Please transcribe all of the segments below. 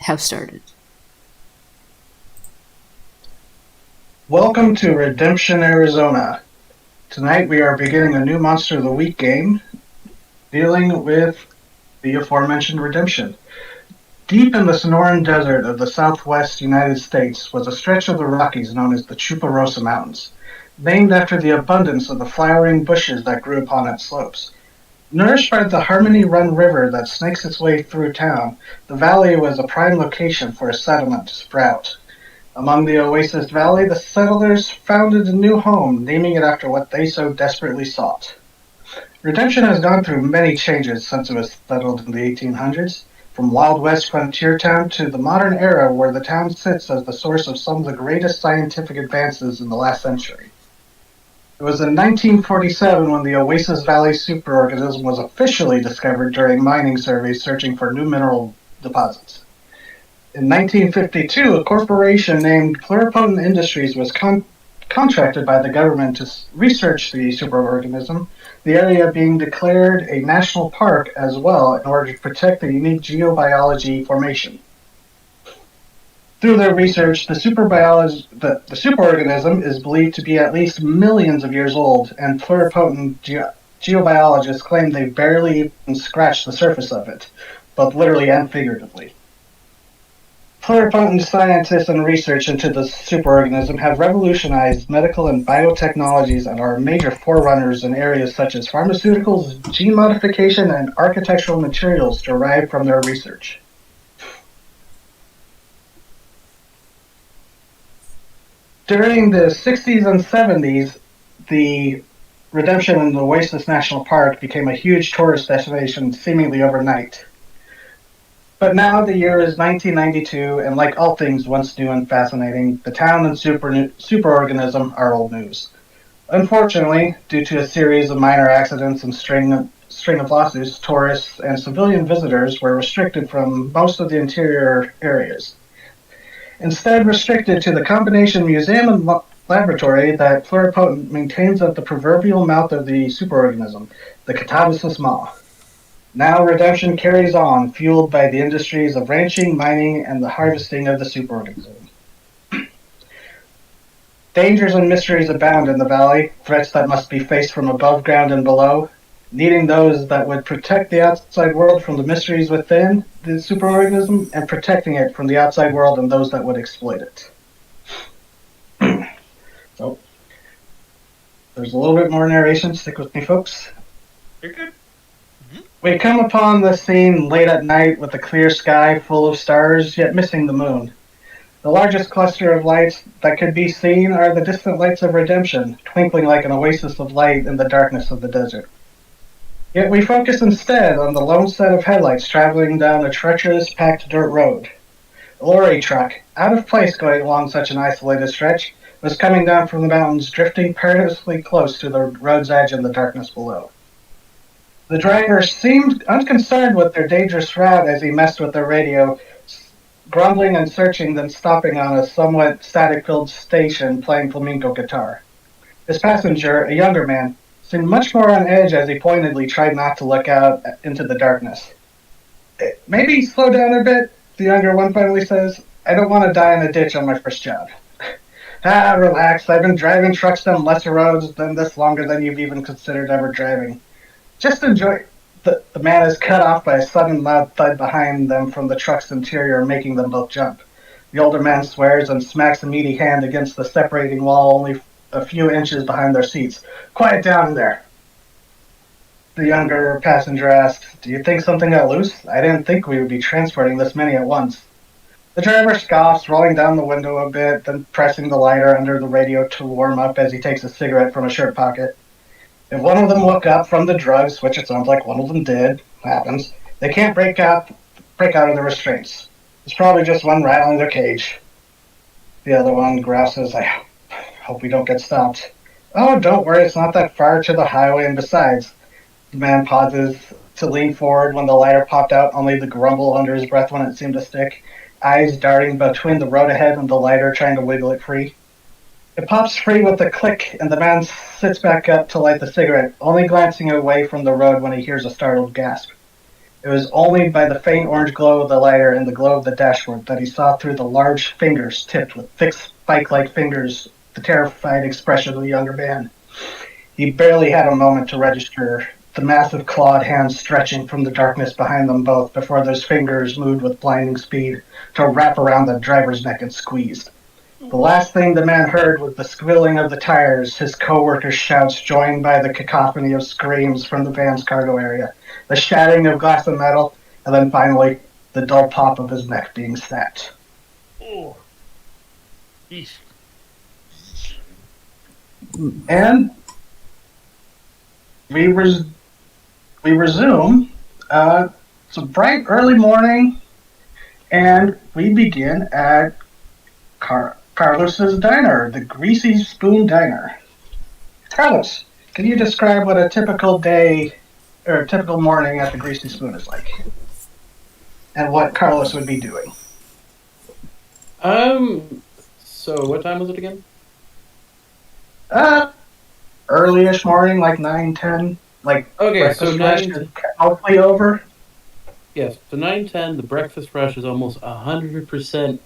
have started. Welcome to Redemption, Arizona. Tonight we are beginning a new Monster of the Week game, dealing with the aforementioned Redemption. Deep in the Sonoran Desert of the southwest United States was a stretch of the Rockies known as the Chuparosa Mountains, named after the abundance of the flowering bushes that grew upon its slopes. Nourished by the Harmony Run River that snakes its way through town, the valley was a prime location for a settlement to sprout. Among the Oasis Valley, the settlers founded a new home, naming it after what they so desperately sought. Redemption has gone through many changes since it was settled in the 1800s, from Wild West frontier town to the modern era where the town sits as the source of some of the greatest scientific advances in the last century. It was in 1947 when the Oasis Valley superorganism was officially discovered during mining surveys searching for new mineral deposits. In 1952, a corporation named Pluripotent Industries was contracted by the government to research the superorganism, the area being declared a national park as well in order to protect the unique geobiology formation. Through their research, the superorganism is believed to be at least millions of years old, and pluripotent geobiologists claim they barely even scratched the surface of it, both literally and figuratively. Pluripotent scientists and research into the superorganism have revolutionized medical and biotechnologies and are major forerunners in areas such as pharmaceuticals, gene modification, and architectural materials derived from their research. During the 60s and 70s, the Redemption and the Oasis National Park became a huge tourist destination seemingly overnight. But now the year is 1992, and like all things once new and fascinating, the town and superorganism are old news. Unfortunately, due to a series of minor accidents and string of lawsuits, tourists and civilian visitors were restricted from most of the interior areas. Instead restricted to the combination museum and laboratory that Pluripotent maintains at the proverbial mouth of the superorganism, the Catabasis Maw. Now Redemption carries on, fueled by the industries of ranching, mining, and the harvesting of the superorganism. Dangers and mysteries abound in the valley, threats that must be faced from above ground and below, needing those that would protect the outside world from the mysteries within the superorganism, and protecting it from the outside world and those that would exploit it. So, there's a little bit more narration. Stick with me, folks. You're good. We come upon the scene late at night with a clear sky full of stars, yet missing the moon. The largest cluster of lights that could be seen are the distant lights of Redemption, twinkling like an oasis of light in the darkness of the desert. Yet we focus instead on the lone set of headlights traveling down a treacherous, packed dirt road. A lorry truck, out of place going along such an isolated stretch, was coming down from the mountains, drifting perilously close to the road's edge in the darkness below. The driver seemed unconcerned with their dangerous route as he messed with their radio, grumbling and searching, then stopping on a somewhat static-filled station playing flamenco guitar. His passenger, a younger man, seemed much more on edge as he pointedly tried not to look out into the darkness. Maybe slow down a bit, the younger one finally says. I don't want to die in a ditch on my first job. Relax. I've been driving trucks down lesser roads than this longer than you've even considered ever driving. Just enjoy. The man is cut off by a sudden loud thud behind them from the truck's interior, making them both jump. The older man swears and smacks a meaty hand against the separating wall only a few inches behind their seats. Quiet down there. The younger passenger asked, Do you think something got loose? I didn't think we would be transporting this many at once. The driver scoffs, rolling down the window a bit, then pressing the lighter under the radio to warm up as he takes a cigarette from a shirt pocket. If one of them woke up from the drugs, which it sounds like one of them did, happens, they can't break out of the restraints. It's probably just one rattling their cage. The other one grouses, I hope we don't get stopped. Oh, don't worry, it's not that far to the highway, and besides, the man pauses to lean forward when the lighter popped out, only the grumble under his breath when it seemed to stick, eyes darting between the road ahead and the lighter trying to wiggle it free. It pops free with a click, and the man sits back up to light the cigarette, only glancing away from the road when he hears a startled gasp. It was only by the faint orange glow of the lighter and the glow of the dashboard that he saw through the large fingers tipped with thick spike-like fingers the terrified expression of the younger man. He barely had a moment to register the massive clawed hands stretching from the darkness behind them both before those fingers moved with blinding speed to wrap around the driver's neck and squeeze. The last thing the man heard was the squealing of the tires, his co-workers' shouts joined by the cacophony of screams from the van's cargo area, the shattering of glass and metal, and then finally the dull pop of his neck being snapped. Oh. Eesh. And we resume. It's a bright early morning, and we begin at Carlos's diner, the Greasy Spoon Diner. Carlos, can you describe what a typical day or a typical morning at the Greasy Spoon is like, and what Carlos would be doing? So what time was it again? Early-ish morning, like 9-10. Like Okay, so breakfast rush is hopefully over. Yes, so 9:10. The breakfast rush is almost 100%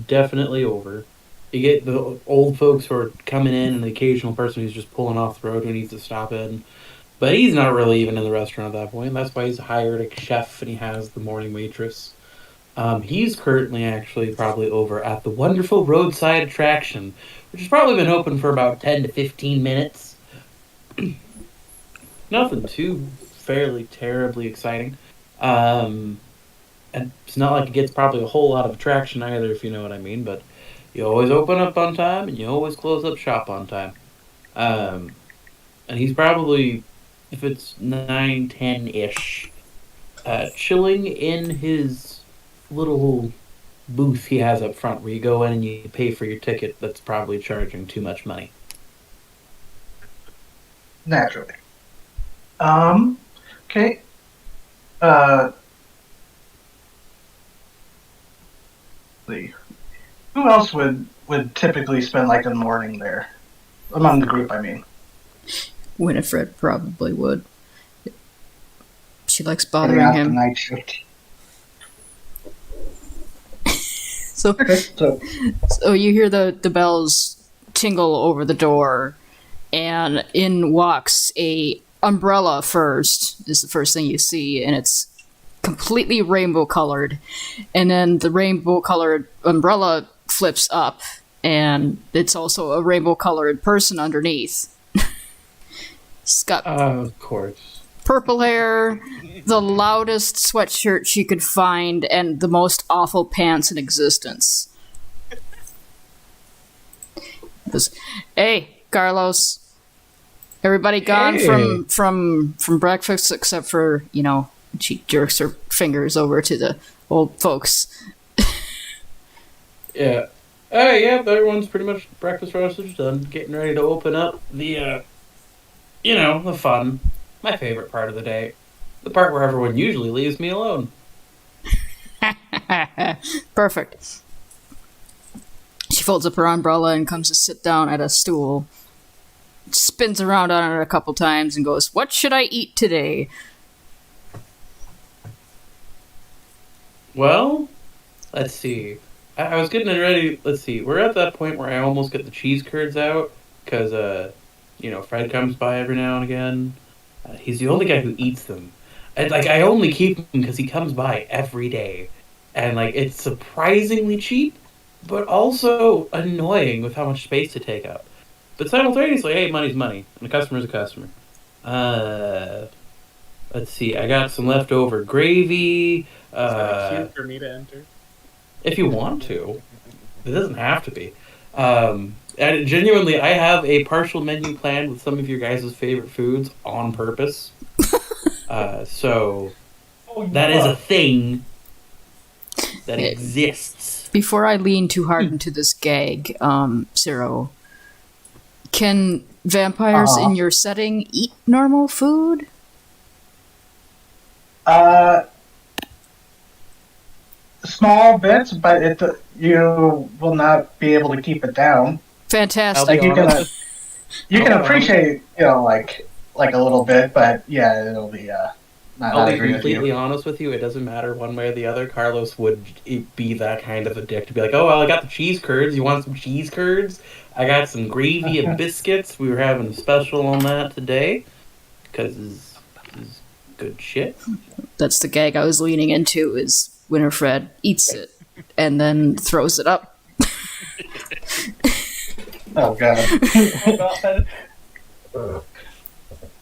definitely over. You get the old folks who are coming in, and the occasional person who's just pulling off the road who needs to stop in. But he's not really even in the restaurant at that point. That's why he's hired a chef and he has the morning waitress. He's currently actually probably over at the wonderful roadside attraction, which has probably been open for about 10 to 15 minutes. Nothing too fairly terribly exciting. And it's not like it gets probably a whole lot of attraction either, if you know what I mean, but you always open up on time and you always close up shop on time. And he's probably, if it's 9-10-ish, chilling in his little booth he has up front where you go in and you pay for your ticket that's probably charging too much money. Naturally. Okay. See. Who else would typically spend like a morning there? Among the group, I mean. Winifred probably would. She likes Getting bothering out the him. night shift. So, Okay, so you hear the bells tingle over the door, and in walks a umbrella first, is the first thing you see, and it's completely rainbow colored. And then the rainbow colored umbrella flips up, and it's also a rainbow colored person underneath. He's got Of course. purple hair, the loudest sweatshirt she could find, and the most awful pants in existence. Goes, hey, Carlos. Everybody gone Hey. from breakfast except for, she jerks her fingers over to the old folks. Yeah. Yeah, everyone's pretty much breakfast roasters done. Getting ready to open up the fun. My favorite part of the day. The part where everyone usually leaves me alone. Perfect. She folds up her umbrella and comes to sit down at a stool. Spins around on it a couple times and goes, "What should I eat today?" Well, let's see. I was getting it ready. Let's see. We're at that point where I almost get the cheese curds out because, Fred comes by every now and again. He's the only guy who eats them. And, I only keep him because he comes by every day. And, it's surprisingly cheap, but also annoying with how much space to take up. But simultaneously, hey, money's money, and a customer's a customer. Let's see. I got some leftover gravy. Is that a cue for me to enter? If you want to. It doesn't have to be. And genuinely, I have a partial menu planned with some of your guys' favorite foods on purpose. So that is a thing that exists. Before I lean too hard into this gag, Ciro, can vampires in your setting eat normal food? Small bits, but you will not be able to keep it down. Fantastic. Like you can appreciate, like a little bit, but yeah, it'll be I'll I be agree with you. completely honest with you. It doesn't matter one way or the other. Carlos would be that kind of a dick to be like, "Oh, well, I got the cheese curds. You want some cheese curds? I got some gravy and biscuits. We were having a special on that today because it's good shit." That's the gag I was leaning into. Is Winifred eats it and then throws it up. Oh god. Oh god.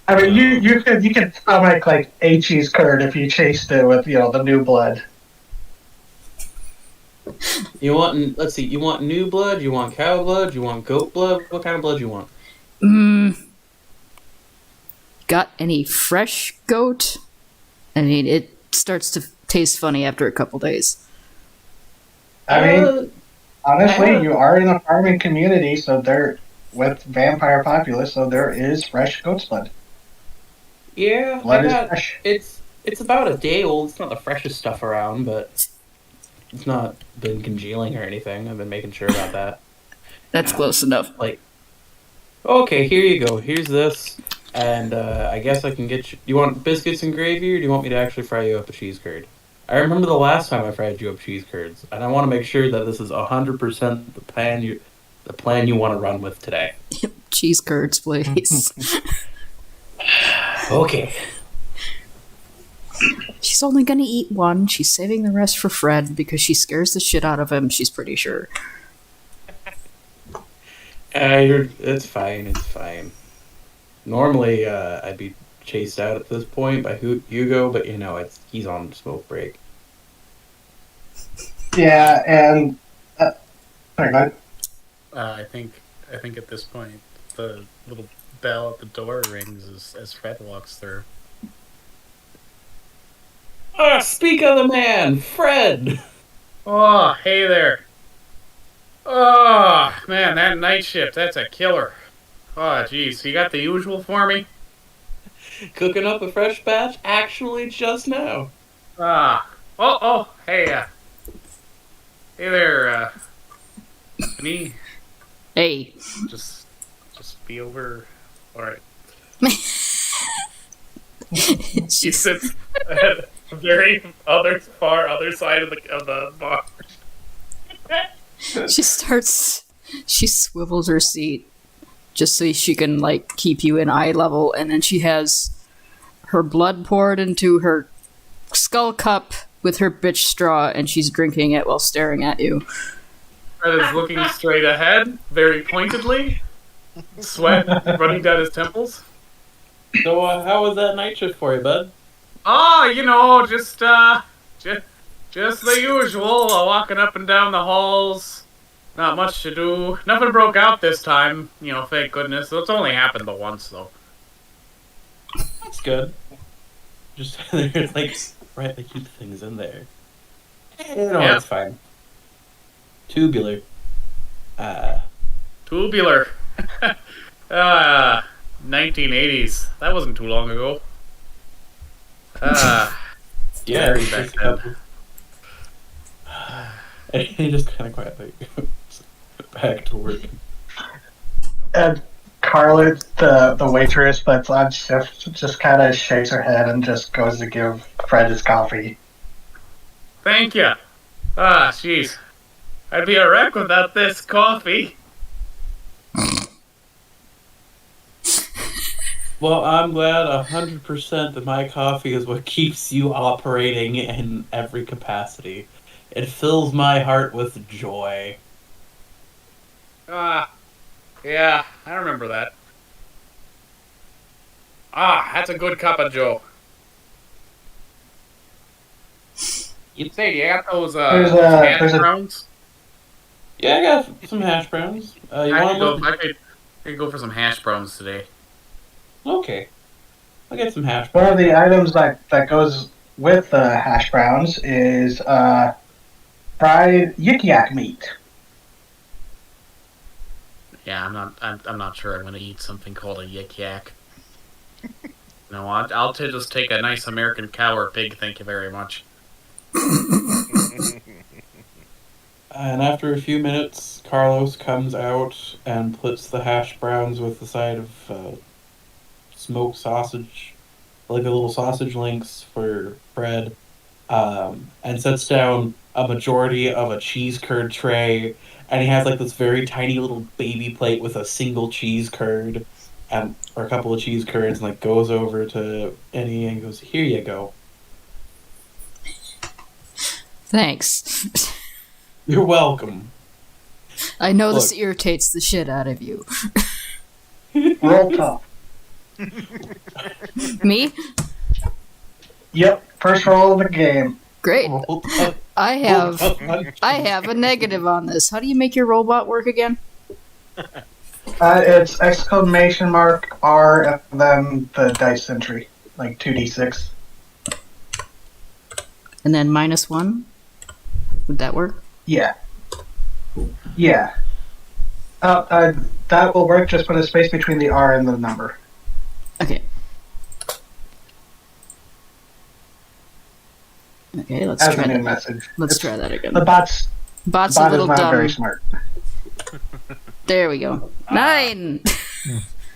I mean, you could stomach like a cheese curd if you chased it with the new blood. You want? Let's see. You want new blood? You want cow blood? You want goat blood? What kind of blood you want? Got any fresh goat? I mean, it starts to taste funny after a couple days. I mean, honestly, I- you are in a farming community, so there with vampire populace, so there is fresh goat's blood. Yeah, Blood I is got. fresh. It's about a day old. It's not the freshest stuff around, but it's not been congealing or anything. I've been making sure about that. That's close enough. Like, okay, here you go. Here's this, and I guess I can get you. You want biscuits and gravy, or do you want me to actually fry you up a cheese curd? I remember the last time I fried you up cheese curds, and I want to make sure that this is 100% the plan you want to run with today. Cheese curds, please. Okay. She's only gonna eat one. She's saving the rest for Fred because she scares the shit out of him, she's pretty sure. It's fine. It's fine. Normally, I'd be chased out at this point by Hugo, but he's on smoke break. Yeah, and sorry, go ahead. I think at this point the little bell at the door rings as Fred walks through. Ah, speak of the man, Fred. Oh, hey there. Oh, man, that night shift, that's a killer. Oh, geez, you got the usual for me? Cooking up a fresh batch, actually just now. Hey, hey there, me, Hey. just be over, alright. He She's, sits at the very far other side of the bar. she swivels her seat just so she can, keep you in eye level, and then she has her blood poured into her skull cup with her bitch straw, and she's drinking it while staring at you. Fred is looking straight ahead, very pointedly, sweat running down his temples. So, how was that night shift for you, bud? Oh, just the usual, walking up and down the halls. Not much to do. Nothing broke out this time, thank goodness. It's only happened the once, though. That's good. Just there's right, they keep things in there. Yeah. It's fine. Tubular. Tubular. 1980s. That wasn't too long ago. Yeah, Very it's back just a couple. And he just kind of quietly goes back to work. And Carla, the waitress that's on shift, just kind of shakes her head and just goes to give Fred his coffee. Thank you. Jeez. I'd be a wreck without this coffee. Well, I'm glad 100% that my coffee is what keeps you operating in every capacity. It fills my heart with joy. Yeah, I remember that. That's a good cup of joe. You- Say, do you got those There's hash a- browns? Yeah, I got some hash browns. You want to I could go for some hash browns today. Okay. I'll get some hash One browns. of the items that goes with the hash browns is fried yik yak meat. Yeah, I'm not sure I'm gonna eat something called a yik yak. No, I'll just take a nice American cow or pig, thank you very much. And after a few minutes, Carlos comes out and puts the hash browns with the side of smoked sausage like the little sausage links for bread, and sets down a majority of a cheese curd tray, and he has like this very tiny little baby plate with a single cheese curd, or a couple of cheese curds, and like goes over to Annie and goes, "Here you go. Thanks. You're welcome." I know Look. this irritates the shit out of you. Roll tough. Me? Yep, first roll of the game. Great. Roll tough. I have a negative on this. How do you make your robot work again? It's exclamation mark R and then the dice entry, like 2d6. And then -1? Would that work? Yeah. Yeah. That will work. Just put a space between the R and the number. Okay. Okay, let's As try a new that. message. Let's try that again. The Bot's a bot is little not dumb. very smart. There we go. 9!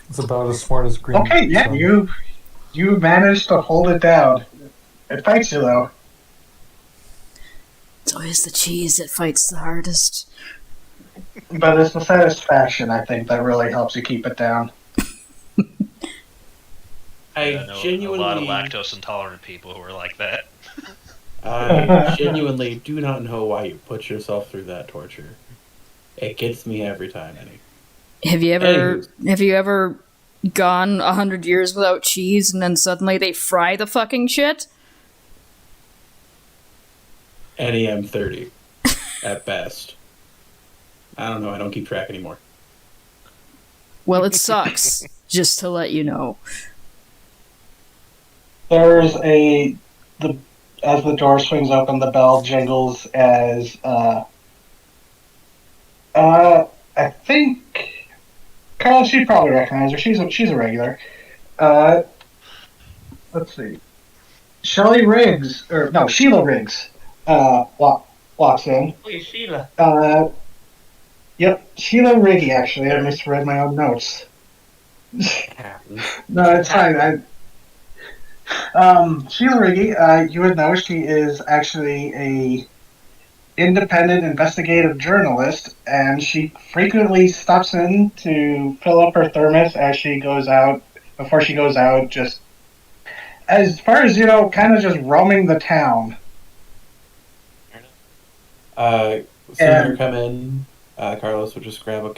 It's about as smart as green. Okay, yeah, so- you managed to hold it down. It fights you though. It's always the cheese that fights the hardest. But it's the satisfaction, I think, that really helps you keep it down. I I know genuinely, a lot of lactose intolerant people who are like that. I genuinely do not know why you put yourself through that torture. It gets me every time, Annie. Have you ever gone 100 years without cheese and then suddenly they fry the fucking shit? Annie, I'm 30 at best. I don't know. I don't keep track anymore. Well, it sucks. Just to let you know. There's as the door swings open, the bell jingles as I think Carla, she'd probably recognize her. She's a regular. Let's see. Sheila Riggs walks in. Hey, Sheila. Yep, Sheila Riggy, actually. I misread my own notes. No, it's fine. Sheila Riggy, you would know she is actually a independent investigative journalist, and she frequently stops in to fill up her thermos as she goes out, before she goes out, just, as far as you know, kind of just roaming the town. Seeing her come in, Carlos would just grab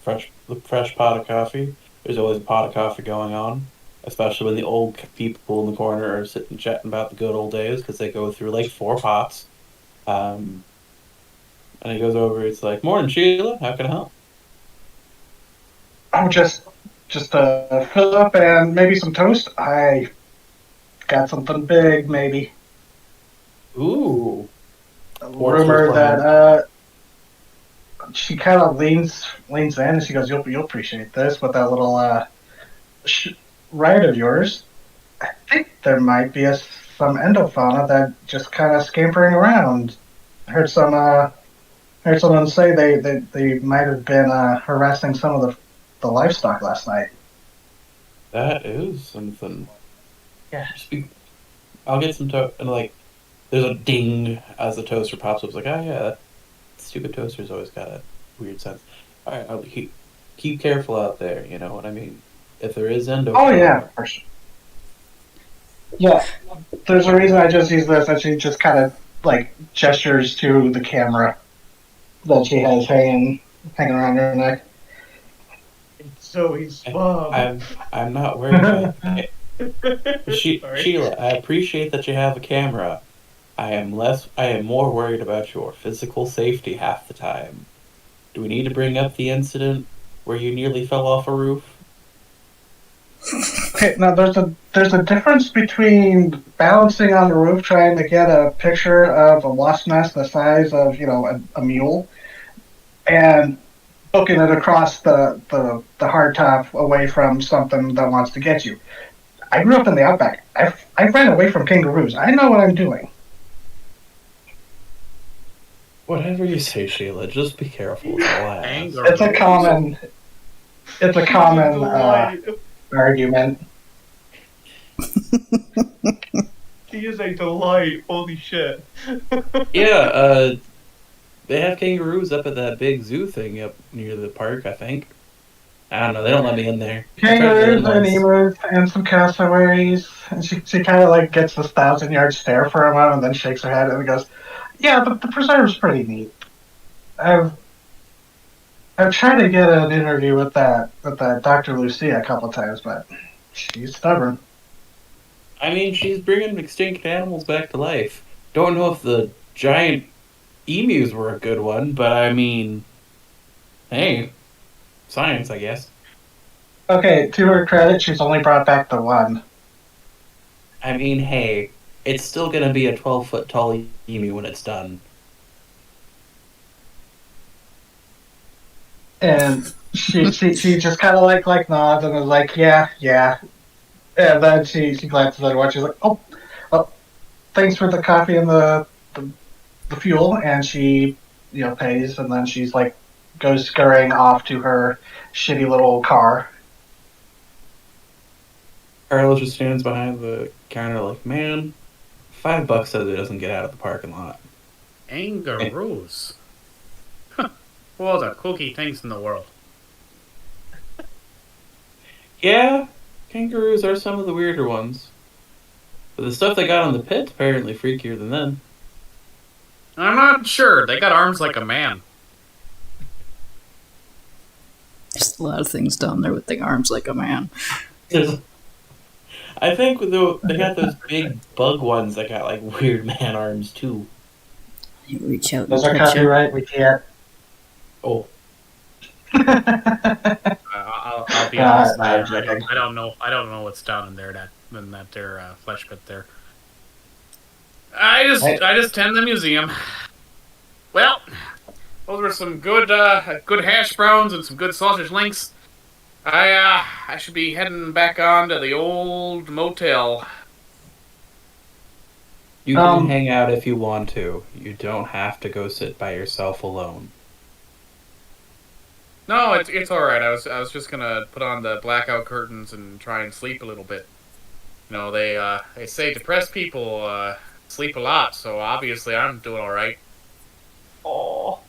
fresh pot of coffee. There's always a pot of coffee going on, especially when the old people in the corner are sitting chatting about the good old days, because they go through like 4 pots. And he goes over, it's like, "Morning, Sheila, how can I help?" Oh, just fill up and maybe some toast. I got something big, maybe. Ooh. Rumor that she kind of leans in and she goes, "You'll appreciate this," with that little right of yours. I think there might be some endofauna that just kind of scampering around. I heard someone say they might have been harassing some of the livestock last night. That is something. Yeah. I'll get some toast, and like, there's a ding as the toaster pops up. It's like, oh yeah, that stupid toaster's always got a weird sense. All right, I'll keep careful out there. You know what I mean? If there is endo. Oh yeah, for sure. Yeah, there's a reason I just use this, and she just kind of like gestures to the camera that she has hanging around her neck. It's so fun. I'm not worried about it. Sheila, I appreciate that you have a camera. I am more worried about your physical safety half the time. Do we need to bring up the incident where you nearly fell off a roof? Okay, now there's a difference between balancing on the roof trying to get a picture of a wasp nest the size of, a mule, and booking it across the hardtop away from something that wants to get you. I grew up in the outback. I ran away from kangaroos. I know what I'm doing. Whatever you say, Sheila. Just be careful. It's all I ask. Anger. It's a common argument. She is a delight. Holy shit. Yeah, they have kangaroos up at that big zoo thing up near the park, I think. I don't know, they don't let me in there. I tried to get in Kangaroos and once. emus and some cassowaries. And she kind of like gets this 1,000-yard stare for a moment and then shakes her head and goes, "Yeah, the preserve's pretty neat. I've I've tried to get an interview with that Dr. Lucia a couple times, but she's stubborn." I mean, she's bringing extinct animals back to life. Don't know if the giant emus were a good one, but I mean, hey, science, I guess. Okay, to her credit, she's only brought back the one. I mean, hey, it's still gonna be a 12-foot tall emu when it's done. And she just kind of like nods and is like, "Yeah, yeah." And then she glances at her watch. She's like, "Oh, well, thanks for the coffee and the fuel." And she pays, and then she's like goes scurrying off to her shitty little car. Carlos just stands behind the counter like, man, $5 says it doesn't get out of the parking lot. Kangaroos. All the kooky things in the world. Yeah, kangaroos are some of the weirder ones. But the stuff they got on the pit apparently freakier than them. I'm not sure. They got arms like a man. There's a lot of things down there with the arms like a man. I think they got those big bug ones that got like weird man arms too. You reach out and Those are touch it. copyright. We can't. Oh, I'll be honest. I'm I joking. don't know. I don't know what's down in there in that flesh pit there. I just tend the museum. Well, those were some good hash browns and some good sausage links. I should be heading back on to the old motel. you can hang out if you want to. You don't have to go sit by yourself alone. No, it's all right. I was just gonna put on the blackout curtains and try and sleep a little bit. You know, they say depressed people sleep a lot, so obviously I'm doing all right. Oh.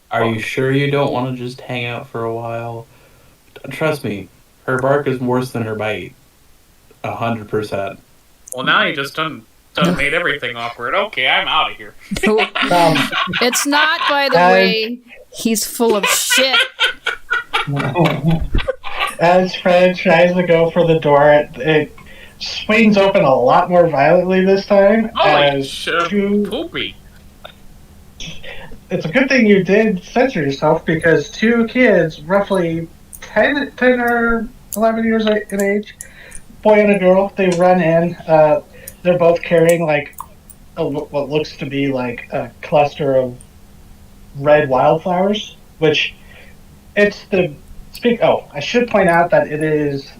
Are you sure you don't want to just hang out for a while? Trust me, her bark is worse than her bite. 100%. Well, now you just done made everything awkward. Okay, I'm out of here. It's not, by the way. He's full of shit. As Fred tries to go for the door, it swings open a lot more violently this time. Holy as shit, two, poopy. it's a good thing you did censor yourself because two kids, roughly 10 or 11 years in age, boy and a girl, they run in. They're both carrying like what looks to be like a cluster of red wildflowers, which it's the speak. Oh, I should point out that it is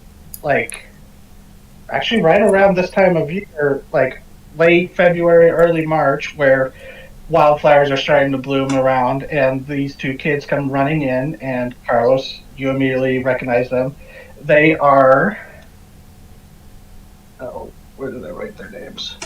like actually right around this time of year, like late February, early March, where wildflowers are starting to bloom around, and these two kids come running in, and Carlos, you immediately recognize them. They are. Oh, where did I write their names?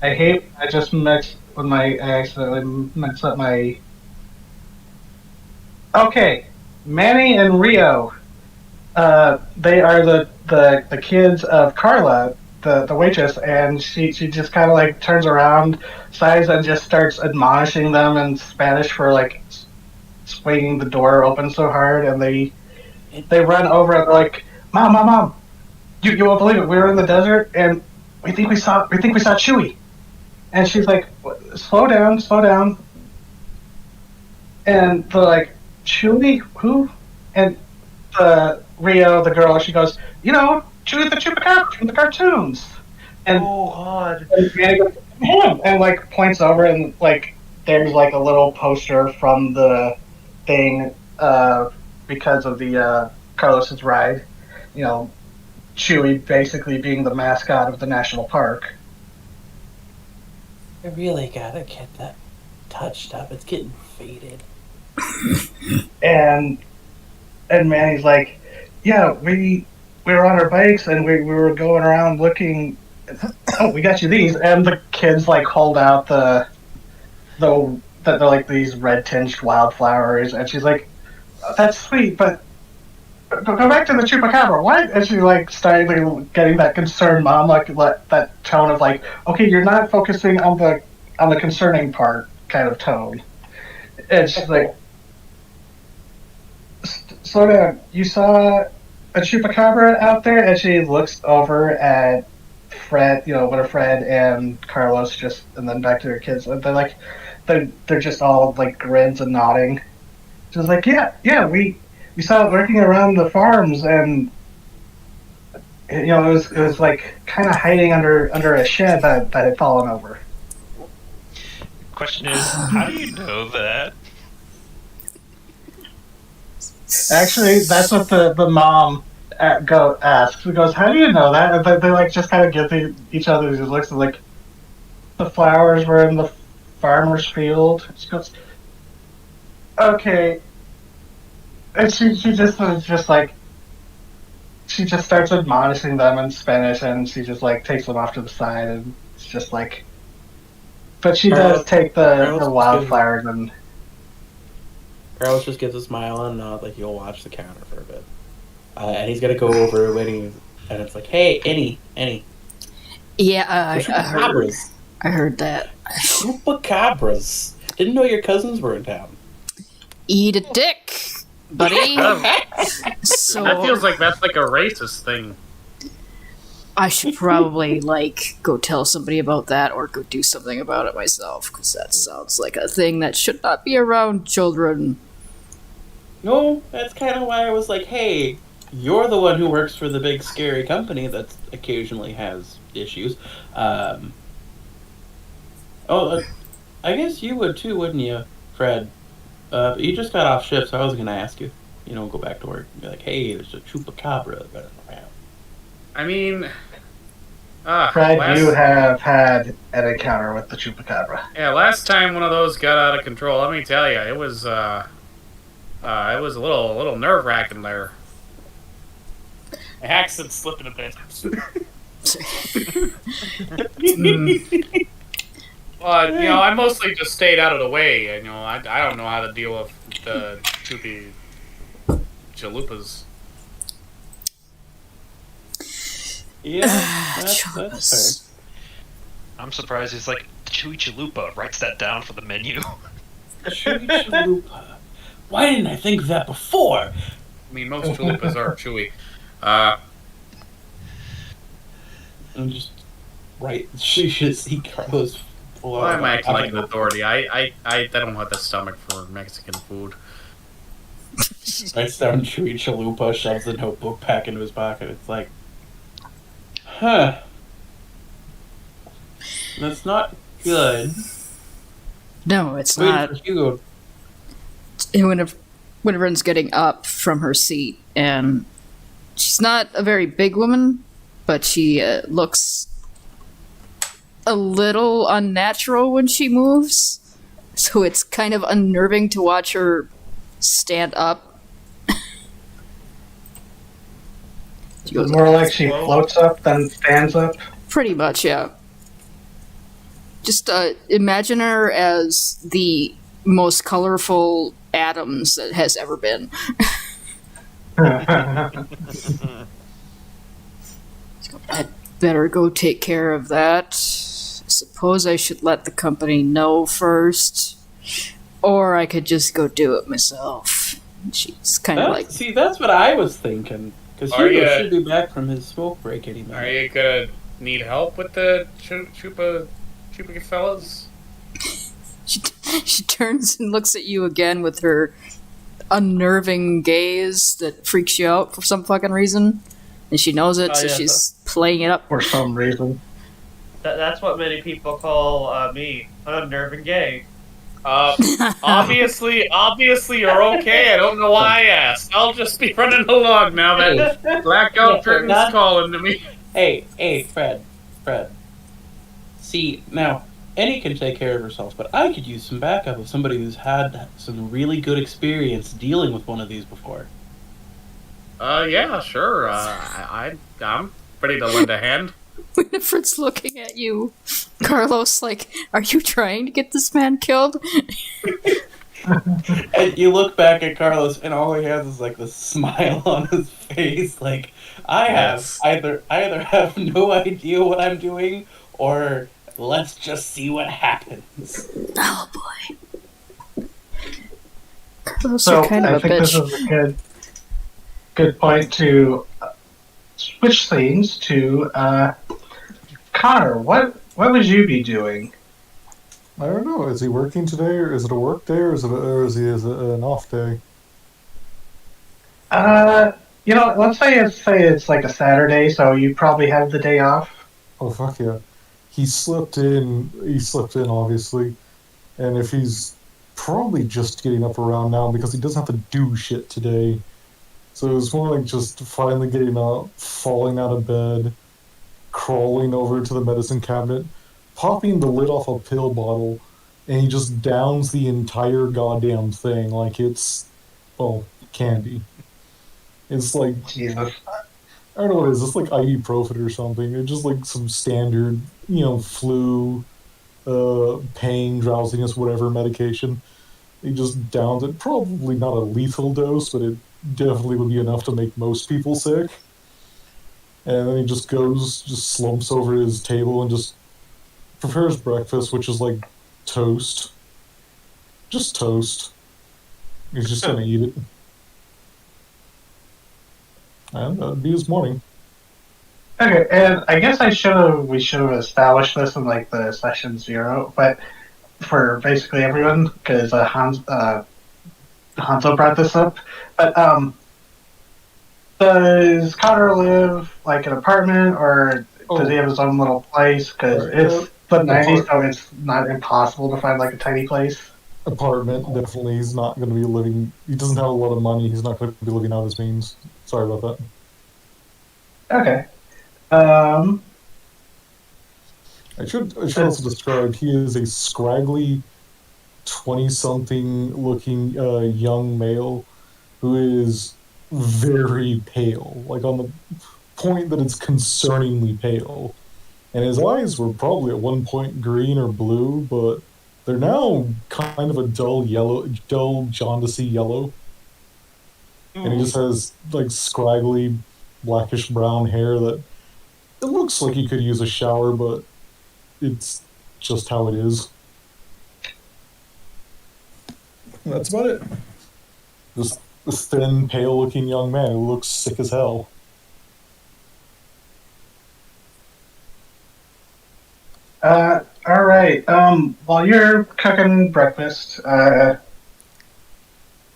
I just mixed when I accidentally mixed up my. Okay, Manny and Rio. They are the kids of Carla, the waitress, and she just kind of like turns around, sighs, and just starts admonishing them in Spanish for like swinging the door open so hard, and they run over and they're like, Mom, you won't believe it. We were in the desert and we think we saw Chewie." And she's like, slow down. And they're like, "Chewie? Who?" And Rio, the girl, she goes, "Chewie the Chupacabra from the cartoons." And Oh God. Manny goes, "Him," and like points over and like there's like a little poster from the thing because of the Carlos's ride. Chewie basically being the mascot of the national park. I really gotta get that touched up. It's getting faded. And Manny's like, yeah, we were on our bikes and we were going around looking. Oh, we got you these. And the kids like hold out the that they're like these red tinged wildflowers, and she's like, oh, that's sweet, but go back to the chupacabra. What? And she like started like, getting that concerned mom like that tone of like, okay, you're not focusing on the concerning part kind of tone. And she's like, slow down. You saw a chupacabra out there? And she looks over at Fred, what Fred and Carlos and then back to their kids. And they're like, they're just all like grins and nodding. She's like, yeah, we saw it lurking around the farms, and it was like kind of hiding under a shed that had fallen over. Question is, how do you know that? Actually, that's what the mom asks. She goes, "How do you know that?" And they like just kind of give each other these looks of like the flowers were in the farmer's field. She goes, "Okay," and she just was just like she just starts admonishing them in Spanish, and she just like takes them off to the side, and it's just like. But she does take the wildflowers and. Carlos just gives a smile and a nod, like you'll watch the counter for a bit. And he's gonna go over waiting, and it's like, hey, Annie. Yeah, I heard that. Chupacabras. Didn't know your cousins were in town. Eat a dick, buddy. So That feels like that's like a racist thing. I should probably go tell somebody about that, or go do something about it myself, because that sounds like a thing that should not be around children. No, that's kind of why I was like, hey, you're the one who works for the big scary company that occasionally has issues. I guess you would too, wouldn't you, Fred? You just got off shift, so I was going to ask you, go back to work and be like, hey, there's a chupacabra running around. I mean, Fred, you have had an encounter with the chupacabra. Yeah, last time one of those got out of control, let me tell you, it was a little nerve wracking there. My accent's slipping a bit. Well, I mostly just stayed out of the way. I don't know how to deal with the choopy chalupas. Yeah, that's fair. I'm surprised he's like, Chewy Chalupa writes that down for the menu. Chewy chalupa. Why didn't I think of that before? I mean, most chalupas are chewy. I'm just right. She should see Carlos. Why am I acting like an authority? I don't have the stomach for Mexican food. Writes down Chewy Chalupa, shoves the notebook back into his pocket. It's like, huh. That's not good. No, it's not. Hugo. And when everyone's getting up from her seat, and she's not a very big woman, but she looks a little unnatural when she moves, so it's kind of unnerving to watch her stand up. She goes more like she floats up than stands up. Pretty much, yeah. Just imagine her as the most colorful atoms that has ever been. I'd better go take care of that. I suppose I should let the company know first. Or I could just go do it myself. She's kind of like... See, that's what I was thinking. Because Hugo should be back from his smoke break any minute. Are you gonna need help with the chupa fellas? She turns and looks at you again with her unnerving gaze that freaks you out for some fucking reason. And she knows it, so she's playing it up. For some reason. That's what many people call me, an unnerving gay. Obviously you're okay. I don't know why I asked. I'll just be running along now that blackout curtain's calling to me. Hey, Fred. See, now, Annie can take care of herself, but I could use some backup of somebody who's had some really good experience dealing with one of these before. Yeah, sure. I'm ready to lend a hand. Winifred's looking at you. Carlos, like, are you trying to get this man killed? And you look back at Carlos, and all he has is like this smile on his face. Like Yes. I either have no idea what I'm doing, or let's just see what happens. Oh boy. Carlos, So you're kind I of a think this bitch. is a good point to switch scenes to Connor. What would you be doing? I don't know. Is he working today, or is it a work day, or is it an off day? Let's say it's like a Saturday, so you probably have the day off. Oh fuck yeah. He slept in. He slept in, obviously, and if he's probably just getting up around now because he doesn't have to do shit today. So it's more like just finally getting up, falling out of bed, crawling over to the medicine cabinet, popping the lid off a pill bottle, and he just downs the entire goddamn thing like it's, well, candy. It's like, Jesus. I don't know what it is. It's like ibuprofen or something. It's just like some standard, flu, pain, drowsiness, whatever medication. He just downs it. Probably not a lethal dose, but it definitely would be enough to make most people sick. And then he just slumps over his table and just prepares breakfast, which is like toast. Just toast. He's just gonna eat it. And that'd be his morning. Okay, and I guess we should have established this in like the session 0, but for basically everyone, because Hanzo brought this up. But does Connor live like an apartment, or does he have his own little place? Because it's the '90s, so it's not impossible to find like a tiny place. Apartment, definitely. He's not going to be living. He doesn't have a lot of money. He's not going to be living out his means. Sorry about that. Okay. I should also describe. He is a scraggly, 20-something looking young male who is very pale, like on the point that it's concerningly pale. And his eyes were probably at one point green or blue, but they're now kind of a dull yellow, dull jaundicey yellow. And he just has like scraggly, blackish brown hair that it looks like he could use a shower, but it's just how it is. And that's about it. Just a thin, pale-looking young man who looks sick as hell. All right. While you're cooking breakfast,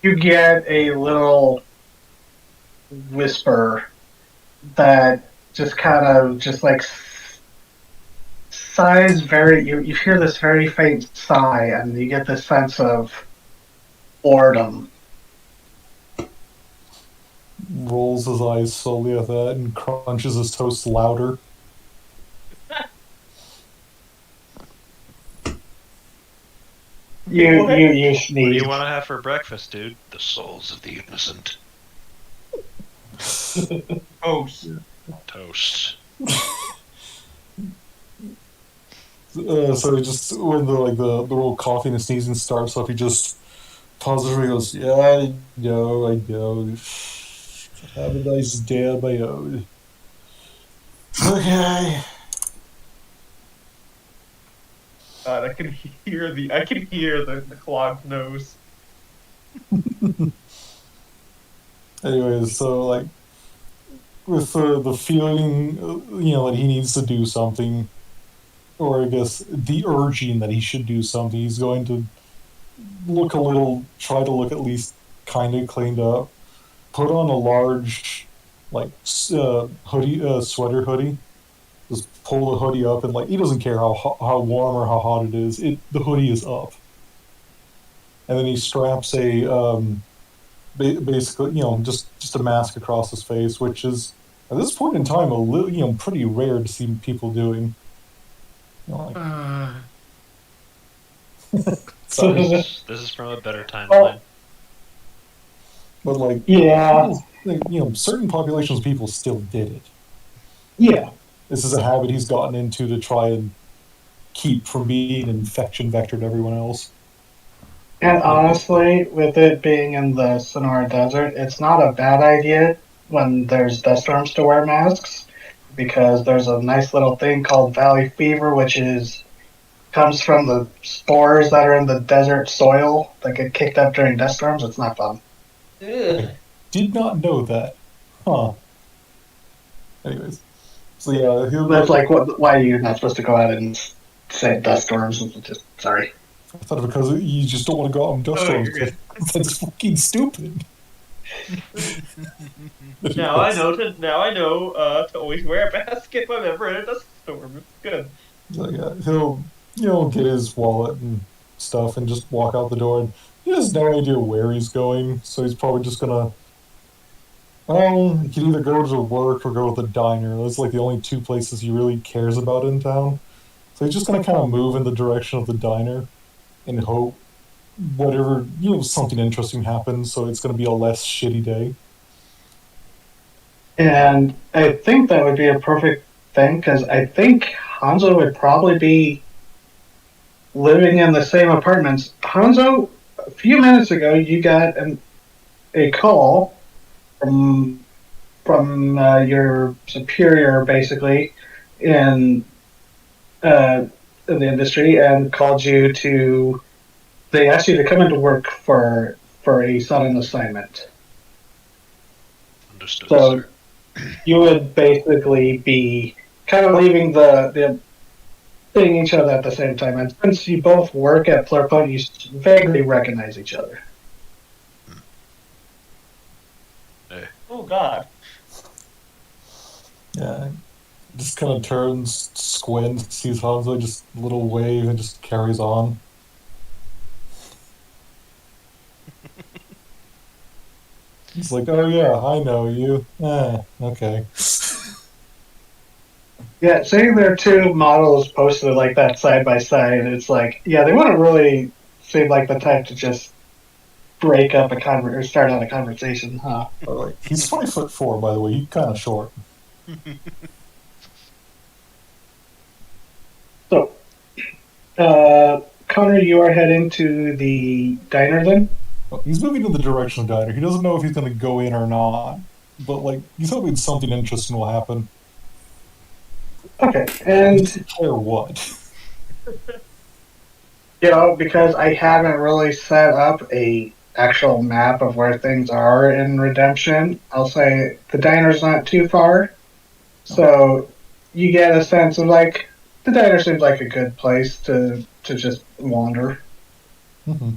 you get a little whisper that just kind of just like sighs you hear this very faint sigh, and you get this sense of boredom. Rolls his eyes slowly at that and crunches his toast louder. You What do sneeze. you want to have for breakfast, dude? The souls of the innocent. Toast. Toast. So he just, when the little coughing and sneezing starts up, he just pauses and he goes, "Yeah, I know. Have a nice day on my own." Okay. God, I can hear the clogged nose. Anyways, so like with the feeling, that he needs to do something, or I guess the urging that he should do something, he's going to try to look at least kind of cleaned up, put on a large, like, sweater hoodie, just pull the hoodie up, and like, he doesn't care how warm or how hot it is, the hoodie is up. And then he straps basically, just a mask across his face, which is, at this point in time, pretty rare to see people doing. Like, Sorry. This is from a better timeline. But like, Yeah, certain populations of people still did it. yeah. This is a habit he's gotten into to try and keep from being an infection vector to everyone else. And honestly, with it being in the Sonora Desert, it's not a bad idea when there's dust storms to wear masks because there's a nice little thing called valley fever, which is comes from the spores that are in the desert soil that get kicked up during dust storms. It's not fun. Ugh. Did not know that. Huh. Anyways. So yeah, That's like why you're not supposed to go out and say dust storms. Just sorry. I thought because you just don't want to go out on dust Oh, storms. you're good. That's fucking stupid. Now I know to always wear a mask if I'm ever in a dust storm. It's good. So yeah, he'll get his wallet and stuff and just walk out the door. And he has no idea where he's going, so he's probably just gonna. Well, he can either go to work or go to the diner. Those like the only two places he really cares about in town. So he's just gonna kind of move in the direction of the diner and hope whatever something interesting happens. So it's gonna be a less shitty day. And I think that would be a perfect thing because I think Hanzo would probably be living in the same apartments. Hanzo, a few minutes ago, you got a call from your superior, basically, in in the industry, and called you to. They asked you to come into work for a sudden assignment. Understood, So sir. you would basically be kind of leaving the seeing each other at the same time. And since you both work at Plurpo, you vaguely recognize each other. Hey. Oh God. Yeah, just kind of turns, squints, sees Hanzo, just a little wave, and just carries on. He's like, "Oh yeah, I know you. Okay." Yeah, seeing their two models posted like that side by side, it's like, yeah, they wouldn't really seem like the type to just break up or start out a conversation, huh? Like, he's 5'4", by the way. He's kind of short. So, Connor, you are heading to the diner then? Well, he's moving in the direction of the diner. He doesn't know if he's going to go in or not, but like he's hoping something interesting will happen. Okay, He and doesn't care what. because I haven't really set up a actual map of where things are in Redemption, I'll say the diner's not too far. So you get a sense of like the diner seems like a good place to just wander. Mm-hmm.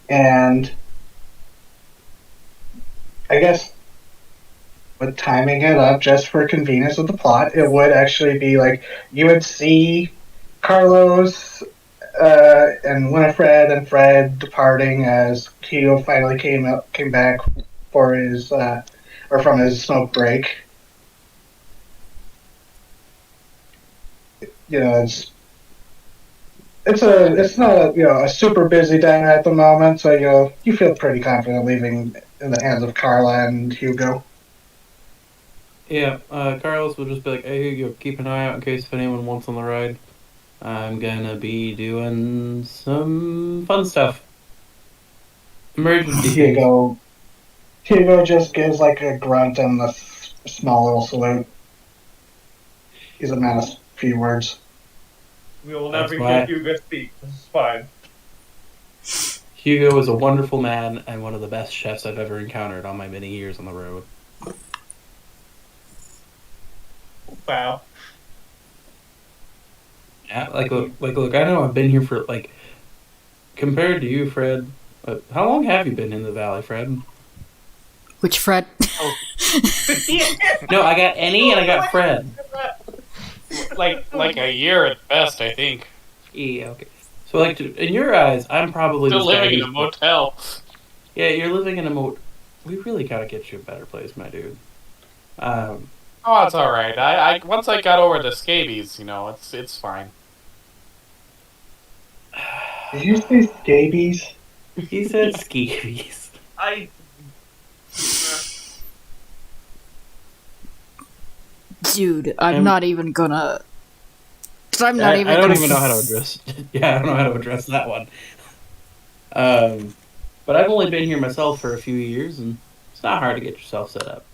And I guess with timing it up just for convenience of the plot, it would actually be like you would see Carlos and Winifred and Fred departing as Keo finally came back for his or from his smoke break. It's not a super busy diner at the moment, so you feel pretty confident leaving in the hands of Carla and Hugo. Yeah, Carlos will just be like, hey, Hugo, keep an eye out in case if anyone wants on the ride. I'm gonna be doing some fun stuff. Emergency things. Hugo just gives like a grunt and a small little salute. He's a man of few words. We will That's never why- get Hugo speak. This is fine. Hugo is a wonderful man and one of the best chefs I've ever encountered on my many years on the road. Wow. Yeah, look. I know I've been here for like, compared to you, Fred. How long have you been in the valley, Fred? Which Fred? No, I got Annie and I got Fred. Like a year at best, I think. Yeah, okay. So, like, in your eyes, I'm probably Still this guy living in who's- a motel. Yeah, you're living in a We really gotta get you a better place, my dude. Oh, it's all right. I once I got over the scabies, it's fine. Did you say scabies? He said scabies. I. Dude, I'm I'm- not even gonna. I'm not even I don't gonna. even know how to address. Yeah, I don't know how to address that one. But I've only been here myself for a few years, and it's not hard to get yourself set up.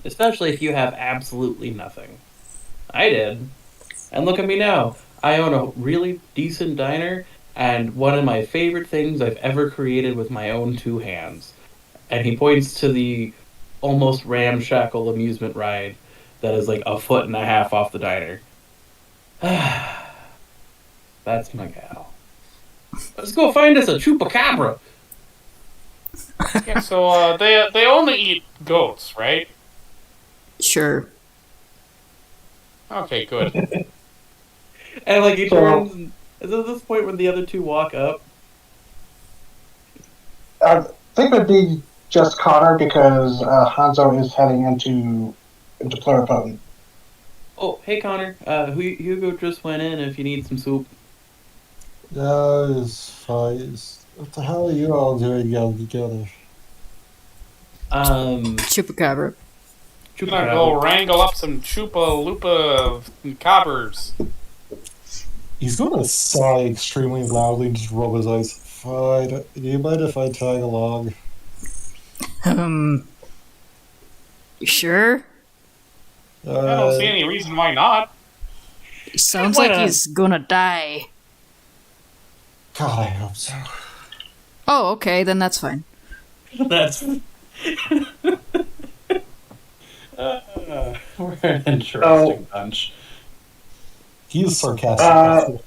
Especially if you have absolutely nothing. I did. And look at me now. I own a really decent diner, and one of my favorite things I've ever created with my own two hands. And he points to the almost ramshackle amusement ride that is like a foot and a half off the diner. That's my gal. Let's go find us a chupacabra. Yeah, so they only eat goats, right? Sure. Okay, good. And like he So- turns, and is at this point when the other two walk up. I think it'd be just Connor because Hanzo is heading into pluripotent. Oh, hey Connor. Hugo just went in. If you need some soup. It's fine. What the hell are you all doing all together? Chupacabra. I'm gonna go wrangle up some Chupa Lupa cobbers. He's gonna sigh extremely loudly and just rub his eyes. Fine. Do you mind if I tag along? You sure? I don't see any reason why not. He sounds Why like not? he's gonna die. God, I hope so. Oh, okay, then that's fine. That's. We're an interesting bunch. He is sarcastic.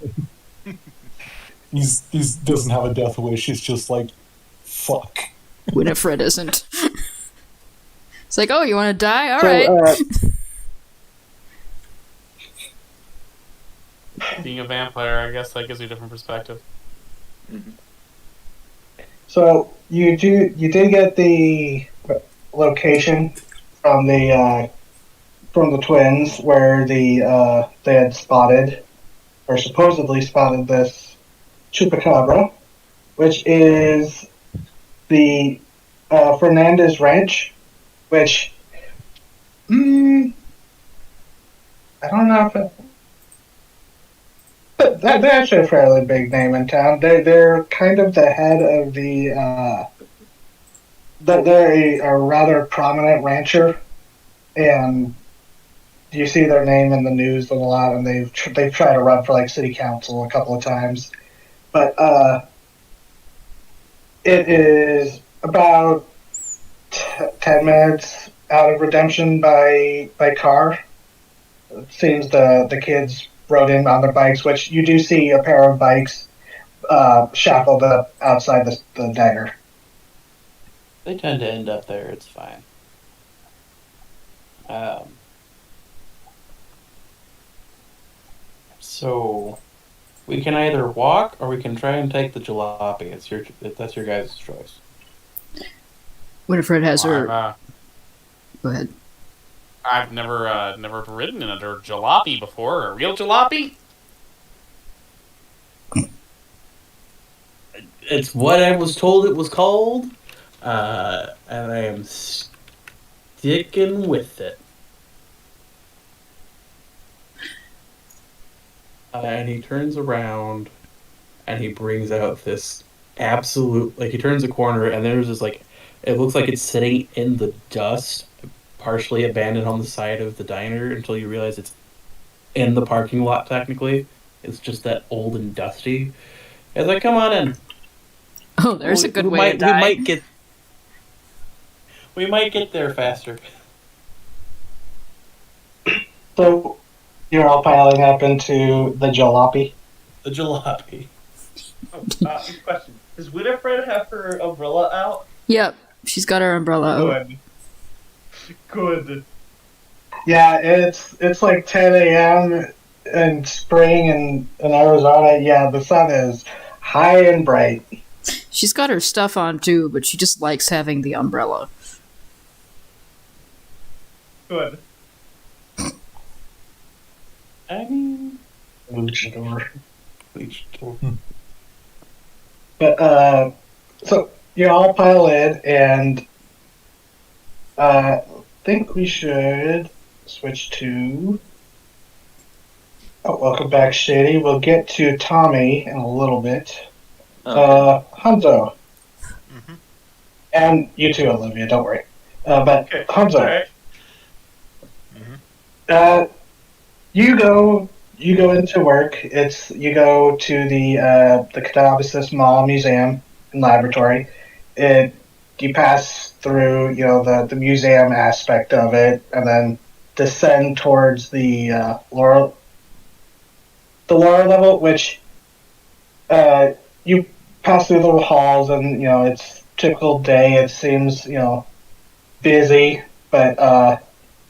He's doesn't have a death wish. He's just like, fuck. Winifred isn't. It's like, oh, you want to die? All So, right. Being a vampire, I guess that gives you a different perspective. So you did get the location from the twins where they had spotted or supposedly spotted this chupacabra, which is the Fernandez Ranch, which I don't know if they're actually a fairly big name in town. They're kind of the head of the. They're a rather prominent rancher, and you see their name in the news a lot, and they've tried to run for like city council a couple of times, but it is about 10 minutes out of Redemption by car. It seems the kids rode in on their bikes, which you do see a pair of bikes shackled up outside the diner. They tend to end up there. It's fine. So we can either walk or we can try and take the jalopy. That's your guys' choice. Winifred has her. Go ahead. I've never ridden in a jalopy before. A real jalopy? It's what I was told it was called, and I am sticking with it. And he turns around, and he brings out this absolute, like he turns a corner, and there's this like, it looks like it's sitting in the dust, partially abandoned on the side of the diner until you realize it's in the parking lot. Technically, it's just that old and dusty. It's like, come on in. Oh, there's a good way to die. We might get there faster. So you're all piling up into the jalopy. The jalopy. Question: does Winifred have her umbrella out? Yep, she's got her umbrella out. Good. Yeah, it's like 10 a.m. in spring in Arizona. Yeah, the sun is high and bright. She's got her stuff on too, but she just likes having the umbrella. Good. I mean, Luchador. But so you all pile in, and I think we should switch to. Oh, welcome back, Shady. We'll get to Tommy in a little bit. Hanzo, Mm-hmm. and you too, Olivia. Don't worry. But Okay. Hanzo, Alright. Mm-hmm. you go into work. You go to the Catabasis Mall Museum and Laboratory. You pass through the museum aspect of it, and then descend towards the lower level, which you pass through little halls, and it's typical day. It seems busy, but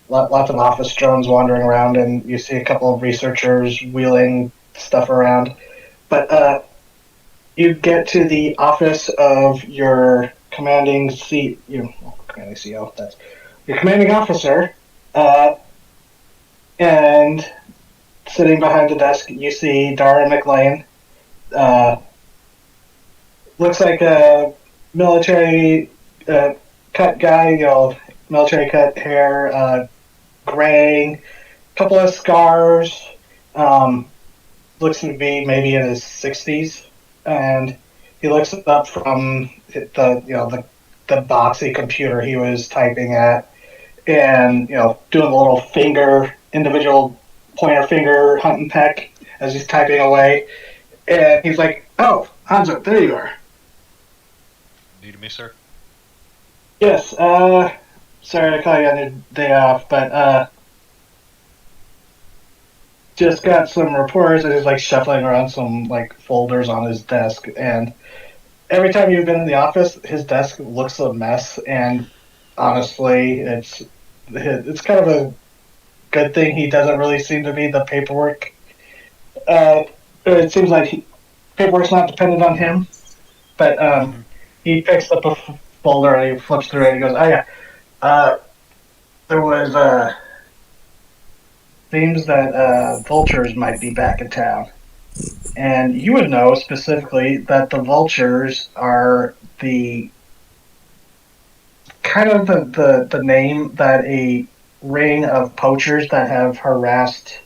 lots of office drones wandering around, and you see a couple of researchers wheeling stuff around. But you get to the office of your commanding commanding CO. That's your commanding officer, and sitting behind the desk, you see Dara McLean. Uh, Looks like a military cut guy. Military cut hair, graying, couple of scars. Um, Looks to be maybe in his 60s, and he looks up from the boxy computer he was typing at, and doing a little individual pointer finger hunt and peck as he's typing away. And he's like, "Oh, Hanzo, there you are." Need me, sir? Yes. Sorry to call you on your day off, but just got some reports. And he's like shuffling around some like folders on his desk, and every time you've been in the office, his desk looks a mess. And honestly, it's kind of a good thing he doesn't really seem to be the paperwork. It seems like paperwork's not dependent on him, but he picks up a folder and he flips through it. And he goes, "Oh yeah, there was seems that vultures might be back in town." And you would know specifically that the vultures are the kind of the name that a ring of poachers that have harassed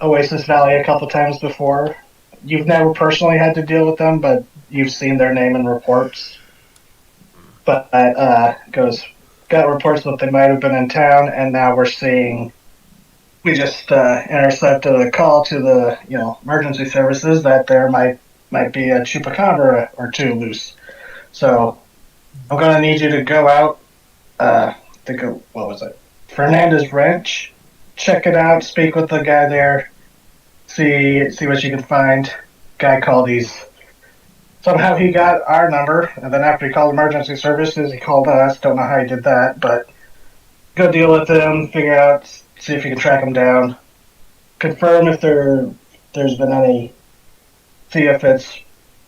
Oasis Valley a couple times before. You've never personally had to deal with them, but you've seen their name in reports. But got reports that they might have been in town, and now we just intercepted a call to the emergency services that there might be a chupacabra or two loose. So I'm gonna need you to go out. What was it? Fernandez Ranch. Check it out. Speak with the guy there. See what you can find. Guy called these. Somehow he got our number, and then after he called emergency services, he called us. Don't know how he did that, but go deal with him. See if you can track him down. Confirm if there's been any. See if it's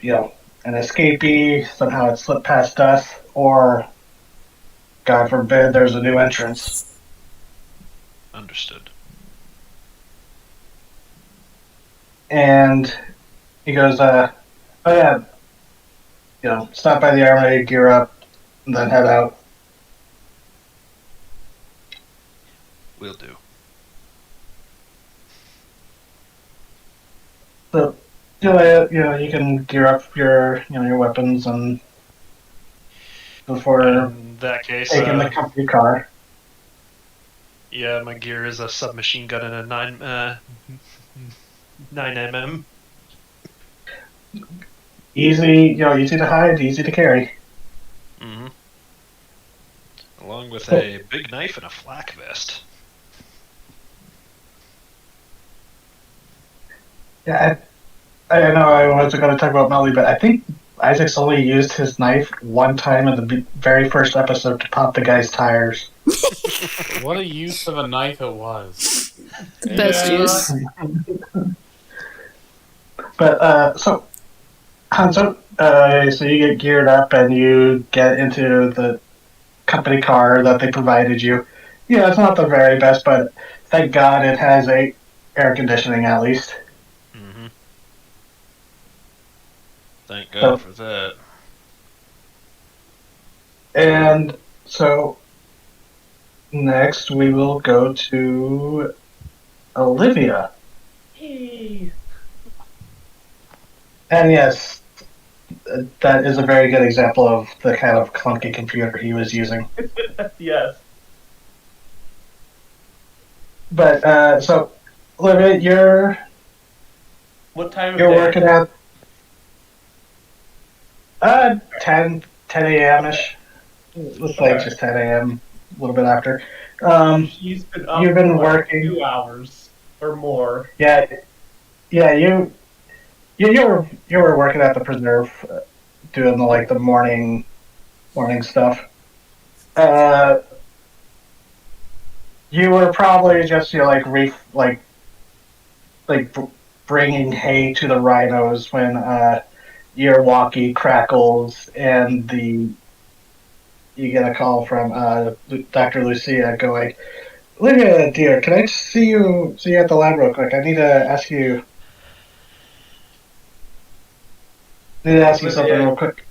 an escapee. Somehow it slipped past us, or God forbid there's a new entrance. Understood. And he goes, "Oh yeah, stop by the armory, gear up, and then head out." Will do. So, you can gear up your weapons and before In that case, taking the company car. yeah, my gear is a submachine gun and a 9mm. Easy to hide, easy to carry. Mm-hmm. Along with a big knife and a flak vest. Yeah, I know I wasn't going to talk about Melly, but I think Isaac's only used his knife one time in the very first episode to pop the guy's tires. What a use of a knife it was. The best use. But so Hanzo, so you get geared up and you get into the company car that they provided you. Yeah, it's not the very best, but thank God it has air conditioning at least. Mm-hmm. Thank So- God for that. And so next we will go to Olivia. Hey. And yes, that is a very good example of the kind of clunky computer he was using. Yes. But so Olivia, What time of you're day? working at 10 a.m. ish. Let's say Okay. just 10 a.m. A little bit after. She's been up You've been for like working. 2 hours or more. Yeah, yeah. You were working at the preserve, doing the morning stuff. Uh, you were probably just bringing hay to the rhinos when your walkie crackles and you get a call from Dr. Lucia going, Olivia, dear, can I see you at the lab real quick? I need to ask you something Olivia, real quick.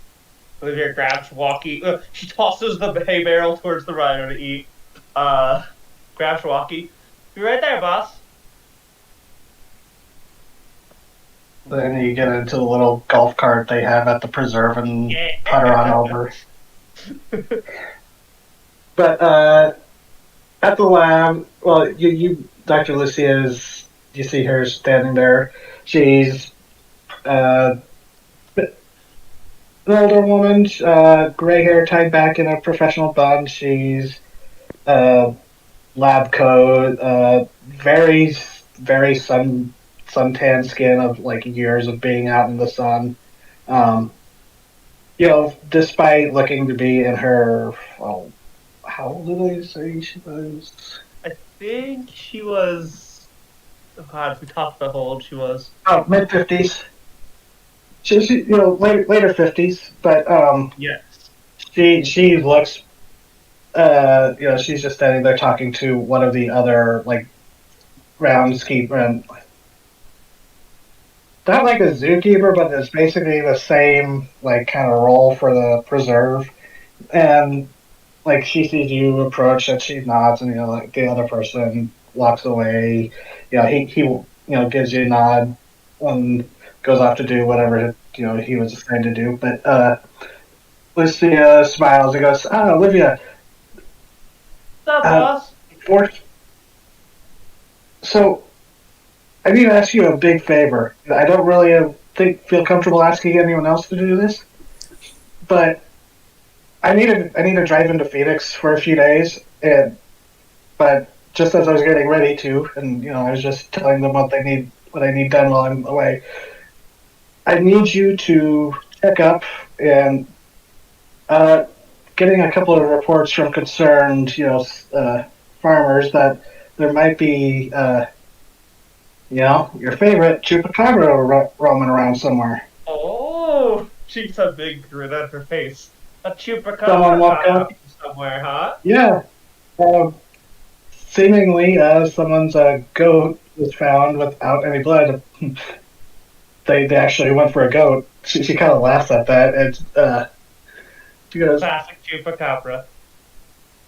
Olivia grabs walkie. She tosses the hay barrel towards the rhino to eat. Grabs walkie. Be right there, boss. Then you get into the little golf cart they have at the preserve and Yeah. putter on over. But at the lab, well, Dr. Lucia you see her standing there. She's an older woman, gray hair tied back in a professional bun. She's lab coat, very, very suntan skin of like years of being out in the sun. Um, despite looking to be in her, well, how old did I say she was? I think she was. Oh God, we talked about how old she was. Oh, mid 50s. She later 50s, but Yes. she looks, she's just standing there talking to one of the other like groundskeeper, not like a zookeeper, but it's basically the same like kind of role for the preserve. And like she sees you approach, and she nods, and like the other person walks away. He gives you a nod and goes off to do whatever he was assigned to do. But Lucia smiles and goes, "Ah, Olivia, What's up, uh, boss? for so I need to ask you a big favor. I don't really feel comfortable asking anyone else to do this, but I need to drive into Phoenix for a few days, but just as I was getting ready to, and I was just telling them what I need done while I'm away. I need you to check up and getting a couple of reports from concerned, farmers that there might be, your favorite chupacabra roaming around somewhere. Oh, she's a big grin on her face. A Someone chupacabra walk up. somewhere, huh? Yeah. Seemingly, someone's goat was found without any blood. They actually went for a goat. She kind of laughs at that, and she goes, Classic chupacabra.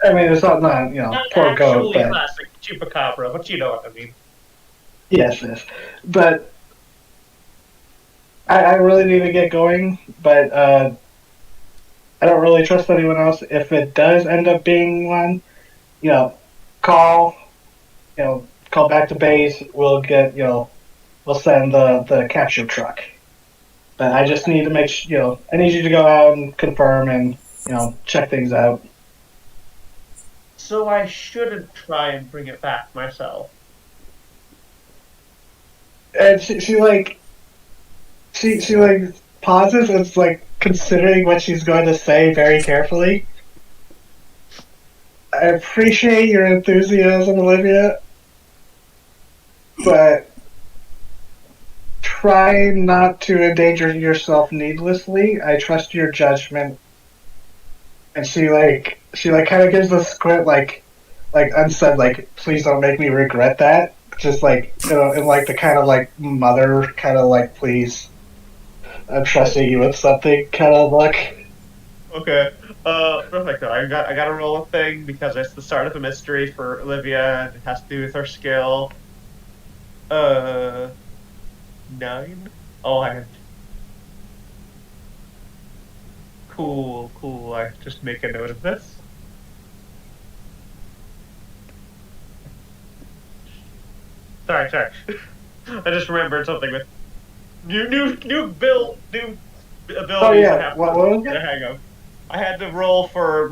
I mean, it's not Not poor goat, actually but classic chupacabra, but you know what I mean. yes. But I really need to get going, but I don't really trust anyone else. If it does end up being one, you know, call, call back to base. We'll send the capture truck. But I just need to make sure, I need you to go out and confirm and, check things out. So I shouldn't try and bring it back myself. And she like pauses and is like considering what she's going to say very carefully. I appreciate your enthusiasm, Olivia, but try not to endanger yourself needlessly. I trust your judgment. And she kind of gives a squint like unsaid like please don't make me regret that. Just like in like the kind of like mother kind of like please. I'm trusting you with something kind of luck. Okay. Perfect. I got to roll a thing because it's the start of a mystery for Olivia, and it has to do with her skill. 9. Oh, cool. I just make a note of this. Sorry. I just remembered something with new Oh abilities. I yeah, have what to was get a it? hang of. I had to roll for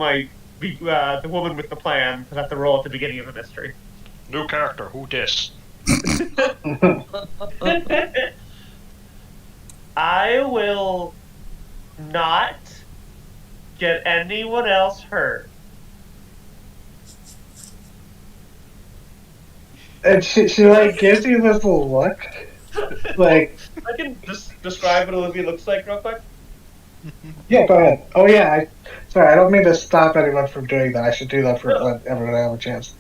the woman with the plan because I have to roll at the beginning of a mystery. New character, who dis? I will not get anyone else hurt. And she like gives you this little look, like, I can just describe what Olivia looks like real quick. yeah, go ahead. Oh yeah, sorry, I don't mean to stop anyone from doing that. I should do that for let everyone have a chance.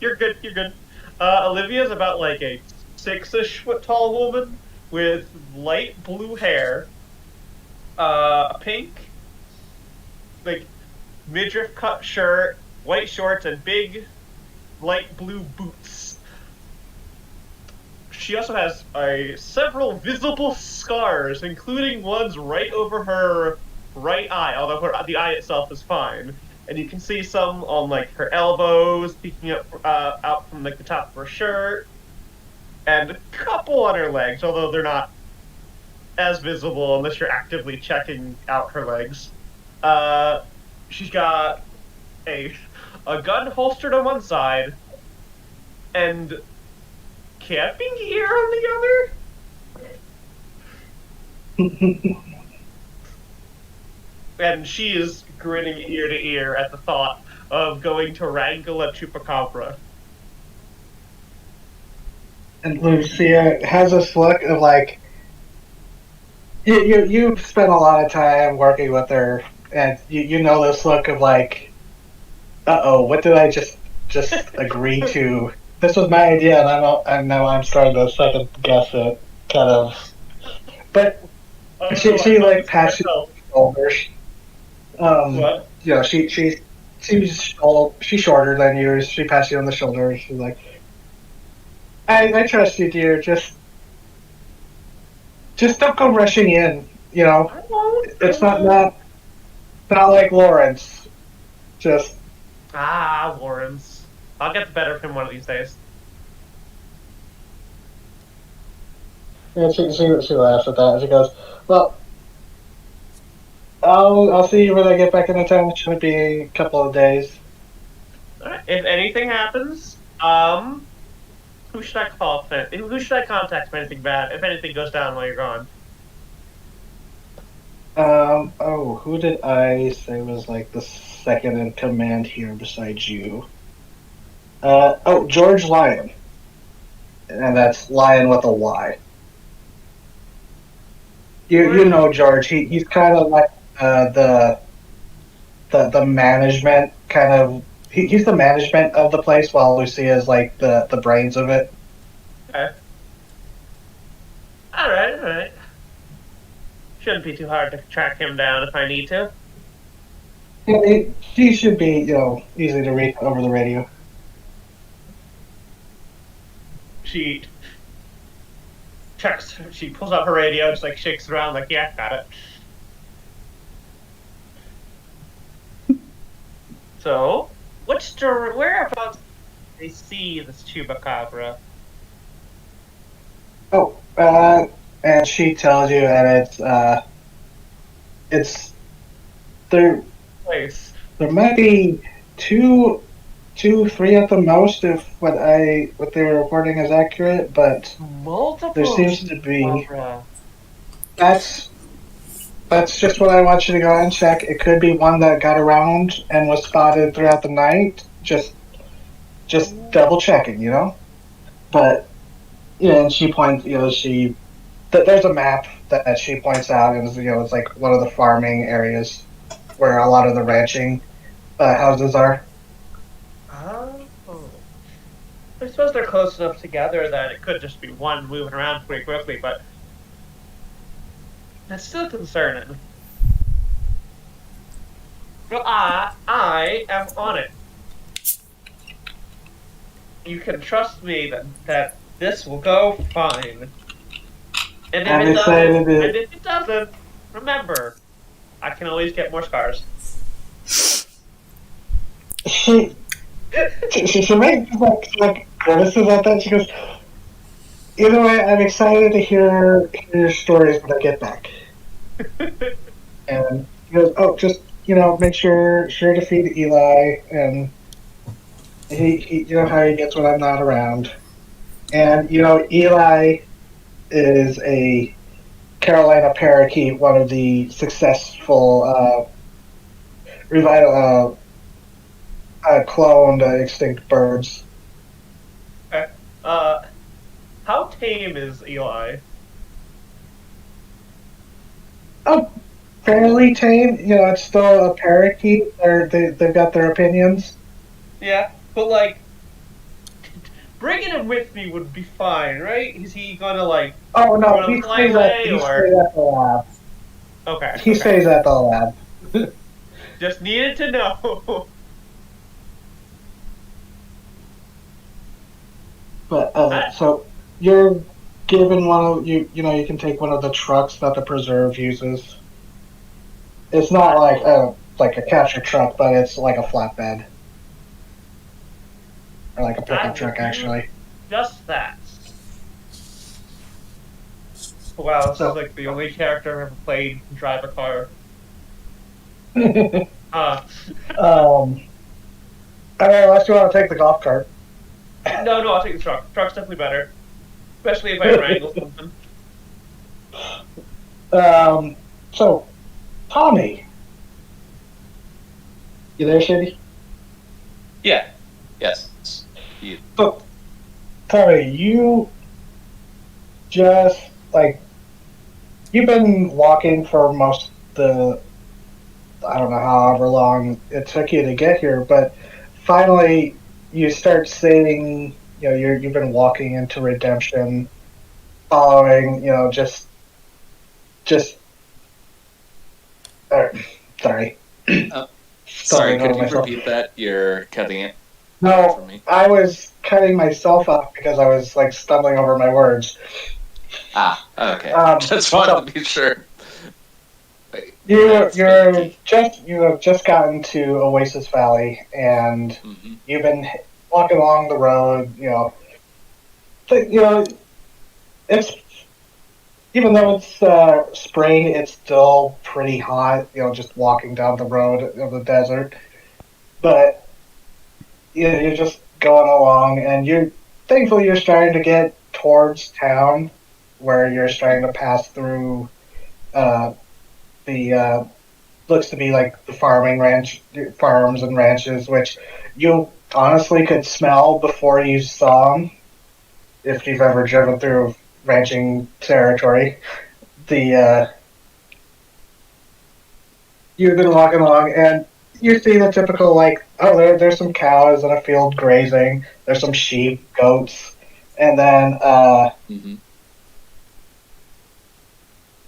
You're good. You're good. Olivia's about like a 6-ish foot tall woman with light blue hair, a pink like midriff cut shirt, white shorts, and big light blue boots. She also has several visible scars, including ones right over her right eye, although the eye itself is fine. And you can see some on like her elbows, peeking up out from like the top of her shirt, and a couple on her legs, although they're not as visible unless you're actively checking out her legs. Uh, she's got a a gun holstered on one side and camping gear on the other. And she is grinning ear to ear at the thought of going to wrangle a chupacabra. And Lucia has this look of like, you've spent a lot of time working with her, and you know this look of like, what did I just agree to? This was my idea, and now I'm starting to second guess it, kind of. But I don't know. I she thought like this pats you myself. on the shoulders. What? You know, she's shorter than you. She pats you on the shoulder. She's like, I trust you, dear. Just don't go rushing in. You know, I won't. it's not like Lawrence. Just Lawrence. I'll get the better of him one of these days. yeah, she laughs at that. She goes, "Well, I'll see you when I get back into town. It's gonna be a couple of days." All right. If anything happens, who should I call? Who should I contact if anything bad? If anything goes down while you're gone? Who did I say was like the second in command here besides you? George Lyon, and that's Lion with a Y. You know George. He's kind of like the management kind of. He's the management of the place, while Lucia is like the brains of it. Okay. All right. Shouldn't be too hard to track him down if I need to. He should be, easy to reach over the radio. She checks. She pulls out her radio, just like shakes it around, like, yeah, got it. So, whereabouts do they see this chupacabra? Oh, and she tells you, and it's there. Place. There might be two, three at the most, if what they were reporting is accurate. But Multiple. there seems to be. Chupacabra. That's just what I want you to go and check. It could be one that got around and was spotted throughout the night. Just double checking, But and she points, there's a map that she points out, and it's like one of the farming areas where a lot of the ranching houses are. Oh. I suppose they're close enough together that it could just be one moving around pretty quickly, but That's still concerning. Well, I am on it. You can trust me that this will go fine. And if I'm it doesn't, excited to. remember, I can always get more scars. She she makes like grimaces at that. She goes, either way, I'm excited to hear your stories when I get back. And he goes, oh, just make sure to feed Eli, and he you know how he gets when I'm not around. And Eli is a Carolina parakeet, one of the successful cloned extinct birds. Okay. How tame is Eli? Oh, fairly tame. It's still a parakeet. They've got their opinions. Yeah, but like, bringing him with me would be fine, right? Is he gonna like Oh no, run he away stays or? at the lab. Okay, He okay. stays at the lab. Just needed to know. But I, so you're given one of you can take one of the trucks that the preserve uses. It's not like a capture truck, but it's like a flatbed or like a I pickup will truck do actually. just that. Wow, this is So like the only character I've ever played can drive a car. Uh, unless you want to take the golf cart. no, I'll take the truck. Truck's definitely better, especially if I wrangle something. So Tommy, you there, Shady? Yeah. Yes. You, So Tommy, you just you've been walking for most the I don't know however long it took you to get here, but finally you start seeing you've been walking into redemption, following just sorry, sorry, stumbling could over you myself. repeat that? You're cutting it for No, me. I was cutting myself off because I was stumbling over my words. Ah, okay. Just So wanted to be sure. Wait, you that's you're spooky. you have just gotten to Oasis Valley, and Hmm. you've been walking along the road. It's even though it's spring, it's still pretty hot. Just walking down the road of the desert, but you're just going along, and thankfully you're starting to get towards town, where you're starting to pass through the looks to be like the farms and ranches, which you honestly could smell before you saw them if you've ever driven through ranching territory. The You've been walking along, and you see the typical there's some cows in a field grazing. There's some sheep, goats, and then Hmm.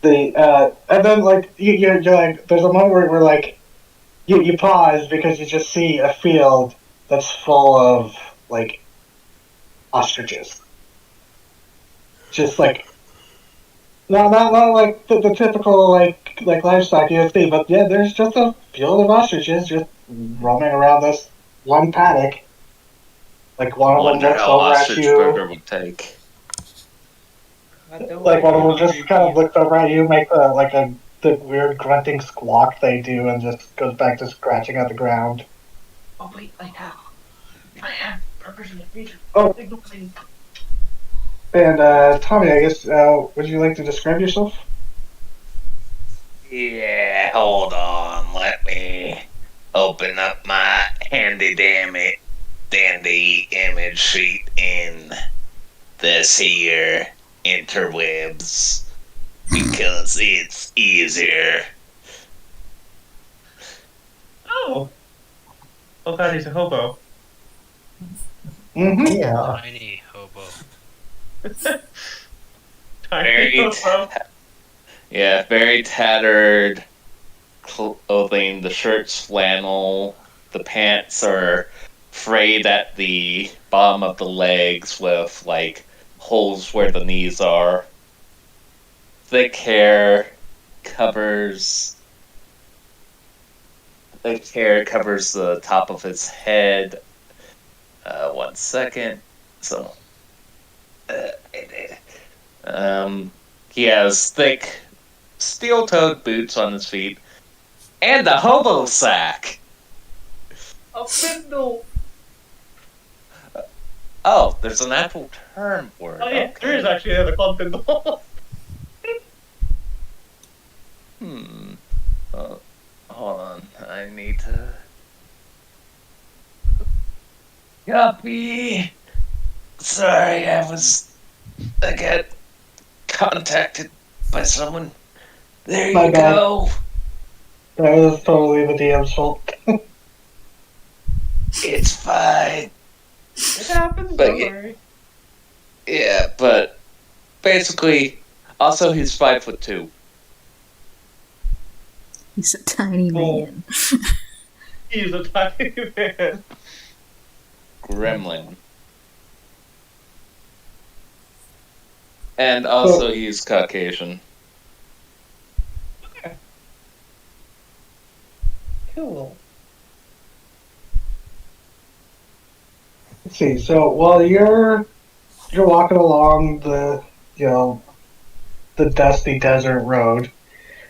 you're like there's a moment where you pause because you just see a field that's full of ostriches, just not like the typical livestock you would see, but yeah, there's just a field of ostriches just roaming around this one paddock. Like one of them Wonder looks how over at Ostrich you. Burger would take. God, don't Like make one me of them hungry, just kind of please. looks over at you, make the weird grunting squawk they do, and just goes back to scratching at the ground. Oh wait, I have burgers in the freezer. Oh, Signal, please. and Tommy, I guess would you like to describe yourself? Yeah, hold on. Let me open up my dandy image sheet in this here interwebs because it's easier. Oh, God, he's a hobo. Mm-hmm. Yeah. Tiny hobo. Tiny Right. hobo. Yeah, very tattered clothing. The shirt's flannel. The pants are frayed at the bottom of the legs with like holes where the knees are. Thick hair covers. Thick hair covers the top of his head. 1 second. So, uh, he has thick steel-toed boots on his feet and a hobo sack. A spindle. Oh, there's an actual term for it. Oh yeah, Okay. there is actually another called spindle. Hold on. I need to copy. Sorry, I got contacted by someone. There My you bad. go. That was totally the DM's fault. It's fine. It happens. But Don't yeah, worry. yeah, but basically, also he's 5'2". He's a tiny Oh. man. He's a tiny man. Gremlin. And also he's Caucasian. Cool. Let's see. So while you're walking along the the dusty desert road,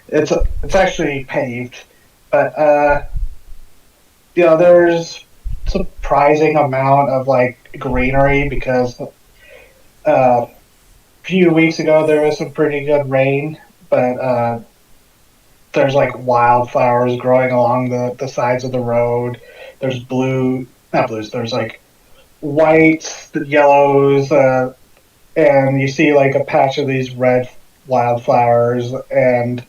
it's actually paved, but there's surprising amount of like greenery because a few weeks ago there was some pretty good rain, but there's like wildflowers growing along the sides of the road. There's not blues. There's like whites, yellows, and you see like a patch of these red wildflowers. And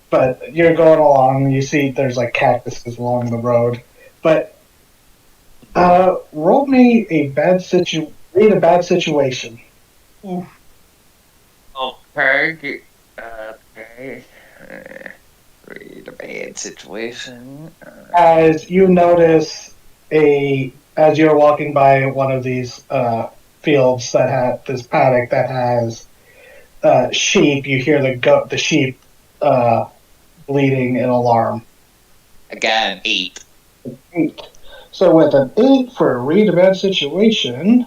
but you're going along, you see there's like cactuses along the road. But roll me read a bad situation. Okay. Okay. Read a bad situation. As you notice as you're walking by one of these fields that had this paddock that has sheep, you hear the sheep bleeding in alarm. I got an 8. 8. So with an 8 for a read a bad situation,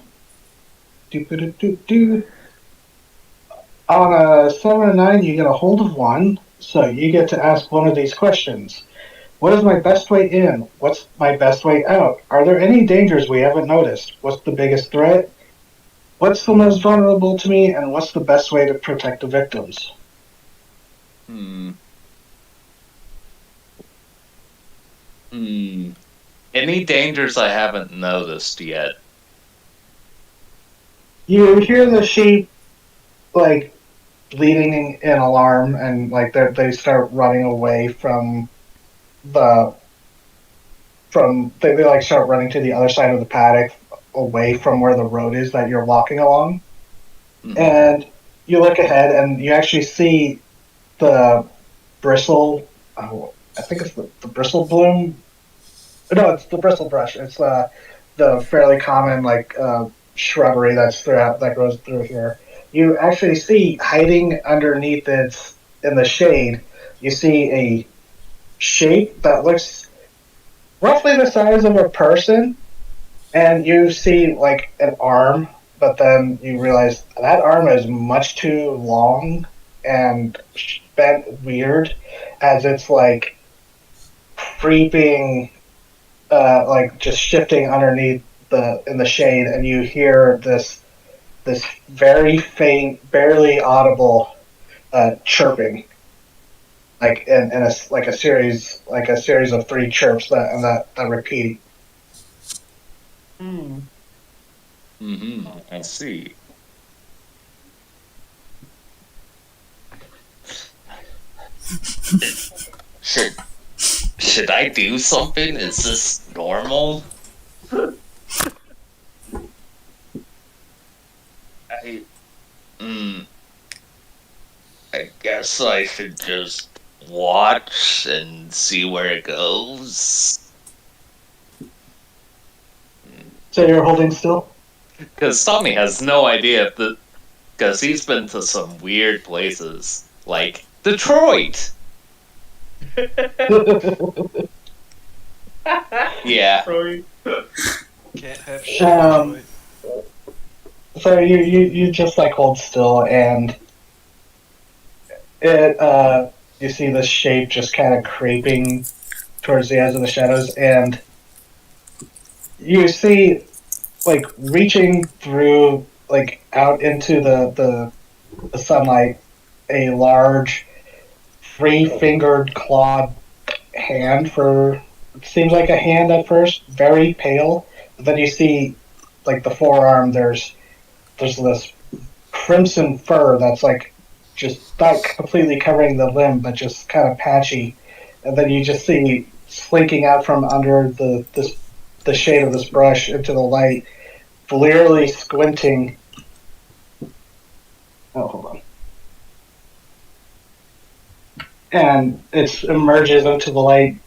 on a 7 and 9 you get a hold of one, so you get to ask one of these questions. What is my best way in? What's my best way out? Are there any dangers we haven't noticed? What's the biggest threat? What's the most vulnerable to me? And what's the best way to protect the victims? Any dangers I haven't noticed yet? You hear the sheep like bleeding in alarm, and like they start running away they like start running to the other side of the paddock, away from where the road is that you're walking along. And you look ahead and you actually see the bristle. Oh, I think it's the bristle bloom. No, it's the bristle brush. It's the fairly common like shrubbery that grows through here. You actually see hiding underneath it in the shade. You see a shape that looks roughly the size of a person, and you see like an arm, but then you realize that arm is much too long and bent weird, as it's like creeping, like just shifting underneath in the shade, and you hear this very faint, barely audible chirping, like in a series of 3 chirps that repeat. I see. Should I do something? Is this normal? I I guess I should just watch and see where it goes. So you're holding still? Because Tommy has no idea if the. Because he's been to some weird places, like Detroit. Yeah. Really? Can't have shit. Um, so you just like hold still, and it you see this shape just kind of creeping towards the edge of the shadows, and you see like reaching through like out into the sunlight a large three-fingered clawed hand. For it seems like a hand at first, very pale, but then you see like the forearm, there's this crimson fur that's like just not completely covering the limb, but just kind of patchy. And then you just see slinking out from under the shade of this brush into the light, blearily squinting. Oh, hold on. And it emerges into the light,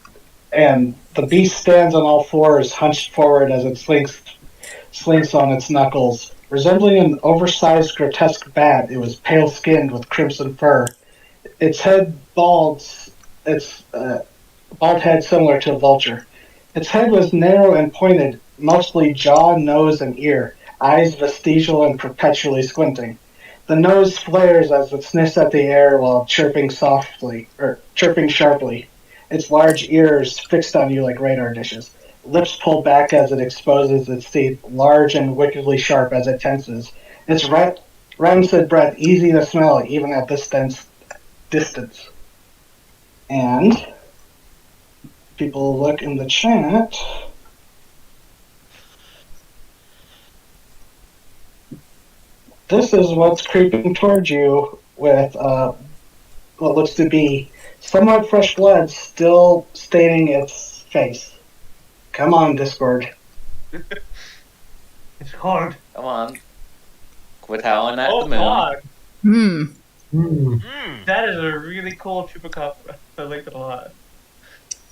and the beast stands on all fours, hunched forward as it slinks on its knuckles. Resembling an oversized, grotesque bat, it was pale-skinned with crimson fur. Its head its bald head similar to a vulture. Its head was narrow and pointed, mostly jaw, nose, and ear, eyes vestigial and perpetually squinting. The nose flares as it sniffs at the air while chirping sharply. Its large ears fixed on you like radar dishes. Lips pulled back as it exposes its teeth, large and wickedly sharp as it tenses. Its rancid breath easy to smell even at this distance. And people look in the chat. This is what's creeping towards you with what looks to be somewhat fresh blood still staining its face. Come on, Discord. It's hard. Come on. Quit howling at Oh the moon. god, Hmm. that is a really cool chupacabra. I like it a lot.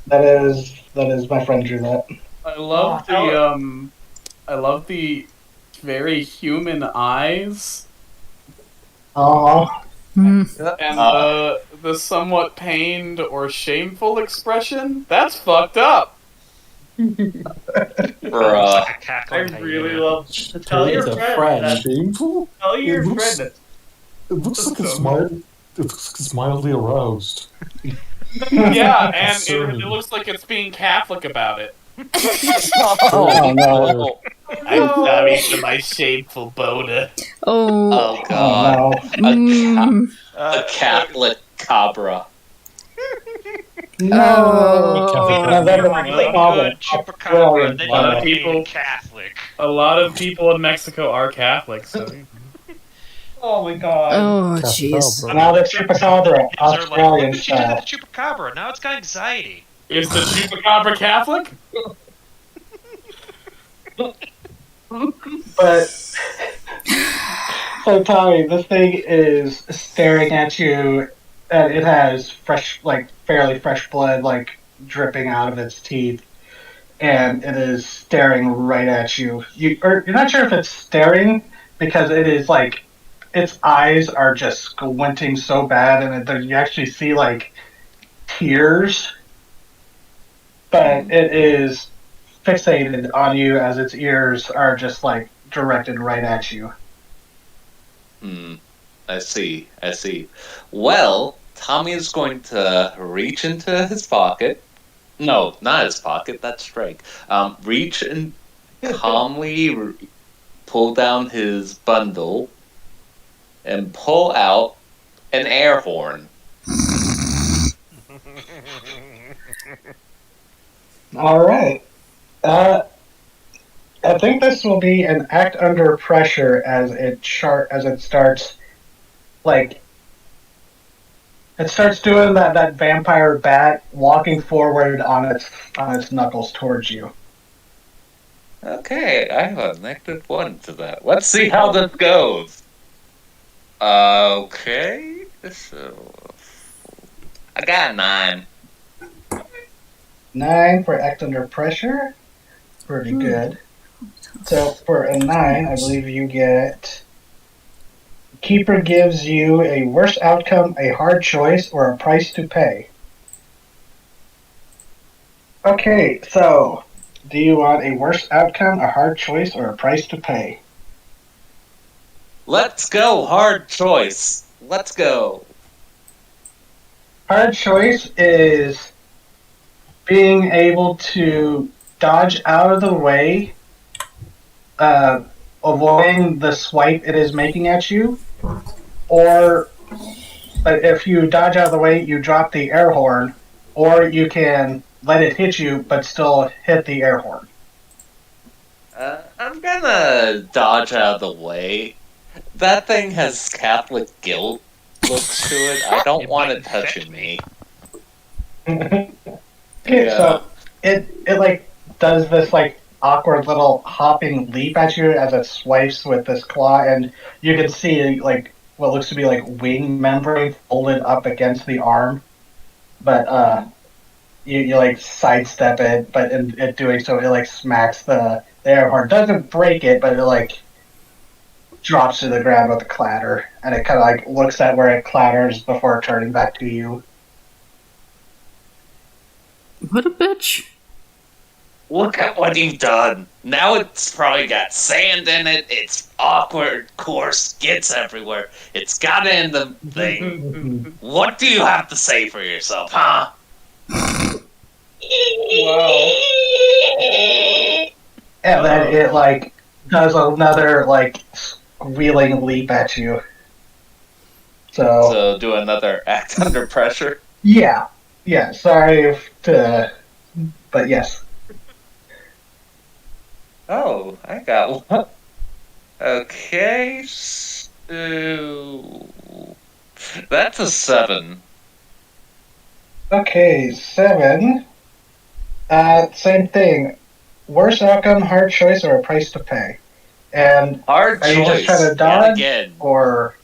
That is my friend drew that. I love the very human eyes Aw. Hmm. and the somewhat pained or shameful expression. That's fucked up. Bruh. Like a I cackling really hyena. love. Tell your It's a friend. friend. That, Shameful? tell your It looks- friend that. It looks like it's mildly aroused. Yeah, and Concerned. it looks like it's being Catholic about it. Oh no. I'm sorry for my shameful boner. Oh. Oh Oh god. no. Mm. A Catholic cabra. No. Oh. That's a a really problem. good chupacabra, and then A lot you of became people- Catholic. A lot of people in Mexico are Catholic, so Oh my god. Oh, jeez. Chupacabra. Now the chupacabra, Kids are like, Australian what did you do style. to the chupacabra? Now it's got anxiety. is the chupacabra Catholic? But so Tommy, this thing is staring at you, and it has fairly fresh blood, like dripping out of its teeth, and it is staring right at you. You're not sure if it's staring because it is like its eyes are just squinting so bad, and you actually see like tears, but it is fixated on you as its ears are just like directed right at you. I see. Well, Tommy is going to reach into his pocket. No, not his pocket. That's Drake. Reach and calmly pull down his bundle and pull out an air horn. All right. I think this will be an act under pressure as it starts like it starts doing that vampire bat walking forward on its knuckles towards you. Okay, I have a -1 to that. Let's see how this goes. Okay. I got a 9. 9 for act under pressure. Pretty good. So for a 9, I believe you get. Keeper gives you a worse outcome, a hard choice, or a price to pay. Okay, so do you want a worse outcome, a hard choice, or a price to pay? Let's go, hard choice. Let's go. Hard choice is being able to dodge out of the way, avoiding the swipe it is making at you, or if you dodge out of the way, you drop the air horn, or you can let it hit you but still hit the air horn. I'm gonna dodge out of the way. That thing has Catholic guilt looks to it. I don't It want might it touching infect me. Okay, Yeah. so it like does this like awkward little hopping leap at you as it swipes with this claw, and you can see like what looks to be like wing membrane folded up against the arm, but you like sidestep it, but in it doing so, it like smacks the air horn. Doesn't break it, but it like drops to the ground with a clatter, and it kind of like looks at where it clatters before turning back to you. What a bitch. Look at what you've done. Now it's probably got sand in it. It's awkward, coarse, gets everywhere. It's got in the thing. What do you have to say for yourself, huh? Wow. And then it like does another like squealing leap at you. So do another act under pressure. Yeah. Sorry but yes. Oh, I got one. Okay, so that's a 7. Okay, 7. Same thing. Worst outcome, hard choice, or a price to pay. And Hard are you just trying to choice. dodge Yet again. or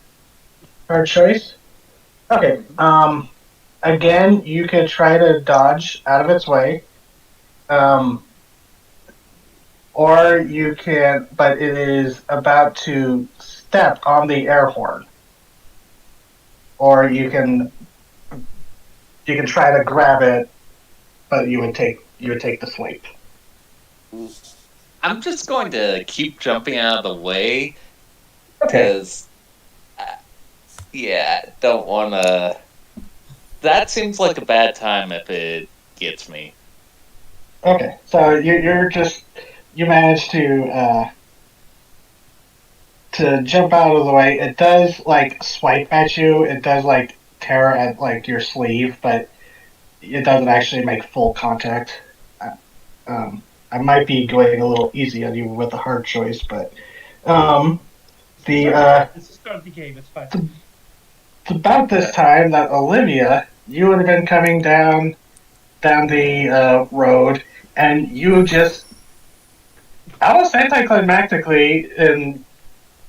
hard choice? Okay. Again, you could try to dodge out of its way. Or you can, but it is about to step on the air horn. Or you can try to grab it, but you would take the swipe. I'm just going to keep jumping out of the way Okay. because, don't want to. That seems like a bad time if it gets me. Okay. So you're just you manage to jump out of the way. It does like swipe at you. It does like tear at like your sleeve, but it doesn't actually make full contact. I might be going a little easy on you with the hard choice, but This is start of the game. It's fine. it's about this time that Olivia, you would have been coming down the road, and you just almost anticlimactically in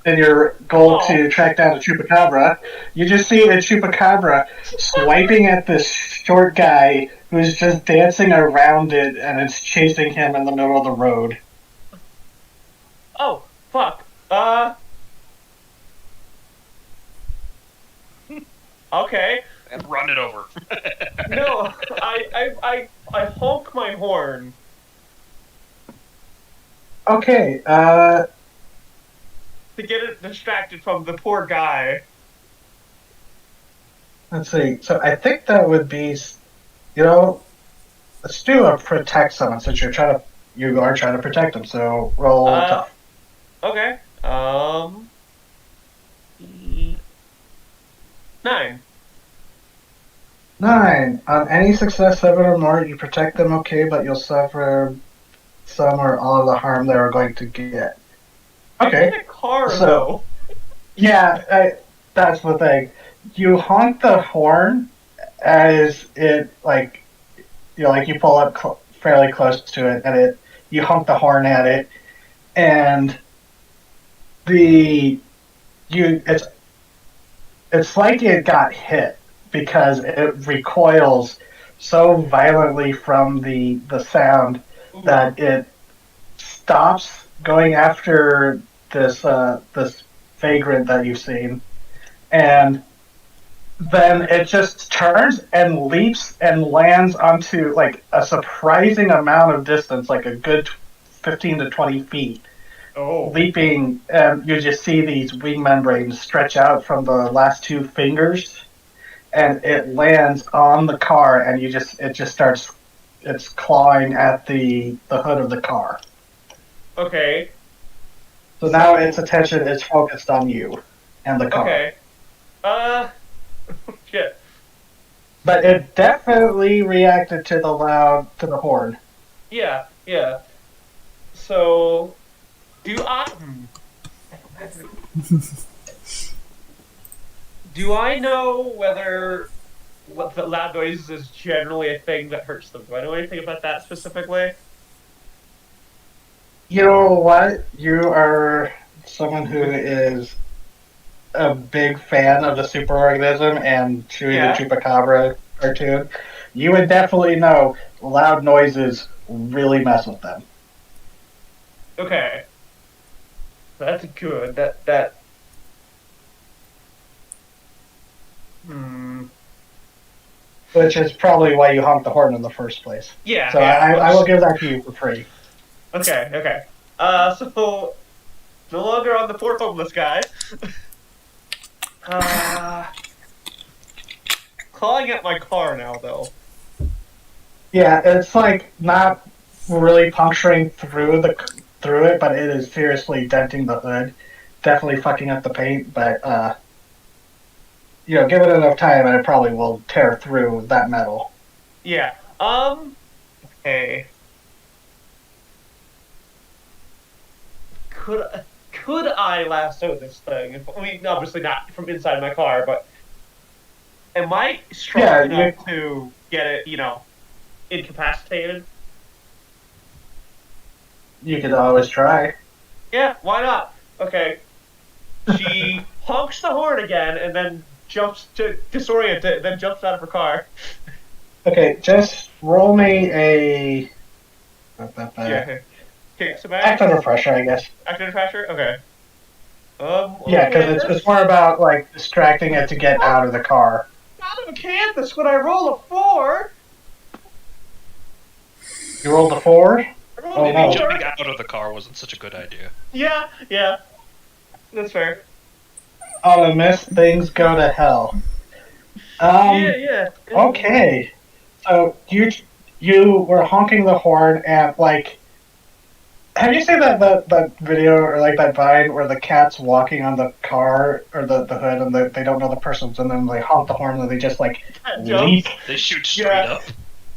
your goal to track down a chupacabra, you just see a chupacabra swiping at this short guy who's just dancing around it, and it's chasing him in the middle of the road. Oh, fuck. Okay. And run it over. No, I honk my horn. Okay, To get it distracted from the poor guy. let's see. So I think that would be, let's do a protect someone since you are trying to protect them. So roll tough. Okay. 9. 9. On any success 7 or more, you protect them okay, but you'll suffer some or all of the harm they are going to get. Okay. I'm in a car, So- though. Yeah, that's the thing. You honk the horn as it you pull up fairly close to it, and you honk the horn at it, and it's it's like it got hit because it recoils so violently from the sound that it stops going after this vagrant that you've seen, and then it just turns and leaps and lands onto like a surprising amount of distance, like a good 15 to 20 feet. Oh. Leaping, and you just see these wing membranes stretch out from the last two fingers, and it lands on the car, and it just starts, it's clawing at the hood of the car. Okay. So now its attention is focused on you and the car. Okay. Shit. But it definitely reacted to the horn. Yeah, yeah. So, do I know whether what the loud noises is generally a thing that hurts them? Do I know anything about that specifically? You know what? You are someone who is a big fan of the superorganism and Chewie Yeah. the Chupacabra cartoon. You would definitely know loud noises really mess with them. Okay. That's good. That. Hmm. Which is probably why you honked the horn in the first place. Yeah. So yeah. I will give that to you for free. Okay. Okay. So no longer on the poor homeless guy. Calling at my car now, though. Yeah, it's like not really puncturing through it, but it is seriously denting the hood. Definitely fucking up the paint, but give it enough time and it probably will tear through that metal. Yeah. Okay. Could I lasso this thing? I mean, obviously not from inside my car, but am I strong enough to get it, incapacitated? You could always try. Yeah, why not? Okay. She honks the horn again and then jumps to disorient it, then jumps out of her car. Okay, just roll me a. Yeah. Okay, so Act under pressure, I guess. Act under pressure? Okay. Yeah, because it's more about like distracting it to get out of the car. Out of Kansas when I roll a 4. You rolled a 4? Oh, Maybe jumping out of the car wasn't such a good idea. Yeah, that's fair. On a miss, things go to hell. Yeah. Okay, so you were honking the horn and like. Have you seen that video or like that Vine where the cat's walking on the car or the hood and they don't know the person's and then they honk the horn and they just like leap? They shoot straight up.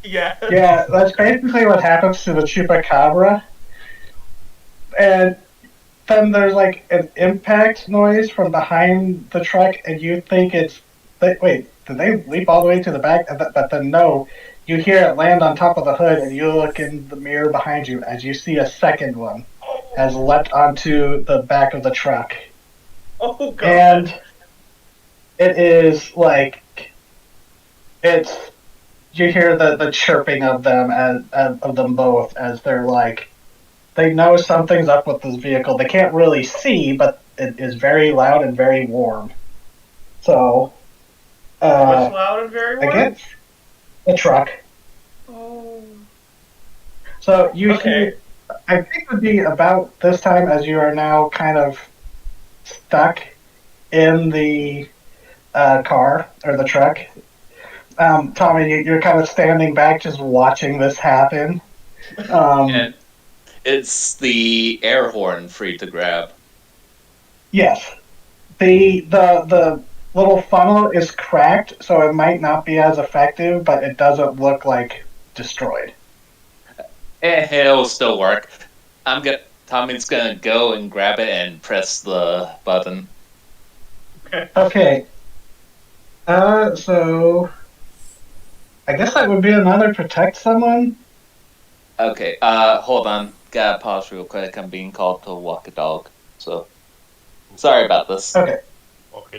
Yeah. Yeah, that's basically what happens to the Chupacabra. And then there's like an impact noise from behind the truck and you think wait, did they leap all the way to the back? But then no. You hear it land on top of the hood, and you look in the mirror behind you as you see a second one has leapt onto the back of the truck. Oh, God. And it is like, you hear the chirping of them, of them both, as they're like, they know something's up with this vehicle. They can't really see, but it is very loud and very warm. So, what's loud and very warm? I guess the truck. Oh. So you see, I think it would be about this time as you are now kind of stuck in the car or the truck. Tommy, you're kind of standing back just watching this happen. And it's the air horn free to grab. Yes. The little funnel is cracked, so it might not be as effective, but it doesn't look like destroyed. It'll still work. Tommy's gonna go and grab it and press the button. Okay. So I guess that would be another protect someone. Okay, hold on. Gotta pause real quick. I'm being called to walk a dog. So sorry about this. Okay.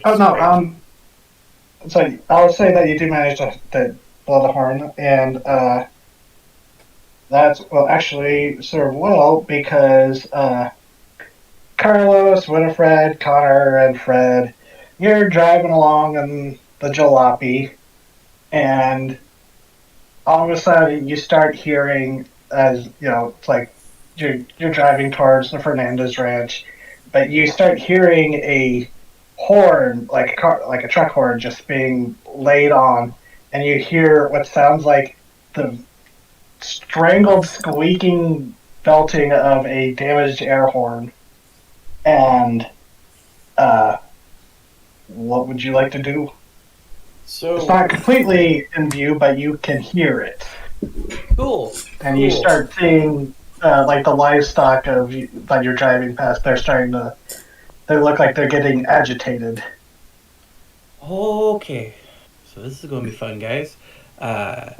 Oh no, So I would say that you do manage to blow the horn, and that's will actually serve well because Carlos, Winifred, Connor, and Fred, you're driving along in the jalopy, and all of a sudden you start hearing, as you know, it's like you're driving towards the Fernandez Ranch, but you start hearing a horn, like like a truck horn, just being laid on, and you hear what sounds like the strangled, squeaking belting of a damaged air horn. And what would you like to do? So It's not completely in view, but you can hear it. cool. And you start seeing like the livestock that you're driving past. They look like they're getting agitated. Okay. So this is going to be fun, guys. I'm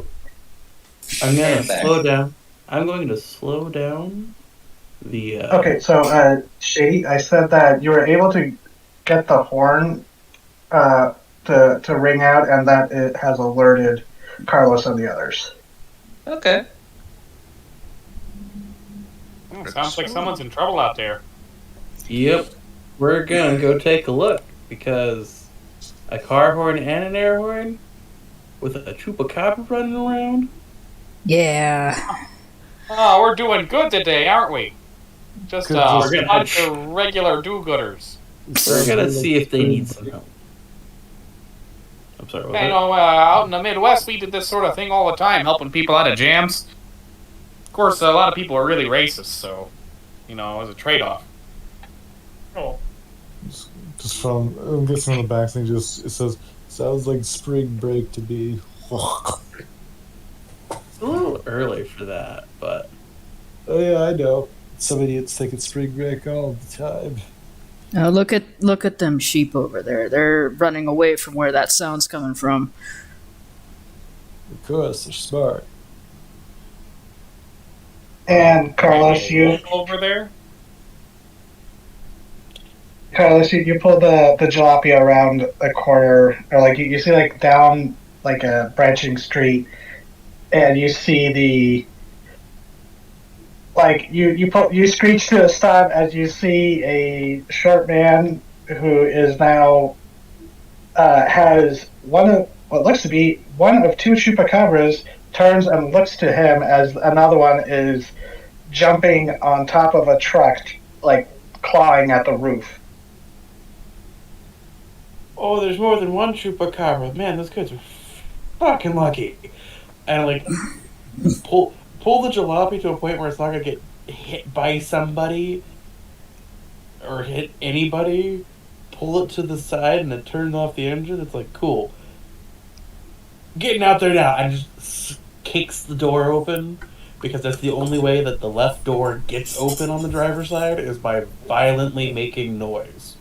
going to back. slow down. I'm going to slow down the. Okay, so Shady, I said that you were able to get the horn to ring out, and that it has alerted Carlos and the others. Okay. Sounds like someone's in trouble out there. Yep. We're going to go take a look because a car horn and an air horn with a chupacabra running around. Yeah. Oh, we're doing good today, aren't we? Just Good, a bunch of regular do-gooders. We're going to see if they need some help. I'm sorry, what was You that? know, out in the Midwest, we did this sort of thing all the time, helping people out of jams. Of course, a lot of people are really racist, so, you know, as a trade-off. Oh, Just from I'm guessing on the back thing, it says sounds like spring break to me. Oh It's a little early for that, but yeah, I know. Some idiots think it's spring break all the time. Look at them sheep over there. They're running away from where that sound's coming from. Of course, they're smart. And Carlos, you over there? pull the jalopy around a corner, or like you see like down like a branching street, and you see the like you screech to a stop as you see a short man who is now has one of what looks to be one of two chupacabras turns and looks to him as another one is jumping on top of a truck, like clawing at the roof. oh, there's more than one chupacabra. Man, those kids are fucking lucky. And like pull the jalopy to a point where it's not gonna get hit by somebody or hit anybody. Pull it to the side and it turns off the engine. It's like cool. Getting out there now, and just kicks the door open because that's the only way that the left door gets open on the driver's side is by violently making noise.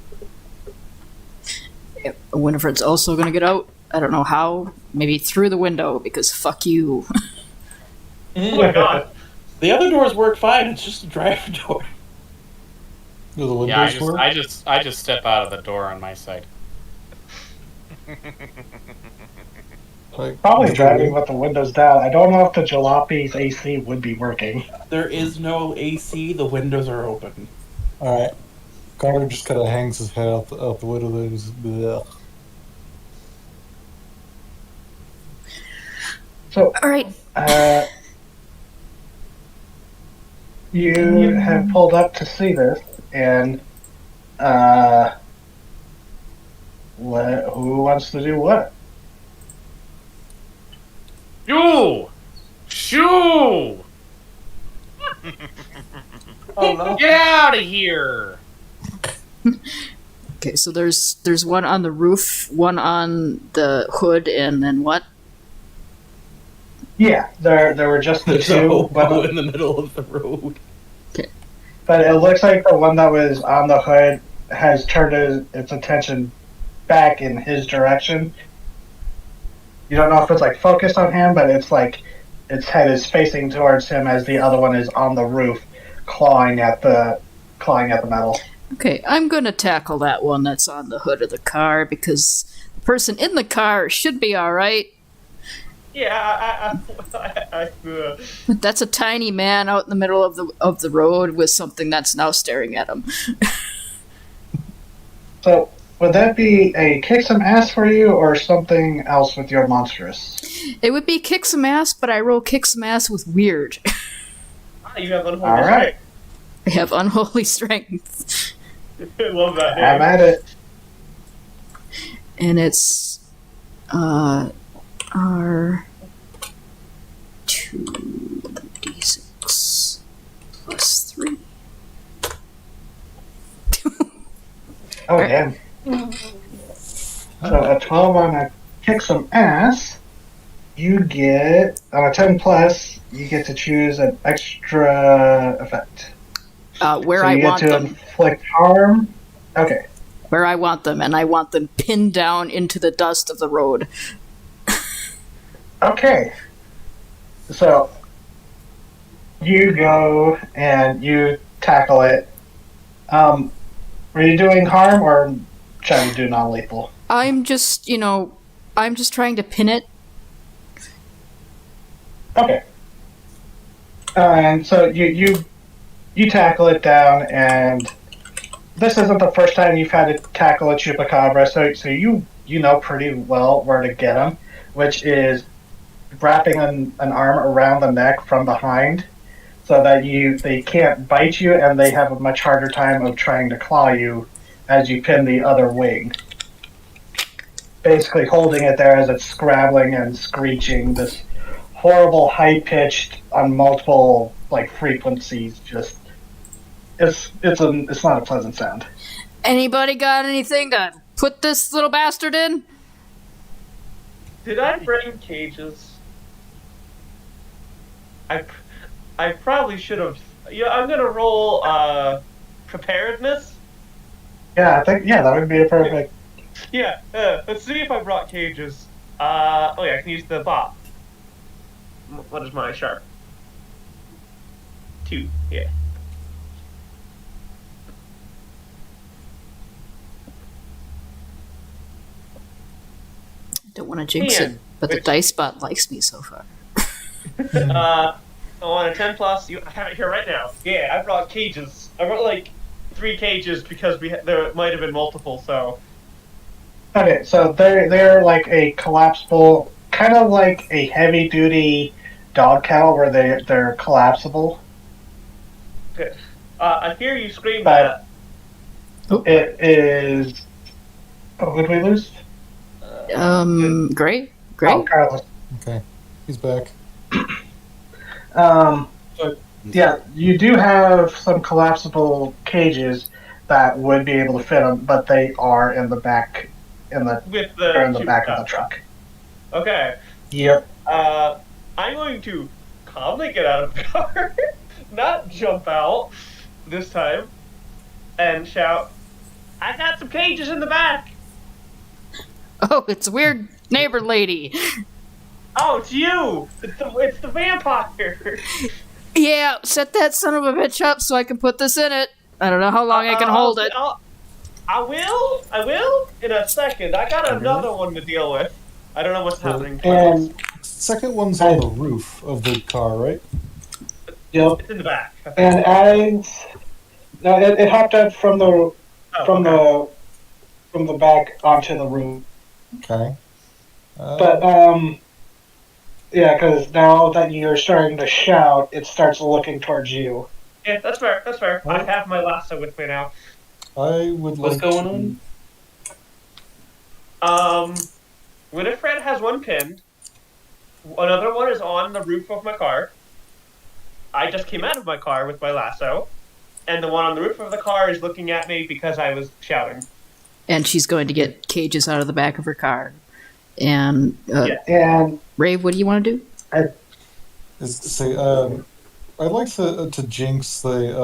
Winifred's also gonna get out. I don't know how. Maybe through the window because fuck you. oh my god. The other doors work fine. It's just the driver door. Do the Yeah, windows work? I just step out of the door on my side. Like, Probably driving with the windows down. I don't know if the jalopy's AC would be working. There is no AC. The windows are open. all right. Carter just kind of hangs his head out the window there and just bleh. So, All right. You have pulled up to see this, and who wants to do what? You! Shoo! Oh no! Get out of here! Okay, so there's one on the roof, one on the hood, and then what? Yeah, there were just the There's a two, hobo in the middle of the road. but it looks like the one that was on the hood has turned its attention back in his direction. You don't know if it's like focused on him, but it's like its head is facing towards him as the other one is on the roof, clawing at the metal. Okay, I'm gonna tackle that one that's on the hood of the car because The person in the car should be all right. Yeah, But that's a tiny man out in the middle of the road with something that's now staring at him. So, would that be a kick some ass for you, or something else with your monstrous? It would be kick some ass, but I roll kick some ass with weird. you have unholy All right. I have unholy strength. I love that name. I'm at it. And it's R 2d6 plus 3. Oh, damn. So a 12 on a kick some ass, you get, on a 10 plus, you get to choose an extra effect. Where so I you want get to them. inflict harm. Okay. Where I want them, and I want them pinned down into the dust of the road. Okay. So you go and you tackle it. Are you doing harm or trying to do non-lethal? I'm just trying to pin it. Okay. And so you tackle it down, and this isn't the first time you've had to tackle a chupacabra, so you know pretty well where to get them, which is wrapping an arm around the neck from behind, so that they can't bite you, and they have a much harder time of trying to claw you as you pin the other wing. Basically holding it there as it's scrabbling and screeching, this horrible high-pitched on multiple frequencies. Just it's not a pleasant sound. Anybody got anything to put this little bastard in? Did I bring cages? I probably should have. Yeah, I'm gonna roll preparedness. Yeah, I think that would be a perfect. Yeah, let's see if I brought cages. Oh yeah, I can use the bot. What is my sharp? 2, yeah. I don't want to jinx Man, it, but the dice bot likes me so far. On a 10 plus, I have it here right now. Yeah, I brought cages. I brought 3 cages because there might have been multiple. So. Okay, so they're like a collapsible, kind of like a heavy duty dog kennel where they're collapsible. Okay. I hear you scream But that. it is. Oh, who did we lose? Great. Oh, Carlos. Okay, he's back. Yeah, you do have some collapsible cages that would be able to fit them, but they are in the back, they're in the back of the truck. Okay. Yep. I'm going to calmly get out of the car, not jump out this time, and shout, "I got some cages in the back!" Oh, it's a weird neighbor lady. Oh, it's you! It's the vampire! Yeah, set that son of a bitch up so I can put this in it. I don't know how long I can hold it. I will, in a second. I got another one to deal with. I don't know what's happening. And Second one's on the roof of the car, right? yep. It's in the back. And it hopped up from the back onto the roof. Okay. But yeah, because now that you're starting to shout, it starts looking towards you. Yeah, that's fair. I Well- have my lasso with me now. I would What's like going on? Winifred has one pinned. Another one is on the roof of my car. I just came out of my car with my lasso. And the one on the roof of the car is looking at me because I was shouting. And she's going to get cages out of the back of her car. And And Rave, what do you want to do? I'd like to jinx the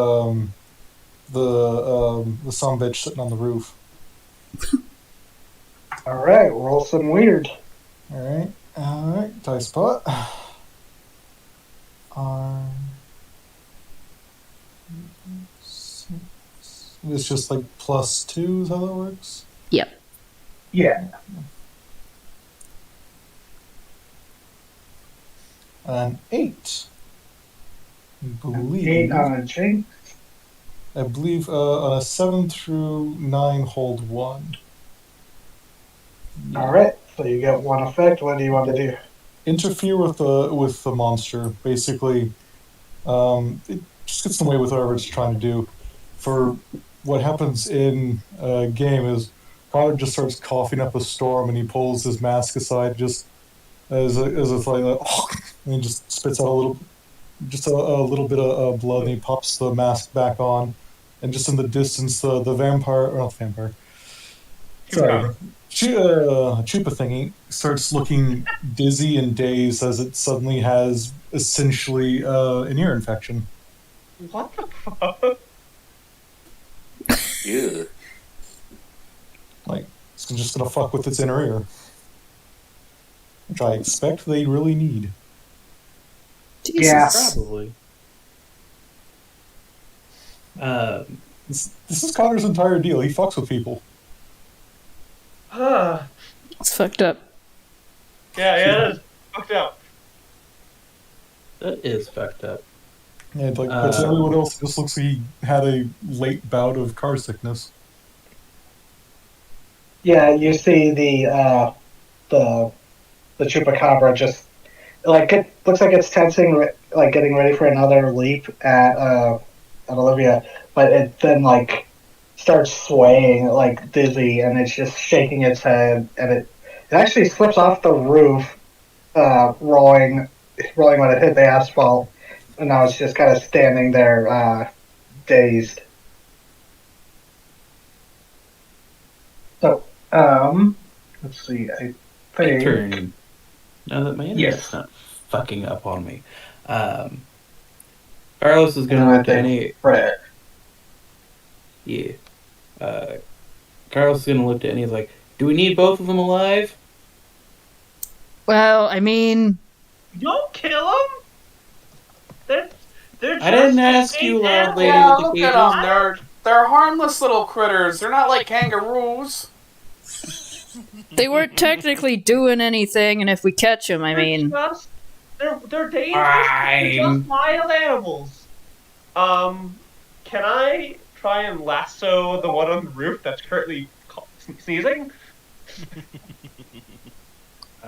sumbitch sitting on the roof. all right, roll some weird. All right, dice pot. It's just like +2 is how that works. Yep. Yeah. An 8. I An believe. 8 on a jinx. I believe on a 7 through 9, hold 1. Alright, so you get one effect. What do you want to do? Interfere with the monster. Basically, it just gets in the way with whatever it's trying to do. For what happens in a game is Connor just starts coughing up a storm, and he pulls his mask aside just as if like, and he just spits out a little bit of blood, and he pops the mask back on, and just in the distance, the vampire, or not the vampire, sorry, Chupa thingy starts looking dizzy and dazed as it suddenly has essentially an ear infection. What the fuck? Ew. Like, it's just gonna fuck with its inner ear. Which I expect they really need. Yeah. Probably. This is Connor's entire deal. He fucks with people. It's fucked up. Yeah, that is fucked up. That is fucked up. And like, but to everyone else, it just looks like he had a late bout of car sickness. Yeah, you see the chupacabra just like it looks like it's tensing, like getting ready for another leap at Olivia, but it then like starts swaying like dizzy, and it's just shaking its head, and it actually slips off the roof, rolling when it hit the asphalt, and now it's just kind of standing there, dazed. So, let's see. I My think turn. Now that my internet's Yes. not fucking up on me. Carlos is gonna look to any. Fred. Yeah. Carlos is gonna look to any. He's like, do we need both of them alive? Well, I mean, Don't kill them. They're I didn't just ask you, animals. loud lady Yeah, with the look cages. at them. They're harmless little critters. They're not like kangaroos. they weren't technically doing anything, and if we catch them, I mean, They're dangerous. They're Fine. just wild animals. Can I try and lasso the one on the roof that's currently sneezing?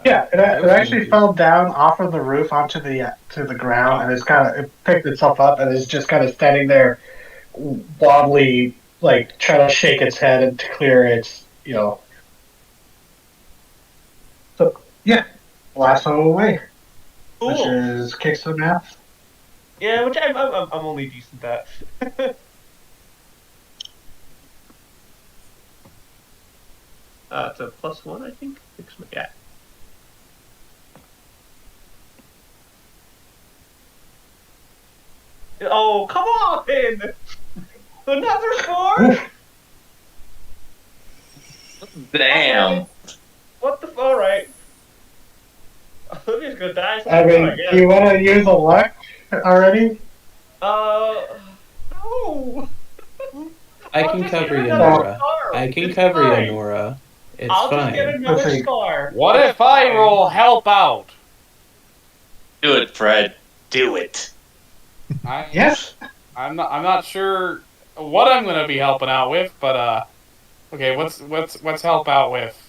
Yeah, it actually fell down off of the roof onto the ground, and it picked itself up and is just kind of standing there, wobbly, like trying to shake its head and to clear its. So yeah, lasso away, which Cool. is kick some ass. Yeah, which I'm only decent at. It's a +1, I think. Yeah. Oh, come on! Another 4? Damn. What the? All right. Olivia's gonna die. I mean, guess. do you want to use a luck already? No. I I'll can just cover get you, another Nora. scar. I can It's cover you, fine. Nora. It's I'll just get fine. another Let's see. scar. What It's if I fine. roll help out? Do it, Fred. Do it. Yes. I'm not sure what I'm gonna be helping out with, but okay, what's help out with?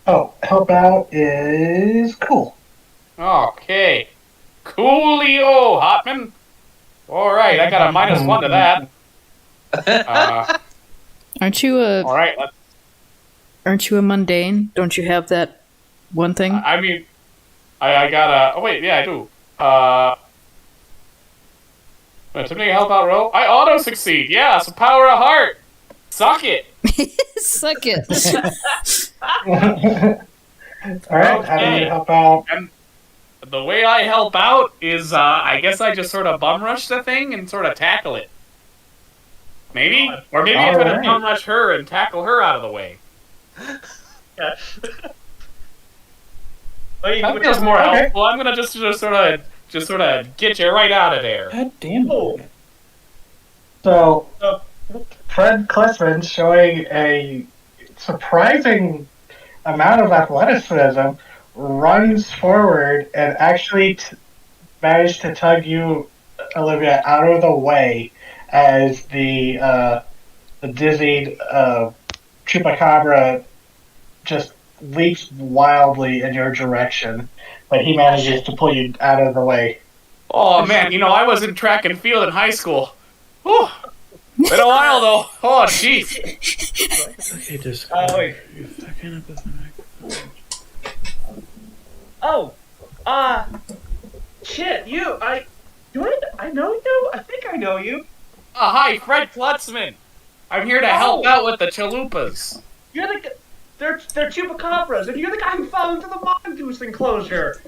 Oh, help out is cool. Okay, coolio, Hotman. All right, I got a -1 to that. aren't you All right, aren't you a mundane? Don't you have that one thing? I mean, I got a. Oh wait, yeah, I do. To make a help out roll, I auto succeed. Yeah, it's the power of heart. Suck it. Suck it. All right, how do Okay. you help out? The way I help out is, I guess I just sort of bum rush the thing and sort of tackle it. Maybe? Or maybe I try to Alright. bum rush her and tackle her out of the way. Yeah. Like, That feels more Okay. helpful. I'm gonna just sort of get you right out of there. God damn Oh. it. So, So- Fred Klissman showing a surprising amount of athleticism runs forward and actually managed to tug you, Olivia, out of the way as the dizzied chupacabra just leaps wildly in your direction, but he manages to pull you out of the way. Oh man, I was in track and field in high school. Whew. Been a while though. Oh jeez. Okay, just wait. Oh, shit, I know you? I think I know you. Hi, Fred Klutzman. I'm here to help out with the chalupas. You're they're chupacabras, and you're the guy who fell into the mongoose enclosure.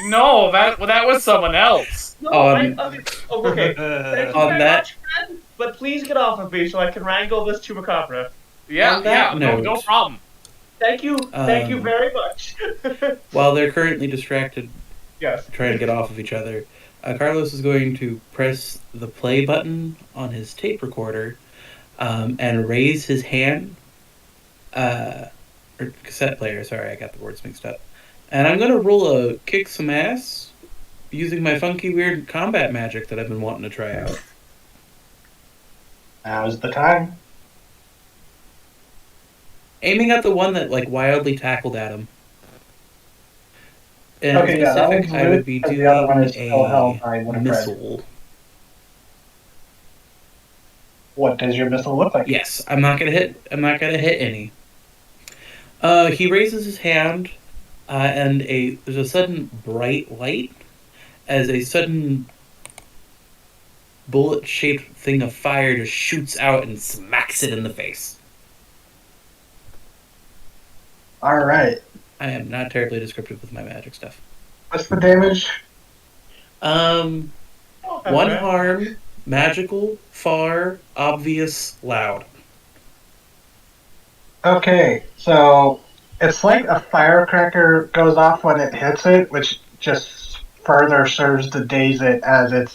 No, that was someone else. No, Okay. Thank you very much, friend, but please get off of me so I can wrangle this chupacabra. Yeah, no problem. Thank you very much. While they're currently distracted, Yes. trying to get off of each other, Carlos is going to press the play button on his tape recorder and raise his hand, or cassette player, sorry, I got the words mixed up. And I'm going to roll a kick some ass using my funky weird combat magic that I've been wanting to try out. Now's the time. Aiming at the one that wildly tackled at him. And Okay, yeah, that specific, one's I would be because doing the other one is still held by a Winifred. missile. What does your missile look like? Yes, I'm not gonna hit any. He raises his hand, and there's a sudden bright light as a sudden bullet-shaped thing of fire just shoots out and smacks it in the face. All right. I am not terribly descriptive with my magic stuff. What's the damage? One harm, magical, far, obvious, loud. Okay, so it's like a firecracker goes off when it hits it, which just further serves to daze it as it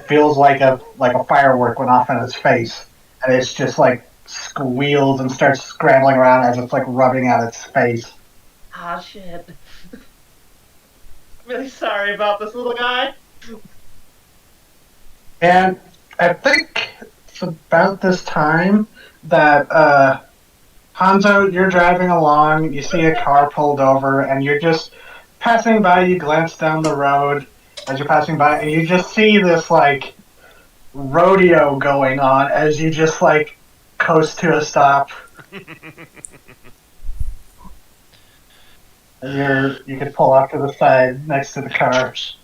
feels like a firework went off in its face, and it's just squeals and starts scrambling around as it's rubbing at its face. Ah, shit. I'm really sorry about this little guy. And I think it's about this time that Hanzo, you're driving along, you see a car pulled over, and you're just passing by, you glance down the road as you're passing by, and you just see this rodeo going on as you just coast to a stop. And you could pull off to the side next to the cars.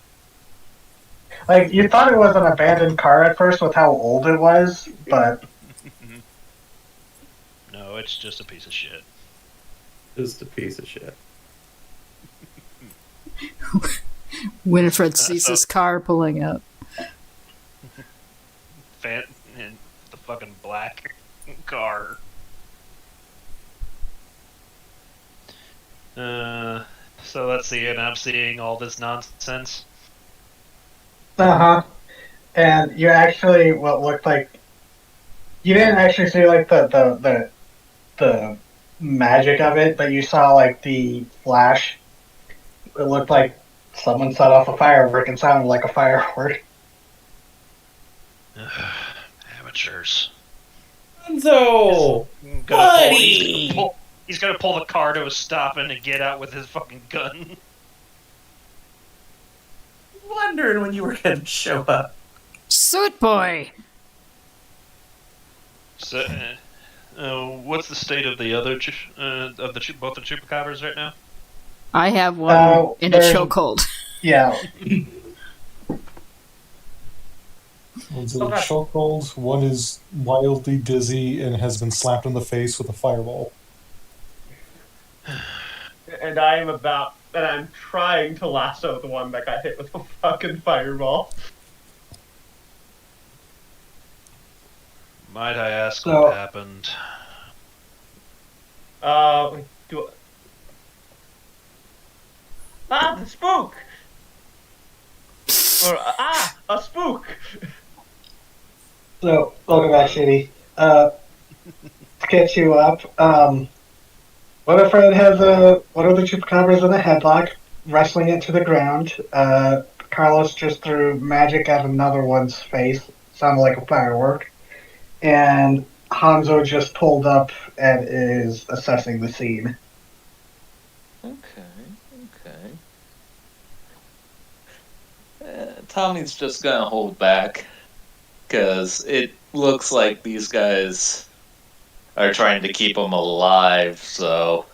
You thought it was an abandoned car at first with how old it was, but No, it's just a piece of shit. Just a piece of shit. Winifred sees his car pulling up. In the fucking black car. So let's see, and I'm seeing all this nonsense. and you actually what looked like you didn't actually see the magic of it, but you saw the flash. It looked like someone set off a firework and sounded like a firework. Amateurs. Enzo! Buddy! He's gonna pull the car to a stop and get out with his fucking gun. Wondering when you were gonna show up. Suit boy! So, what's the state of the other both the chupacabras right now? I have one in a chokehold. Yeah. One's in a chokehold, one is wildly dizzy and has been slapped in the face with a fireball. And I'm trying to lasso the one that got hit with a fucking fireball. Might I ask what happened? The spook! A spook! So, welcome back, Shitty. To catch you up, Winifred has one of the chupacabras in a headlock, wrestling it to the ground. Carlos just threw magic at another one's face. Sounded like a firework. And Hanzo just pulled up and is assessing the scene. Okay. Tommy's just gonna hold back because it looks like these guys are trying to keep him alive, so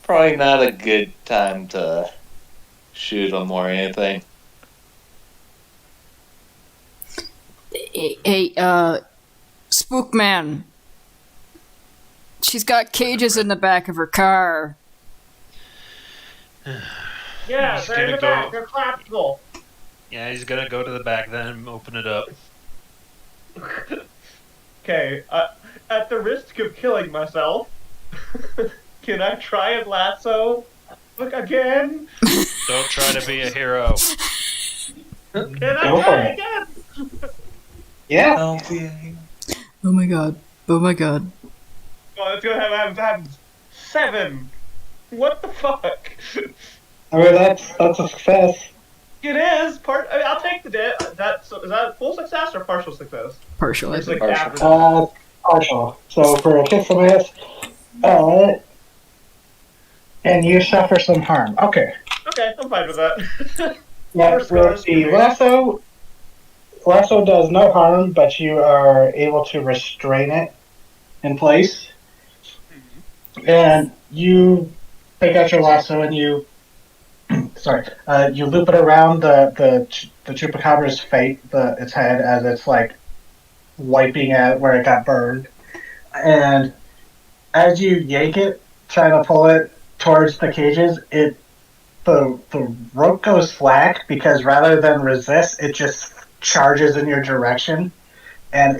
probably not a good time to shoot him or anything. Hey, Spookman. She's got cages in the back of her car. Yeah, He's they're in gonna the go- back. They're collapsible. Yeah, he's gonna go to the back then and open it up. Okay, at the risk of killing myself, can I try and lasso? Look again? Don't try to be a hero. Can I Go for try it. again? Yeah. Oh my god. Oh my god. Oh, it's gonna have 7. What the fuck? I mean, that's a success. It is part. I mean, I'll take the debt. Is that full success or partial success? Partial, I It's think. like Partial. average. Partial. So for a kiss of miss, and you suffer some harm. Okay. Okay, I'm fine with that. Yeah, First scars with the for me. lasso does no harm, but you are able to restrain it in place. And you take out your lasso and you, you loop it around the chupacabra's its head as it's like wiping at where it got burned. And as you yank it, trying to pull it towards the cages, the rope goes slack because rather than resist, it just charges in your direction, and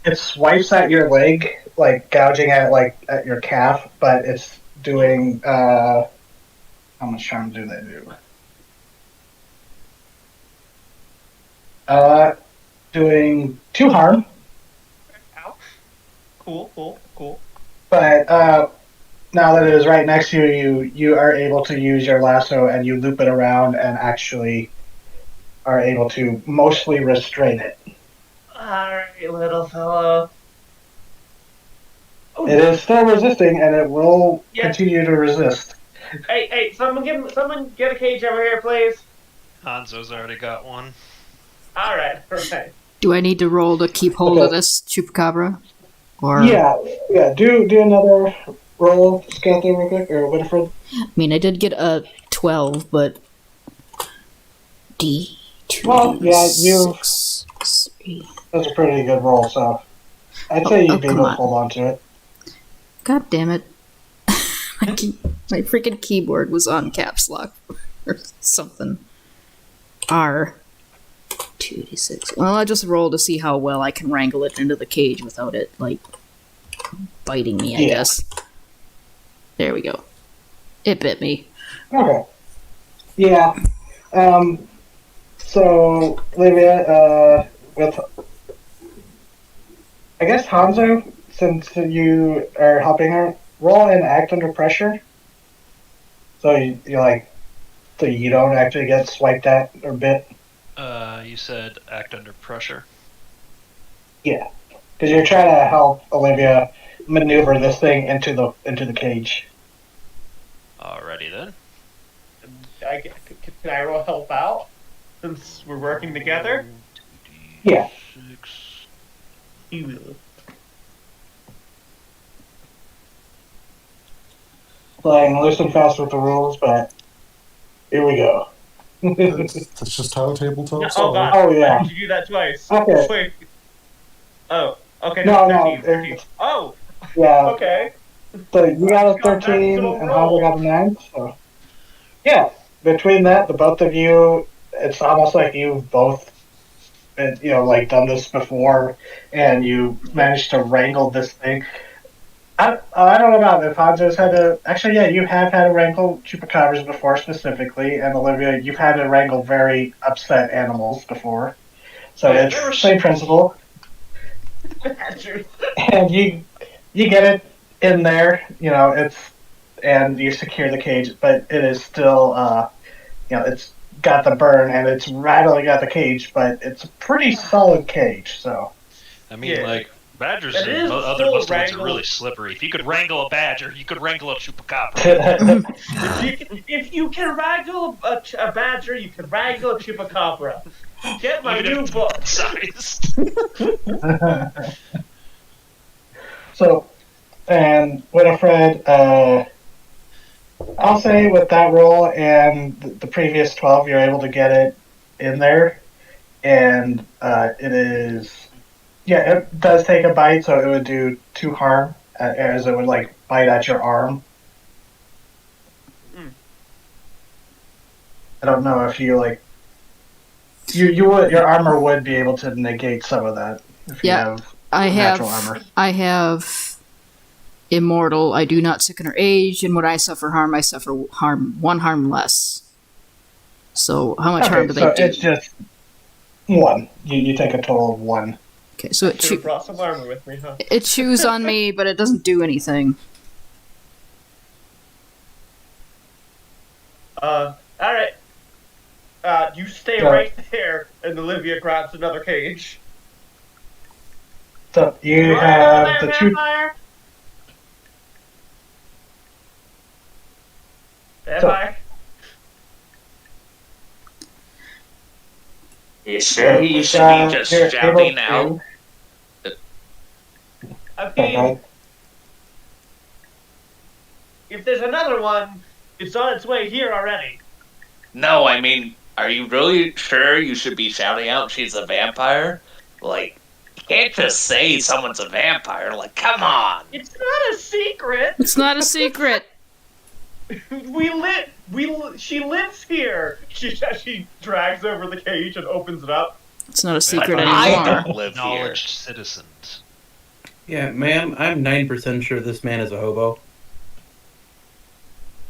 it swipes at your leg, like gouging at your calf, but it's doing how much harm do they do? Doing 2 harm, Ow. Cool. but now that it is right next to you, you are able to use your lasso and you loop it around and actually are able to mostly restrain it. Alright, little fellow. Oh, It is still resisting, and it will Yeah. continue to resist. Hey, someone get a cage over here, please. Hanzo's already got one. Alright. Do I need to roll to keep hold of Okay. this chupacabra? Or Yeah. Do another roll, scout there real quick, or Winifred. I mean, I did get a 12, but D2. Well, yeah, you- 6, 3. That's a pretty good roll, so I'd say you'd be come able to on. hold on to it. God damn it. My freaking keyboard was on caps lock or something. R. 2d6. Well, I just roll to see how well I can wrangle it into the cage without it, like, biting me, I Yeah. guess. There we go. It bit me. Okay. Yeah. So, Olivia, with I guess Hanzo, since you are helping her, roll and act under pressure. So so you don't actually get swiped at or bit. You said act under pressure. Yeah, because you're trying to help Olivia maneuver this thing into the cage. Alrighty then. Can I roll help out? Since we're working together? Yeah. 6. Playing loose and fast with the rules, but here we go. That's just how tabletops Oh are. god. Oh, yeah. Why did you do that twice? Okay. Wait. Oh. Okay. No, 13. no, 13. Oh. Yeah. Okay. So you got a Just got 13 maximum and roll. Hanzo got a 9. So yeah, between that, the both of you, it's almost like you've both, like done this before, and you managed to wrangle this thing. I don't know about if Hanzo's had to. Actually, yeah, you have had to wrangle chupacabras before specifically, and Olivia, you've had to wrangle very upset animals before. So Yeah, it's there the was- same principle, Badger. and you get it. in there. And you secure the cage, but it is still, it's got the burn and it's rattling at the cage, but it's a pretty solid cage. So I mean, like, badgers It and is other still mustelid are wrangle- really slippery. If you could wrangle a badger, you could wrangle a chupacabra. if you can wrangle a badger, you can wrangle a chupacabra. Get my Even new if book. it's sized. So, and Winifred, I'll say with that roll and the previous 12, you're able to get it in there. And it is, yeah, it does take a bite, so it would do 2 harm, as it would, like, bite at your arm. I don't know if you, like, you would, your armor would be able to negate some of that if you Yeah, have I natural armor. have immortal. I do not sicken or age, and when I suffer harm, I suffer harm 1 harm less. So how much harm do so they do? it's just 1. You take a total of 1. Okay, so it Should have brought some armor with me, huh? it chews on me, but it doesn't do anything. Alright. You stay Yeah. right there, and Olivia grabs another cage. So you Over have there, the 2. vampire! Vampire? You sure you should be just you're shouting able out? I to- mean, if there's another one, it's on its way here already. No, I mean, are you really sure you should be shouting out she's a vampire? Like, you can't just say someone's a vampire. Like, come on. It's not a secret. It's not a secret. She lives here. She drags over the cage and opens it up. It's not a secret I anymore. don't live here. Acknowledged citizens. Yeah, ma'am, I'm 9% sure this man is a hobo.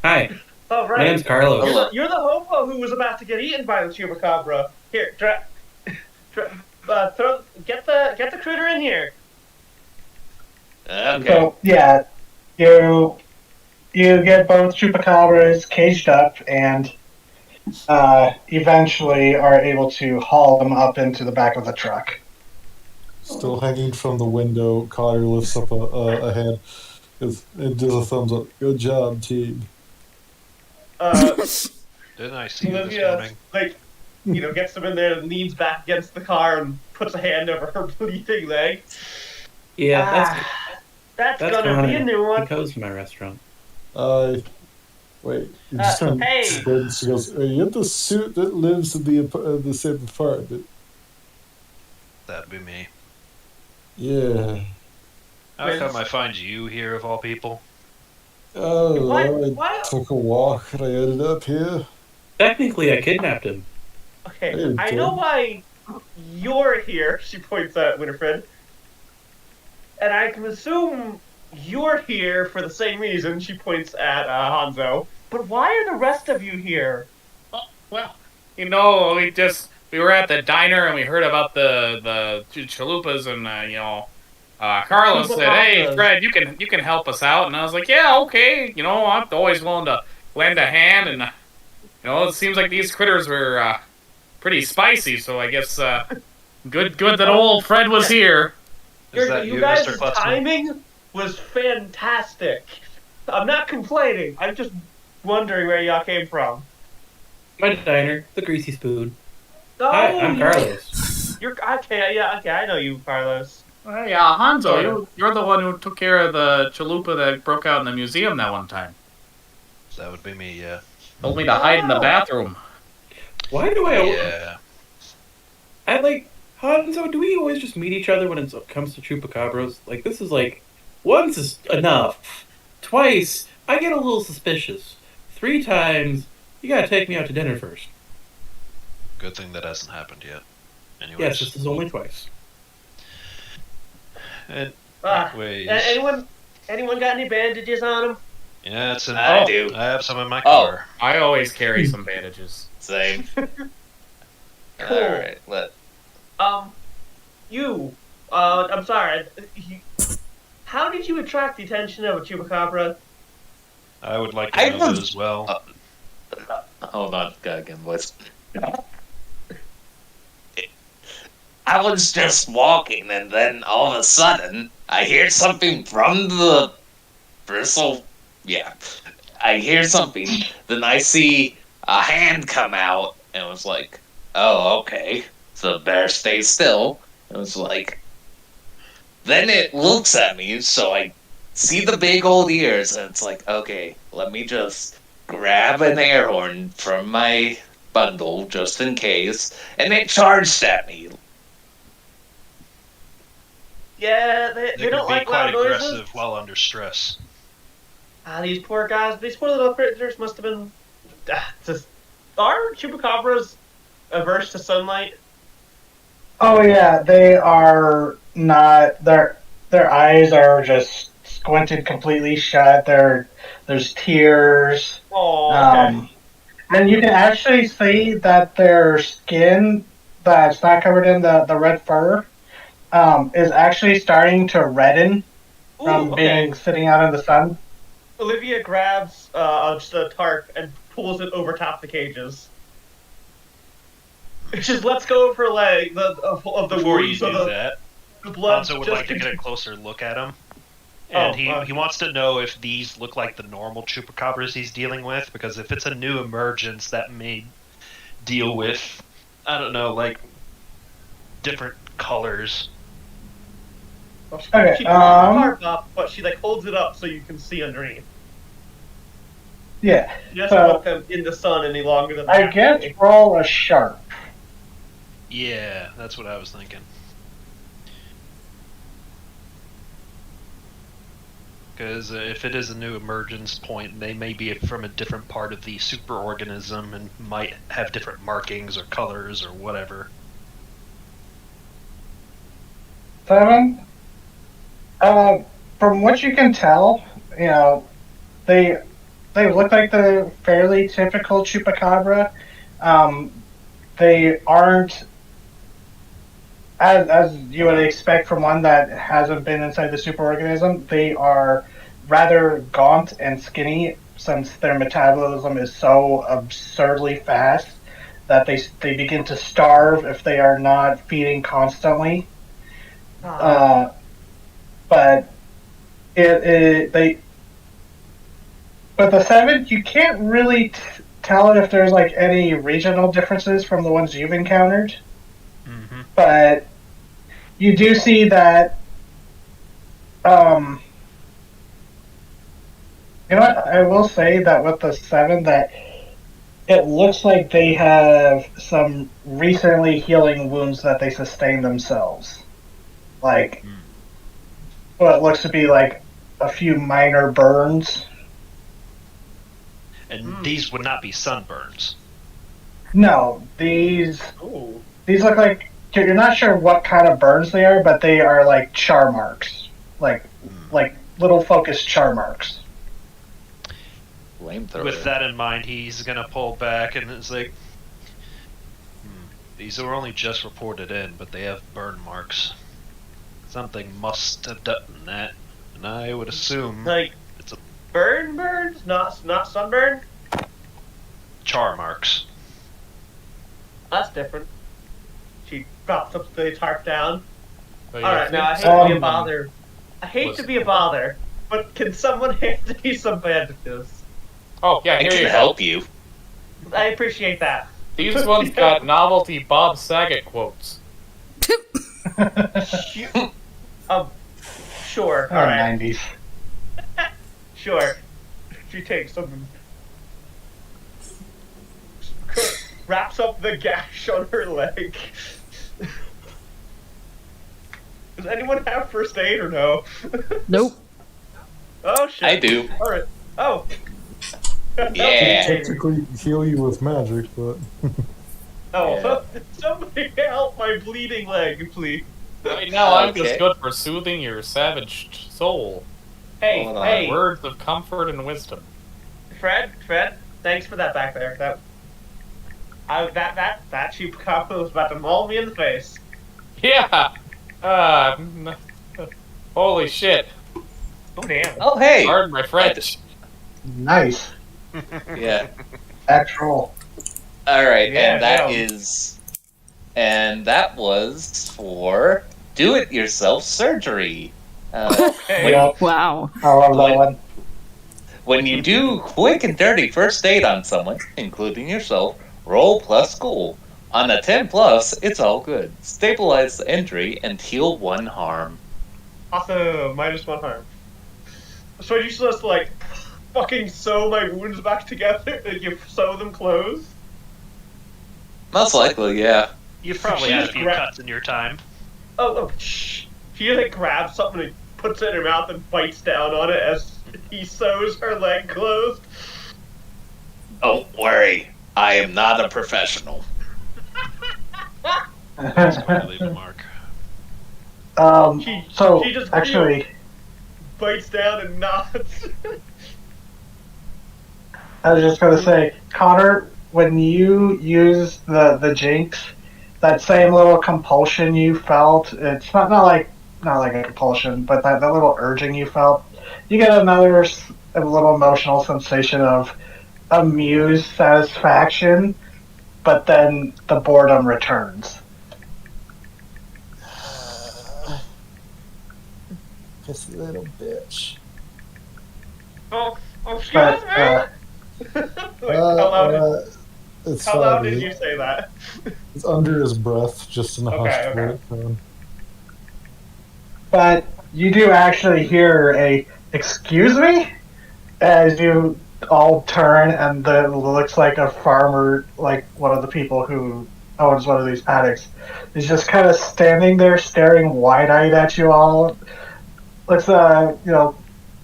Hi, Oh, my right. name's Carlos. You're the hobo who was about to get eaten by the chupacabra. Here, get the critter in here. Okay. So yeah, you get both chupacabras caged up and eventually are able to haul them up into the back of the truck. Still hanging from the window, Cotter lifts up a hand and does a thumbs up. Good job, team. Didn't I see you this Olivia, morning? like, gets them in there and leans back against the car and puts a hand over her bleeding leg. Yeah, That's that's gonna be a fine. new He one. goes to my restaurant. Wait. You just kind of hey. squints. She goes, "Are you the suit that lives in the same apartment?" That'd be me. Yeah. How come I find you here of all people? Oh, I Why? took a walk and I ended up here. Technically, I kidnapped him. Okay, Hey, I Tim. know why you're here. She points at Winifred, and I can assume you're here for the same reason. She points at Hanzo. But why are the rest of you here? Oh, well, we were at the diner and we heard about the chalupas and Carlos said, "Hey, Chupacabras. Fred, you can help us out," and I was like, "Yeah, okay, I'm always willing to lend a hand," and it seems like these critters were pretty spicy, so I guess good that old Fred was here. Is that You you, guys' Mr. Klutzman? timing was fantastic. I'm not complaining. I'm just wondering where y'all came from. My diner, the Greasy Spoon. Oh, Hi, I'm Carlos. You're okay. Yeah, okay. I know you, Carlos. Hey, Hanzo, you're the one who took care of the chalupa that broke out in the museum that one time. That would be me, yeah. Told me to hide in the bathroom. Why do I? Yeah. I like Hanzo. Do we always just meet each other when it comes to chupacabras? Like this is like once is enough. Twice, I get a little suspicious. 3 times, you gotta take me out to dinner first. Good thing that hasn't happened yet. Anyways. Yes, this is only twice. And, Anyone got any bandages on them? yeah, it's in. I do. I have some in my Oh. car. I always carry some bandages. Same. Cool. Alright, I'm sorry. How did you attract the attention of a chupacabra? I would like to I know that was- as well. Hold on, again, boys. I was just walking, and then all of a sudden, I hear something from the bristle. Yeah, I hear something. Then I see a hand come out, and it was like, "Oh, okay." So the bear stays still. It was like, then it looks at me, so I see the big old ears, and it's like, okay, let me just grab an air horn from my bundle just in case, and it charged at me. Yeah, They they can don't be like quite loud noises. aggressive while under stress. Ah, these poor guys. These poor little critters must have been. Just are chupacabras averse to sunlight? Oh yeah, they are not. Their eyes are just squinted completely shut. There's tears. Oh, okay. And you can actually see that their skin that's not covered in the red fur is actually starting to redden from Ooh, okay. being sitting out in the sun. Olivia grabs just a tarp and pulls it over top the cages. It just lets go of her leg of the Before you wounds do of that, the blood. Hanzo would just like to get a continues. closer look at him. And Oh, he wants to know if these look like the normal chupacabras he's dealing with, because if it's a new emergence that may deal with, I don't know, like, different colors. Well, she Okay, pulls the tarp up, but she like holds it up so you can see underneath. Yeah. She doesn't So- want them in the sun any longer than I that. guess roll a sharp. Yeah, that's what I was thinking. Because if it is a new emergence point, they may be from a different part of the superorganism and might have different markings or colors or whatever. 7. From what you can tell, you know, they look like the fairly typical chupacabra. They aren't as you would expect from one that hasn't been inside the superorganism. They are rather gaunt and skinny since their metabolism is so absurdly fast that they begin to starve if they are not feeding constantly. But they but the 7, you can't really tell if there's like any regional differences from the ones you've encountered. Mm-hmm. But you do see that you know what, I will say that with the 7 that it looks like they have some recently healing wounds that they sustained themselves. Like what looks to be like a few minor burns. And these would not be sunburns. No, these Ooh. look like you're not sure what kind of burns they are, but they are like char marks, like little focused char marks. Flamethrower. With that in mind, he's gonna pull back and it's like, these were only just reported in, but they have burn marks. Something must have done that, and I would assume Like it's a burns, not sunburn. char marks. That's different. She drops the tarp down. So, All right, now I hate to be a bother. I hate to be a bother, but can someone hand me some bandages? Oh, yeah, I here can you go. help you. I appreciate that. These ones got novelty Bob Saget quotes. Sure. Oh, All right. 90s. Sure. She takes them. Wraps up the gash on her leg. Does anyone have first aid or no? Nope. Oh shit. I do. All right. Oh. Yeah. Technically heal you with magic, but Oh, Yeah. somebody help my bleeding leg, please. Right now, I'm Okay. just good for soothing your savage soul. Hey, Hold on. hey, Words of comfort and wisdom. Fred, thanks for that back there. That chupacabra was about to maul me in the face. Yeah! Holy shit. Oh damn. Oh, hey. Pardon my French. Nice. Yeah. Actual. All right, Yeah, and that was for do-it-yourself surgery. Okay. Yep. Wow. I love that When- one. When you do quick and dirty first aid on someone, including yourself, roll plus school. On a 10 plus, it's all good. Stabilize the injury and heal one harm. Awesome. -1 harm. So you just like fucking sew my wounds back together? Like you sew them closed? Most likely, yeah. You've probably She had a just few gra- cuts in your time. Oh, shh. She like grabs something and puts it in her mouth and bites down on it as he sews her leg closed. Don't worry, I am not a professional. Leave a mark. So she just actually, bites down and nods. I was just gonna say, Connor, when you use the jinx, that same little compulsion you felt, it's not like a compulsion, but that little urging you felt, you get a little emotional sensation of amused satisfaction, but then the boredom returns. Just a little bitch. Oh, excuse But me. Wait, It's how loud fine. did you say that? It's under his breath, just in a Okay, hushed okay. tone. but you do actually hear a "excuse me" as you all turn, and it looks like a farmer, like one of the people who owns one of these paddocks, is just kind of standing there, staring wide-eyed at you all. Looks,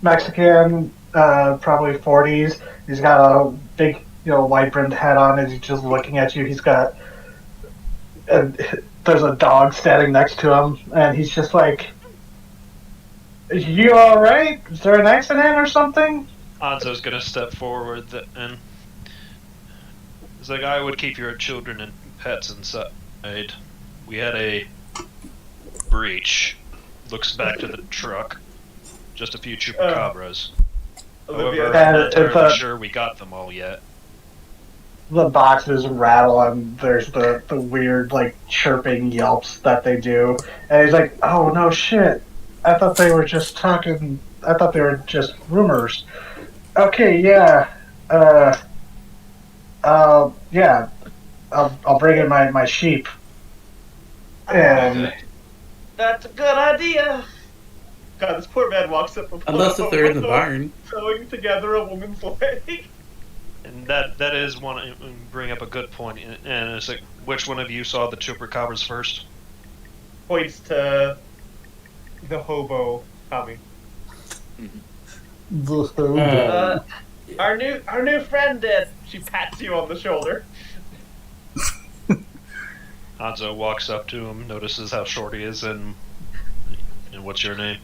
Mexican, probably 40s. He's got a big, wide-brimmed hat on, and he's just looking at you. And there's a dog standing next to him, and he's just like, "You all right? Is there an accident or something?" Anzo's gonna step forward and it's like, I would keep your children and pets inside. We had a breach. Looks back to the truck. Just a few chupacabras. Olivia, However, I'm not it's entirely sure we got them all yet. The boxes rattle, and there's the weird, like, chirping yelps that they do. And he's like, "Oh, no shit. I thought they were just talking. I thought they were just rumors. Okay, yeah. Yeah. I'll bring in my sheep." And that's a good idea. God, this poor man walks up and Unless if they're in the barn. sewing together a woman's leg. And that is one bring up a good point. And it's like, which one of you saw the chupacabras first? Points to the hobo Tommy. The hobo. Our new friend did. She pats you on the shoulder. Hanzo walks up to him, notices how short he is, and what's your name?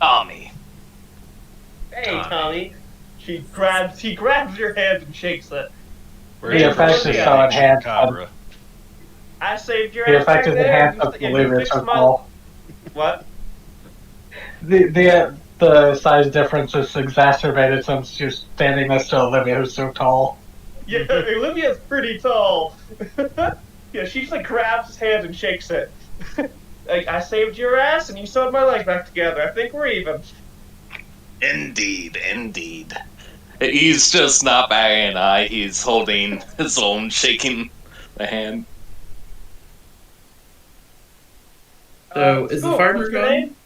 Tommy. Hey, Tommy. He grabs your hand and shakes it. Where's The your effect first is name, so enhanced. chupacabra? I saved your the ass effect right is there. enhanced of You believer fixed so my- tall. What? The size difference is exacerbated since you're standing next to Olivia, who's so tall. Yeah, Olivia's pretty tall. Yeah, she just like grabs his hand and shakes it. Like, I saved your ass and you sewed my leg back together. I think we're even. Indeed, indeed. He's just not batting an eye. He's holding his own, shaking the hand. So, is the cool. farmer What's your gone? name?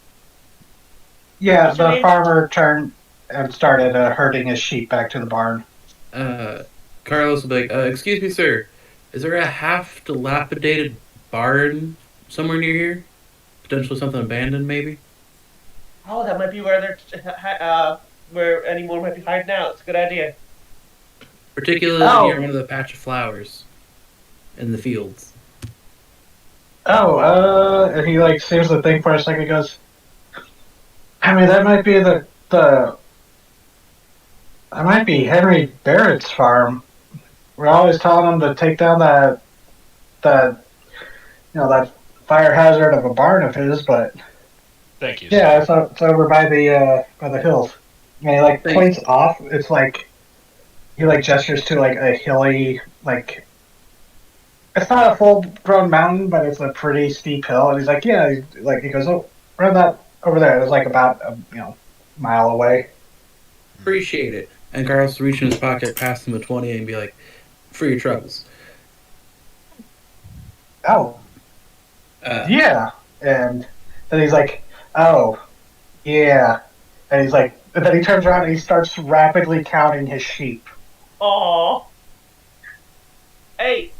Yeah, What's your the name? farmer turned and started herding his sheep back to the barn. Carlos will be like, excuse me, sir. Is there a half dilapidated barn somewhere near here? Potentially something abandoned, maybe? Oh, that might be where where anyone might be hiding out. It's a good idea. Particularly Oh. near one of the patch of flowers in the fields. And he like seems to think for a second. Goes, I mean, that might be that might be Henry Barrett's farm. We're always telling him to take down that fire hazard of a barn of his, but Thank you. Yeah, it's over by the hills. And he like Thanks. points off. It's like he like gestures to like a hilly like it's not a full grown mountain, but it's a pretty steep hill. And he's like, yeah, like he goes, oh, run that over there. It's like about a mile away. Appreciate it. And Carlos reach in his pocket, pass him a 20, and be like, "For your troubles." Oh, yeah. And then he's like, oh, yeah. And he's like, and then he turns around and he starts rapidly counting his sheep. Aww. Hey,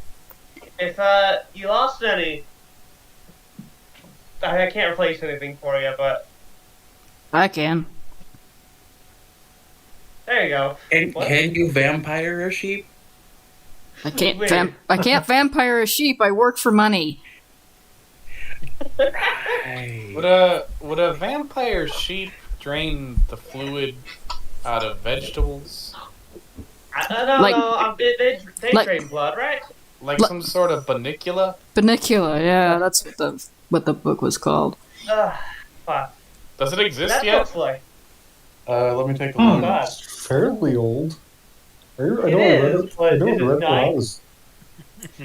if you lost any, I can't replace anything for you, but I can. there you go. Can you vampire a sheep? I can't. Weird. I can't vampire a sheep. I work for money. Hey. Would a vampire sheep drain the fluid out of vegetables? I don't Like- know. They like- drain blood, right? Like Look- some sort of banicula? Banicula. Yeah, that's what the book was called. Fuck. Does it exist That yet? looks like. Let me take a Hmm. look. God. It's fairly old. I know It I read is, it. but I know I it is read it when I nice. was.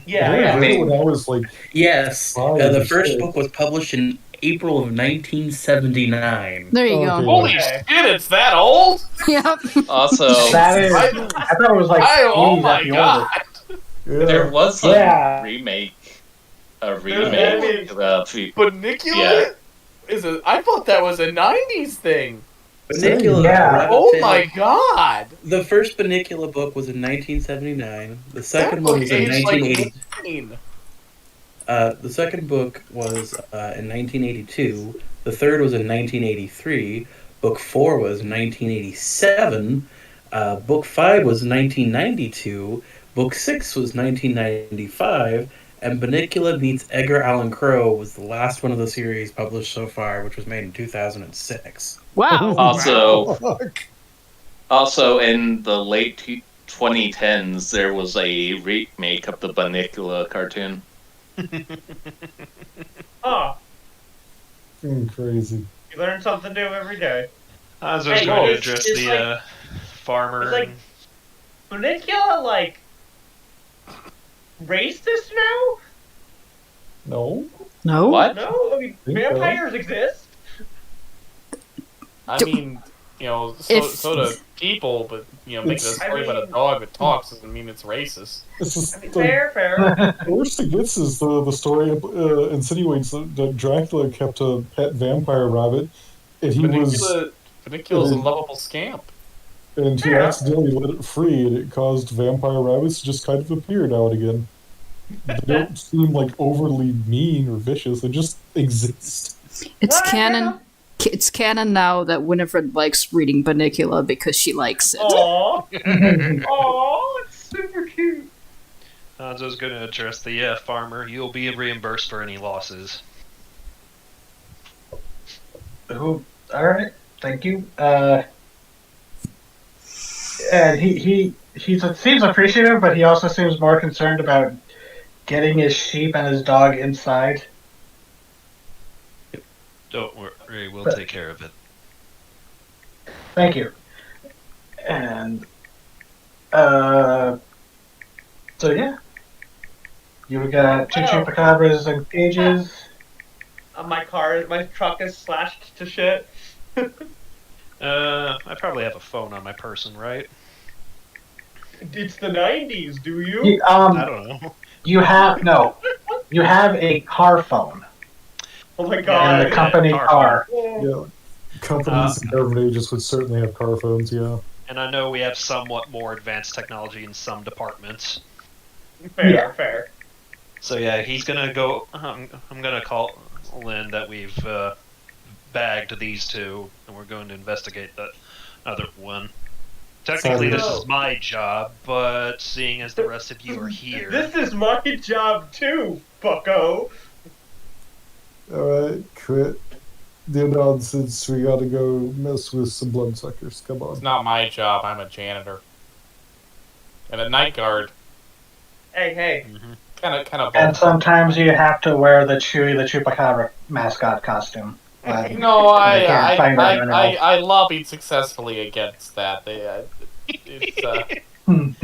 Yeah, I yeah. read it when I was like. Yes. Oh, The you first did. book was published in April of 1979. There you Okay. go. Holy Okay. shit, it's that old? Yep. Also, That is, I- I thought it was like oh 80s my at the god! oldest. there was a Yeah. remake. A There's remake. Banicula Yeah. is a. I thought that was a 90s thing. Banicula. Yeah. Rabbit Oh Tail. my god! The first Banicula book was in 1979. The That second book one was in aged like 1980. 18. The second book was in 1982. The third was in 1983. Book 4 was 1987. Book 5 was 1992. Book 6 was 1995. And Banicula Meets Edgar Allan Crow was the last one of the series published so far, which was made in 2006. Wow. Also, Fuck. also in the late 2010s, there was a remake of the Banicula cartoon. Oh, Crazy. you learn something new every day. I was just Hey, going to it's- address it's the like- farmer. it's like- Banicula, like, racist now? No. No. What? No? I mean, Think so. vampires exist. I mean, so do people, but making a It's- story I about a mean- dog that talks doesn't mean it's racist. It's just I mean, the, fair. the worst it gets is the story insinuates that Dracula kept a pet vampire rabbit, and he Banicula's a lovable scamp. he Yeah. accidentally let it free, and it caused vampire rabbits to just kind of appear now and again. They don't seem like overly mean or vicious; they just exist. It's Ah, canon. It's canon now that Winifred likes reading Banicula because she likes it. Aww. Aww, it's super cute. I was just going to address the farmer. You'll be reimbursed for any losses. Oh, all right, thank you. And he seems appreciative, but he also seems more concerned about getting his sheep and his dog inside. Don't worry, we'll take care of it. Thank you. And so yeah, you got two Well- chupacabras and cages. My truck is slashed to shit. I probably have a phone on my person, right? It's the 90s, do you? I don't know. You have a car phone Oh my and god. the company car. Yeah, companies and government agents would certainly have car phones. Yeah. And I know we have somewhat more advanced technology in some departments. Fair. So yeah, he's gonna go. I'm gonna call Lynn that we've bagged these two, and we're going to investigate that other one. Technically, this is my job, but seeing as the rest of you are here, This is my job too, bucko. Alright, quit the nonsense. We gotta go mess with some bloodsuckers. Come It's on. not my job. I'm a janitor and a night guard. Hey. Kind of And both. sometimes you have to wear the Chewy the Chupacabra mascot costume. No, They can't fight it anymore. I lobbied successfully against that. It's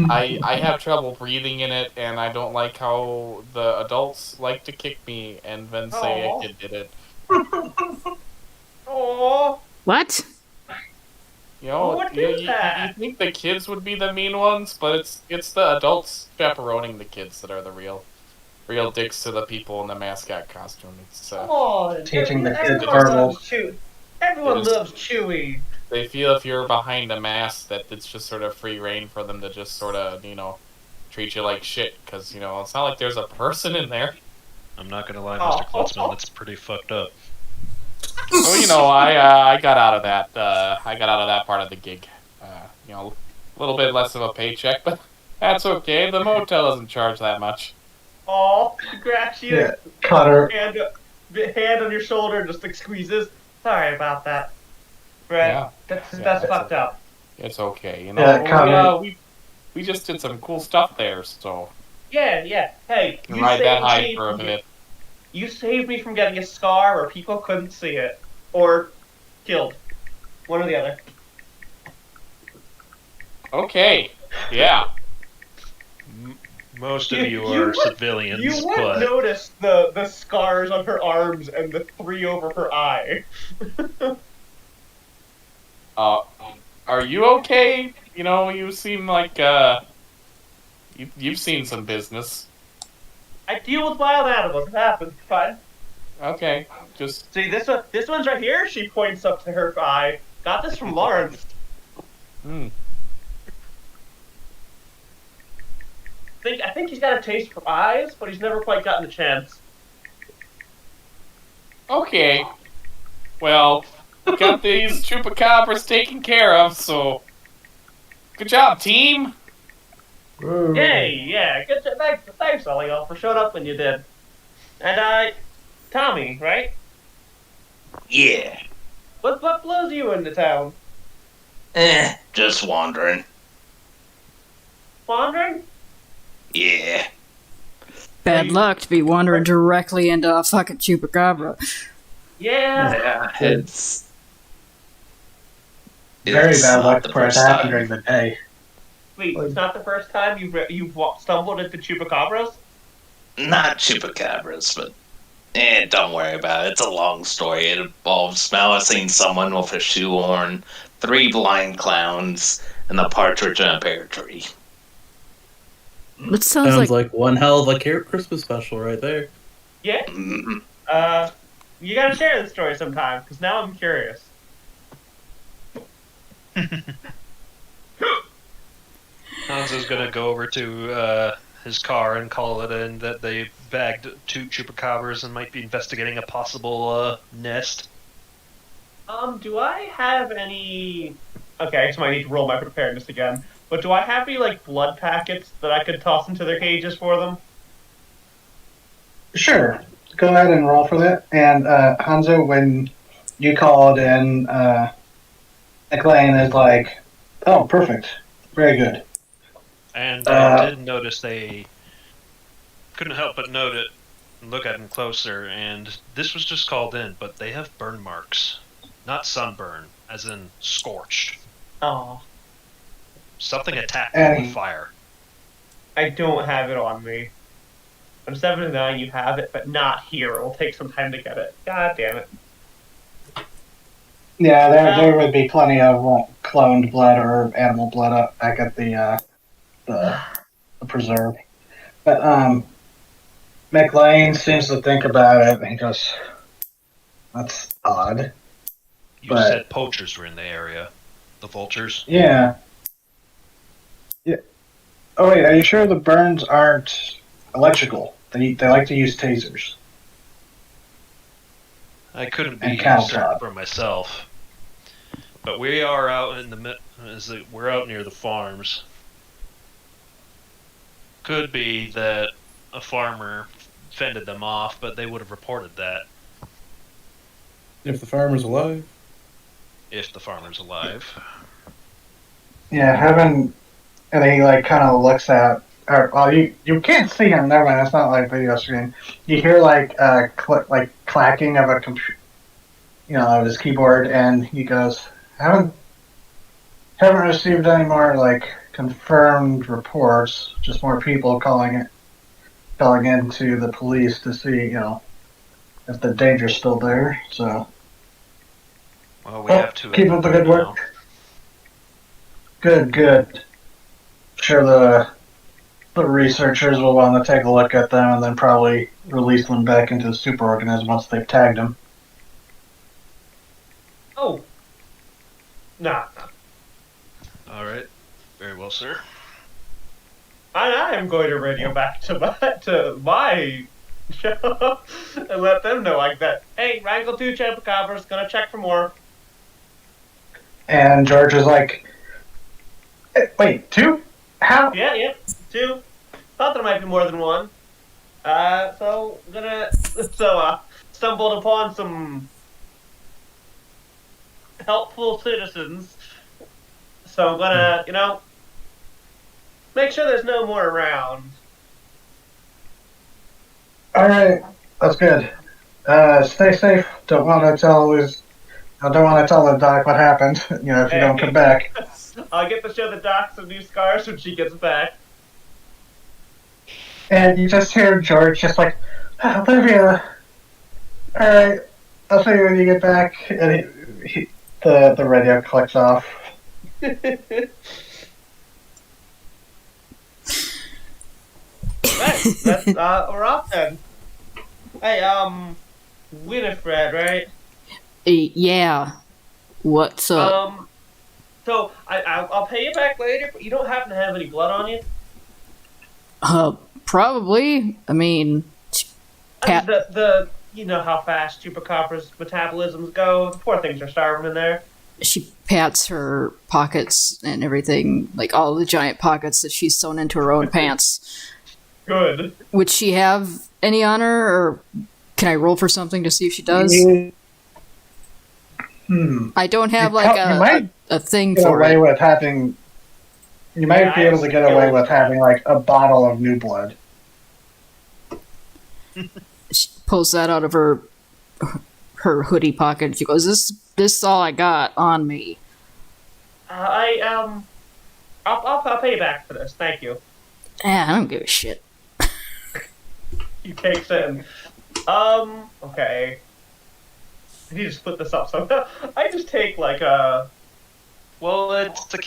I have trouble breathing in it, and I don't like how the adults like to kick me and then say a kid did it. Oh, What? You know, would you, do you, that? you think the kids would be the mean ones, but it's the adults chaperoning the kids that are the real dicks to the people in the mascot costume. It's Come on, Teaching the kids everyone verbal. loves Chewie. Everyone It is- loves Chewie. they feel if you're behind a mask that it's just sort of free reign for them to just sort of treat you like shit because it's not like there's a person in there. I'm not gonna lie, Oh. Mr. Klutzman, that's pretty fucked up. So I got out of that. I got out of that part of the gig. A little bit less of a paycheck, but that's okay. The motel doesn't charge that much. Oh, congrats, you. Yeah, Cutter. Hand on your shoulder, just like squeezes. Sorry about that, Brett. Yeah. That's fucked up. It's okay. Yeah, Connor. We just did some cool stuff there, so Yeah. Hey, you can ride that high for a me. minute. You saved me from getting a scar where people couldn't see it, or killed. One or the other. Okay. Yeah. Most of You- you you are would- civilians, You would but notice the scars on her arms and the 3 over her eye. Are you okay? You seem like you've seen some business. I deal with wild animals. It happens. Fine. Okay. Just See this one's right here. She points up to her eye. Got this from Lawrence. I think he's got a taste for eyes, but he's never quite gotten the chance. okay. Well, got these chupacabras taken care of, so good job, team. Yay! Yeah. Good. Thanks, Ollie, for showing up when you did. And Tommy, right? Yeah. What blows you into town? Just wandering. Wandering? Yeah. Bad luck to be wandering directly into a fucking chupacabra. Yeah. Yeah, it's Very bad not luck the for it first to happen time. during the day. Wait, it's not the first time you've stumbled into chupacabras? Not chupacabras, but don't worry about it. It's a long story. It involves balancing someone with a shoehorn, 3 blind clowns, and a partridge in a pear tree. That sounds Sounds like like one hell of a Christmas special right there. Yeah. Mhm. You gotta share the story sometime, because now I'm curious. Hanzo's gonna go over to his car and call it in that they bagged 2 chupacabras and might be investigating a possible nest. Do I have any... Okay, so I need to roll my preparedness again. But do I have any, blood packets that I could toss into their cages for them? Sure. Go ahead and roll for that. And Hanzo, when you called in, McLean is like, "Oh, perfect, very good." And I did notice they couldn't help but note it and look at them closer, and this was just called in, but they have burn marks. Not sunburn, as in scorched. Oh, Something attacked them with fire. I don't have it on me. I'm 7-9, you have it, but not here. It will take some time to get it. God damn it. Yeah, there would be plenty of cloned blood or animal blood up back at the preserve. But McLean seems to think about it and he goes, "That's odd." You But- said poachers were in the area. The vultures? Yeah. Oh wait, are you sure the burns aren't electrical? They like to use tasers. I couldn't And be cattle certain prod. for myself. But we are out in the we're out near the farms. Could be that a farmer fended them off, but they would have reported that If the farmer's alive. if the farmer's alive. Yeah, and he kind of looks at, or well, you can't see him. Never mind, it's not like video screen. You hear clacking of a computer. at his keyboard, and he goes, haven't received any more confirmed reports. Just more people calling into the police to see if the danger's still there. So Well, we have two keep of up the them good now. work. Good. Sure, the researchers will want to take a look at them and then probably release them back into the superorganism once they've tagged them. Oh. Nah. All right. Very well, sir. I am going to radio back to my show and let them know like that. Hey, Wrangle 2 Chupacabras, gonna check for more. And George is like, wait, 2? How? Yeah, 2. Thought there might be more than one. Stumbled upon some helpful citizens. So I'm gonna, make sure there's no more around. All right, that's good. Stay safe. Don't want to tell the doc what happened. If you don't come back. I'll get to show the doc some new scars when she gets back. And you just hear George just like, Olivia. All right, I'll see you when you get back. And the radio clicks off. Right, we're off then. Hey, Winifred, right? Yeah. What's up? So I'll pay you back later, but you don't happen to have any blood on you? Probably. I mean, Pat. You know how fast Chupacabra's metabolisms go. The poor things are starving in there. She pats her pockets and everything, like all the giant pockets that she's sewn into her own pants. Good. Would she have any on her, or can I roll for something to see if she does? I don't have a thing get for away it. with having. You might be able to get away with having a bottle of new blood. She pulls that out of her hoodie pocket. She goes, "This is all I got on me." I'll pay you back for this. Thank you. I don't give a shit. He takes it and, okay. I need to split this up. So I just take Well, it's a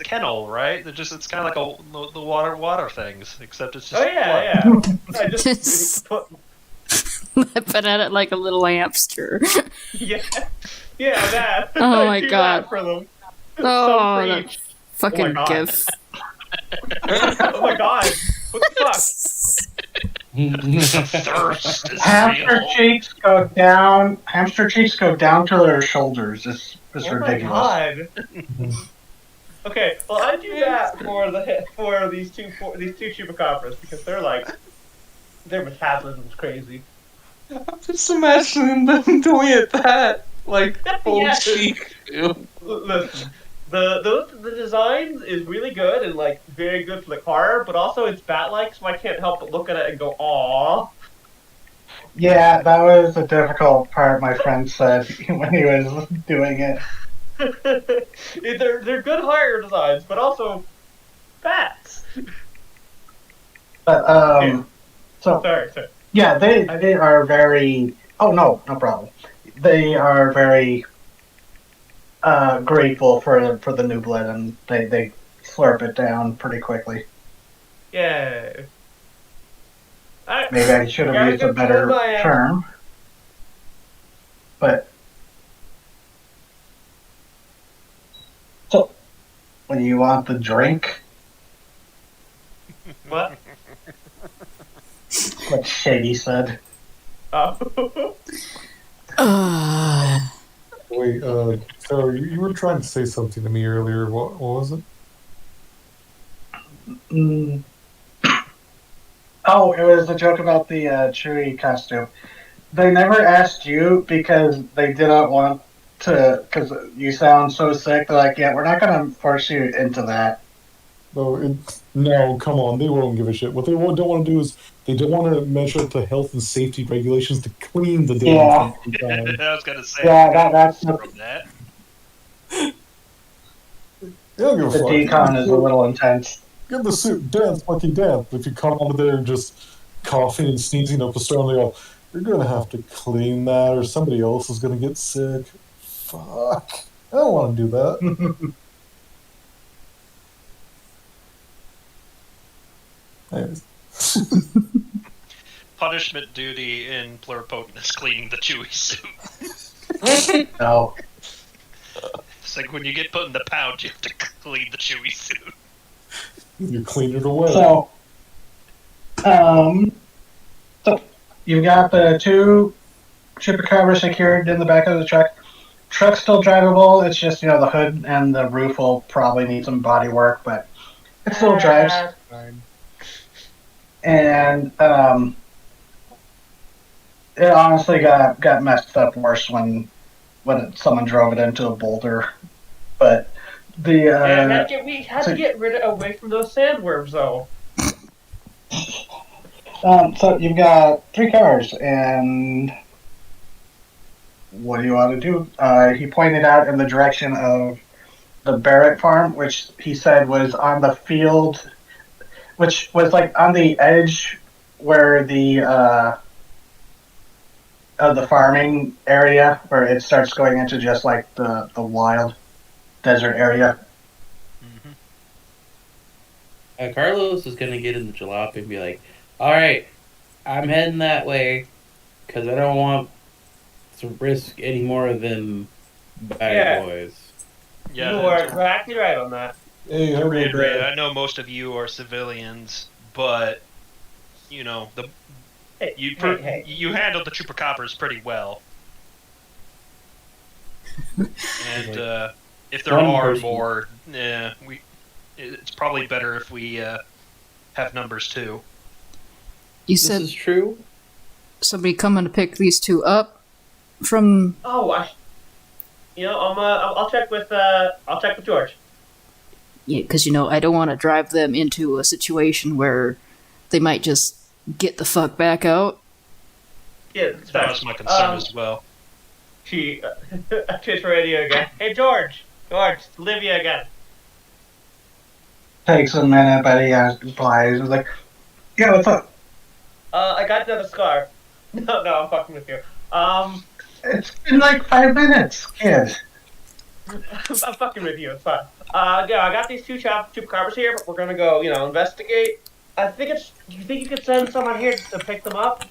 kennel, right? It's kind of like the water things, except it's just. Oh yeah. I just put. Put at it like a little hamster. Yeah, that. Oh I my do God. that for them. Oh, So that preach. fucking God. gif. Oh my god! What the fuck? Thirst is Hamster real. cheeks go down. Hamster cheeks go down to their shoulders. It's Oh ridiculous. my god! Okay, well I do that for these two chupacabras because their metabolism's crazy. I'm just imagining them doing it full Yeah. cheek. Listen, the design is really good and very good for the horror, but also it's bat-like, so I can't help but look at it and go, "Aww." Yeah, that was a difficult part. My friend said when he was doing it. They're good horror designs, but also bats. But Yeah. so Sorry. yeah, they are very. Oh no problem. They are very grateful for the new blood, and they slurp it down pretty quickly. Yeah. Maybe I should have used a better term, but so when you want the drink, What? what Shaggy said. Oh. Wait, so you were trying to say something to me earlier. What was it? Oh, it was a joke about the Chewie costume. They never asked you because they didn't want to, because you sound so sick. They're like, yeah, we're not going to force you into that. No, come on, they won't give a shit. What they don't want to do is they don't want to measure up to health and safety regulations to clean the damn Yeah. thing every time. I was gonna say, Yeah, we got that's from that. They don't give a the fuck. decon is a little intense. Get in the suit, dance, monkey dance. If you come out of there just coughing and sneezing up a storm, they go, you're gonna have to clean that, or somebody else is gonna get sick. Fuck. I don't want to do that. Anyways. Punishment duty in pluripotent is cleaning the Chewy suit. No. It's like when you get put in the pouch, you have to clean the Chewy suit. You clean it away. So you've got the 2 chupacabras secured in the back of the truck. Truck's still drivable. It's just, the hood and the roof will probably need some body work, but it still drives. Fine. And it honestly got messed up worse when someone drove it into a boulder. But we had to get away from those sandworms, though. So you've got 3 cars, and what do you want to do? He pointed out in the direction of the Barrett farm, which he said was on the field, which was like on the edge where the of the farming area, where it starts going into just like the wild desert area. Carlos is gonna get in the jalop and be like, "All right, I'm heading that way because I don't want to risk any more of them bad boys." Yeah, You are exactly right on that. Hey, to how reiterate, about I know most of you are civilians, but you you handled the chupacabras pretty well. And if there are more, it's probably better if we have numbers too. You This said is true. somebody coming to pick these 2 up from. Oh, I'll check with George. Yeah, because I don't want to drive them into a situation where they might just get the fuck back out. Yeah, That was my concern as well. She chased radio again. Hey, George, it's Olivia again. Takes a minute, but he replies. He's like, "Yeah, what's up?" I got another scar. No, I'm fucking with you. It's been like 5 minutes, kid. I'm fucking with you. It's fine. Yeah, I got these 2 chupacabras here, but we're gonna go, investigate. Do you think you could send someone here to pick them up?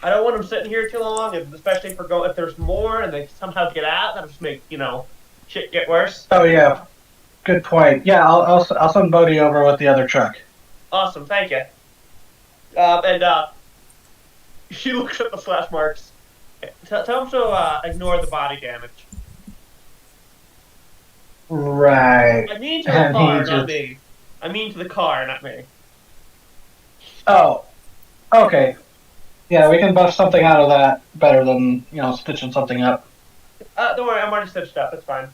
I don't want them sitting here too long, especially if there's more and they somehow get out. That'll just make shit get worse. Oh yeah, good point. Yeah, I'll send Bodhi over with the other truck. Awesome, thank you. She looks at the slash marks. Tell him to ignore the body damage. Right. I mean to the car, not me. I mean to the car, not me. Oh, okay. Yeah, we can buff something out of that better than, stitching something up. Don't worry, I'm already stitched up. It's fine.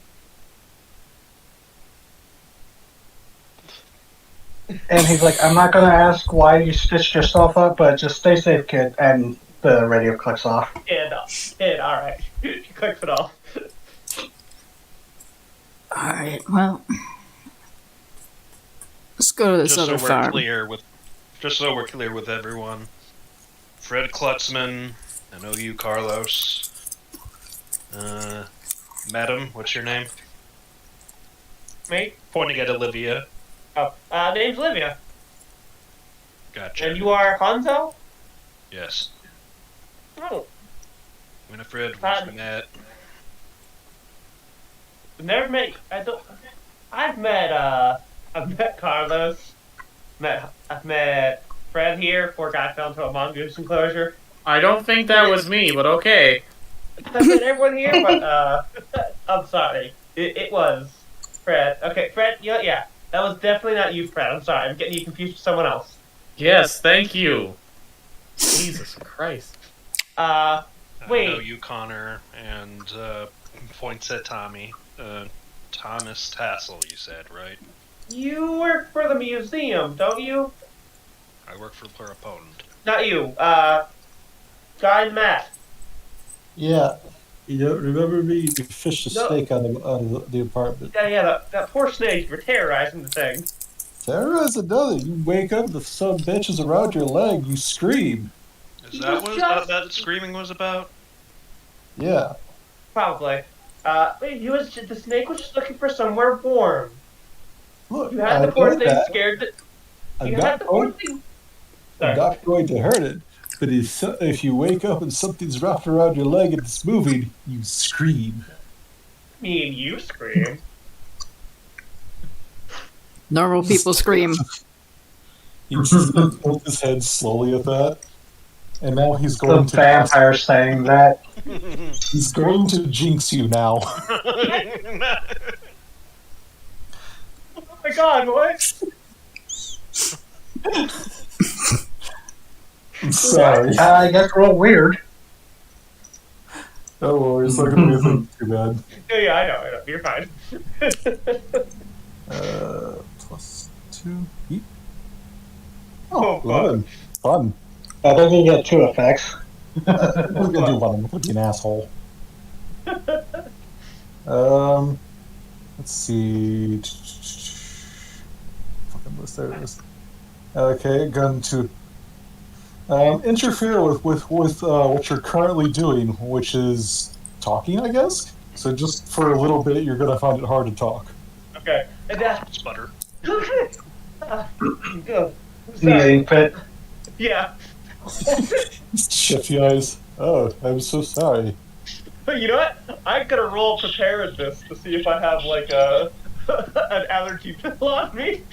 And he's like, "I'm not going to ask why you stitched yourself up, but just stay safe, kid." And the radio clicks off. Kid, alright. She clicks it off. Alright, well. Let's go to this other farm. Just so we're clear with everyone. Fred Klutzman, I know you, Carlos. Madam, what's your name? Me? Pointing at Olivia. Oh, name's Olivia. Gotcha. And you are Hanzo? Yes. Oh. Winifred, where's Annette? Never met. I've met Carlos. I've met Fred here before I got down to a mongoose enclosure. I don't think that was me, but okay. I've met everyone here, but I'm sorry. It was Fred. Okay, Fred. Yeah. That was definitely not you, Fred. I'm sorry. I'm getting you confused with someone else. Yes, thank you. Jesus Christ. Wait. I know you, Connor, and points at Tommy. Thomas Tassel, you said, right? You work for the museum, don't you? I work for her opponent. Not you. Guy Matt. Yeah. You don't remember me? You fished a No. snake out of the apartment. Yeah, that poor snake for terrorizing the thing. Terrorize another. You wake up, the sun benches around your leg, you scream. Is that what that screaming was about? Yeah. Probably. The snake was just looking for somewhere warm. Look, You had I the poor know thing that. scared. I'm You had not the poor going, thing. I'm Sorry. not going to hurt it. But if you wake up and something's wrapped around your leg and it's moving, you scream. Me and you scream. Normal people scream. He just tilts his head slowly at that. And now he's The going to vampire saying that. He's going to jinx you now. Oh my god, what? I'm sorry. I guess we're all weird. No worries, it's not gonna be anything too bad. Yeah, I know. You're fine. +2. Eat. Oh, 11. Fun. I think you get 2 effects. We're gonna do one. I'm gonna be an asshole. Let's see. Fucking list. There it is. Okay, going to interfere with what you're currently doing, which is talking, I guess. So just for a little bit, you're gonna find it hard to talk. Okay. And It's butter. Go. Sneezing fit. Yeah. Shifty eyes. Oh, I'm so sorry. But you know what? I'm gonna roll preparedness to see if I have like a an allergy pill on me.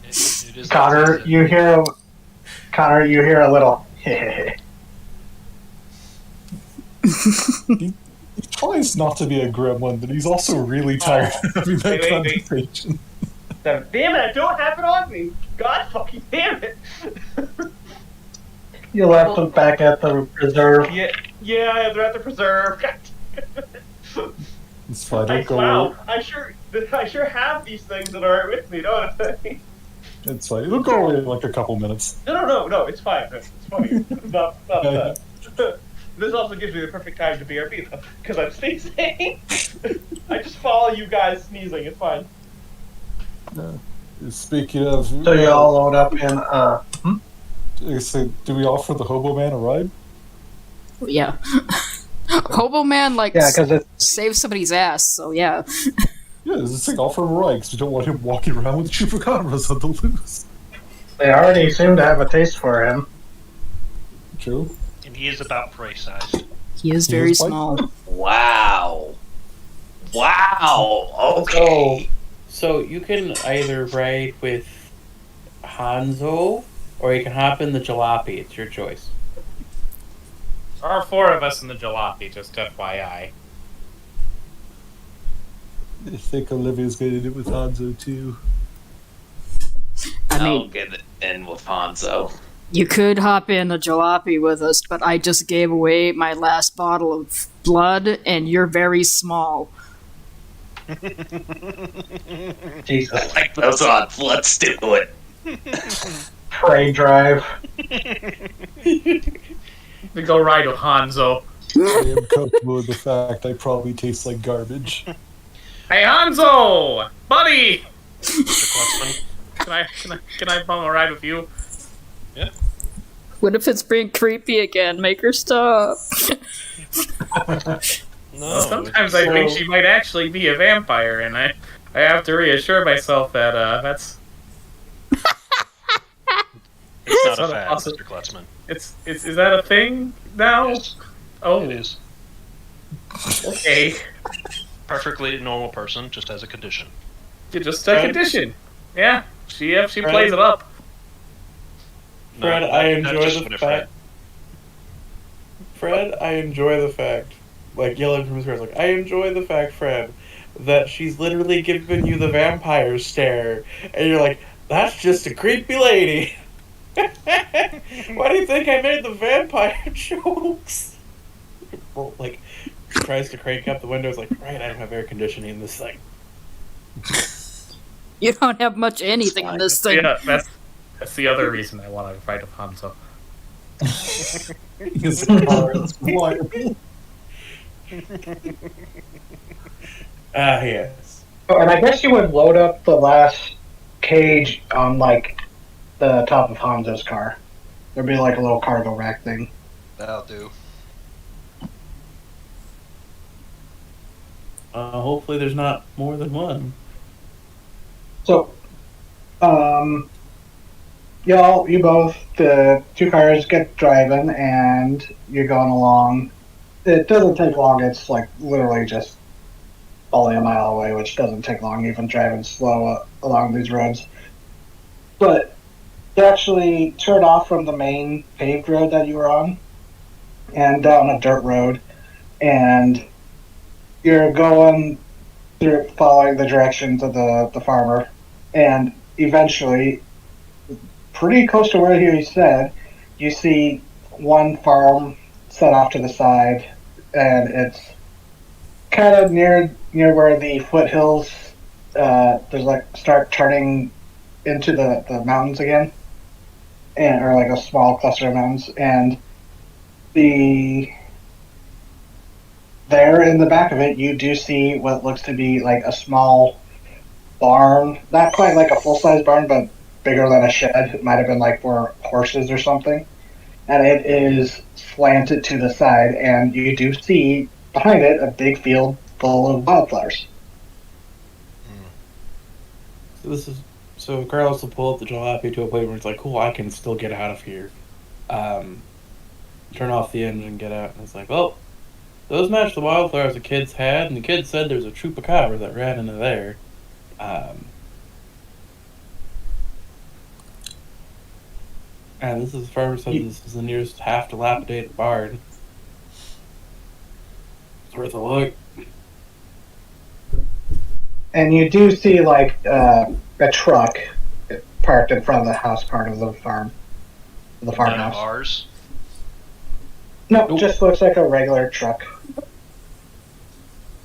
It is Connor, you hear a little. He tries not to be a gremlin, but he's also really tired of having that Wait. conversation. Damn it! I don't have it on me. God fucking damn it! You left them back at the reserve. Yeah, they're at the preserve. It's fine. Don't go. Wow, I sure have these things that are with me, don't I? It's fine. It'll go away in like a couple minutes. No, it's fine. It's funny. not that. This also gives me the perfect time to BRB though, because I'm sneezing. I just follow you guys sneezing. It's fine. Speaking of, So you all load up in. do we offer the hobo man a ride? Yeah. Hobo Man, like, Yeah, because it. saves somebody's ass, so yeah. Yeah, this thing offer him a ride because we don't want him walking around with chupacabras on the loose. They already seem to have a taste for him. True. And he is about prey sized. He is very small. Wow. Wow. Okay. So you can either ride with Hanzo, or you can hop in the jalopy. It's your choice. There are 4 of us in the jalopy, just FYI. I think Olivia's going to do it with Hanzo too. I I'll mean, get in with Hanzo. you could hop in a jalopy with us, but I just gave away my last bottle of blood, and you're very small. Jesus. Like those odds. Let's do it. Prey drive. We go ride with Hanzo. I am comfortable with the fact I probably taste like garbage. Hey Hanzo, buddy, Mr. Klutzman. can I bum a ride with you? What if it's being creepy again? Make her stop. No. Sometimes I think she might actually be a vampire, and I have to reassure myself that that's It's not It's a not fad, awesome. Mr. Klutzman. is that a thing now? Yes, Oh, it is. okay. Perfectly normal person, just has a condition. Just a condition. Yeah, she plays it up. Fred, No, I not enjoy just the when it's fact. Fred, I enjoy the fact, like yelling from his ears, like I enjoy the fact, Fred, that she's literally giving you the vampire stare, and you're like, that's just a creepy lady. Why do you think I made the vampire jokes? Well, like, tries to crank up the windows, like, right, I don't have air conditioning in this thing. You don't have much anything in this thing. Yeah, that's the other reason I want to fight with Hanzo. His car is reliable. Yes. Oh, and I guess you would load up the last cage on like the top of Hanzo's car. There'd be like a little cargo rack thing. That'll do. Hopefully there's not more than one. So, you both, the two cars get driving and you're going along. It doesn't take long. It's like literally just only a mile away, which doesn't take long even driving slow along these roads. But you actually turn off from the main paved road that you were on and down a dirt road, and you're going through following the directions of the farmer, and eventually, pretty close to where he said, you see one farm set off to the side, and it's kind of near where the foothills there's like start turning into the mountains again, and or like a small cluster of mountains, and the there in the back of it you do see what looks to be like a small barn, not quite like a full size barn, but bigger than a shed. It might have been like for horses or something, and it is slanted to the side, and you do see behind it a big field full of wildflowers. So Carlos will pull up the jalopy to a point where it's like, cool, I can still get out of here. Turn off the engine and get out, and it's like, well, those match the wildflowers the kids had, and the kids said there's a chupacabra that ran into there. And this is the farmer said this is the nearest half dilapidated barn. It's worth a look. And you do see like a truck parked in front of the house part of the farm, the None of farmhouse. ours. No, Nope. just looks like a regular truck.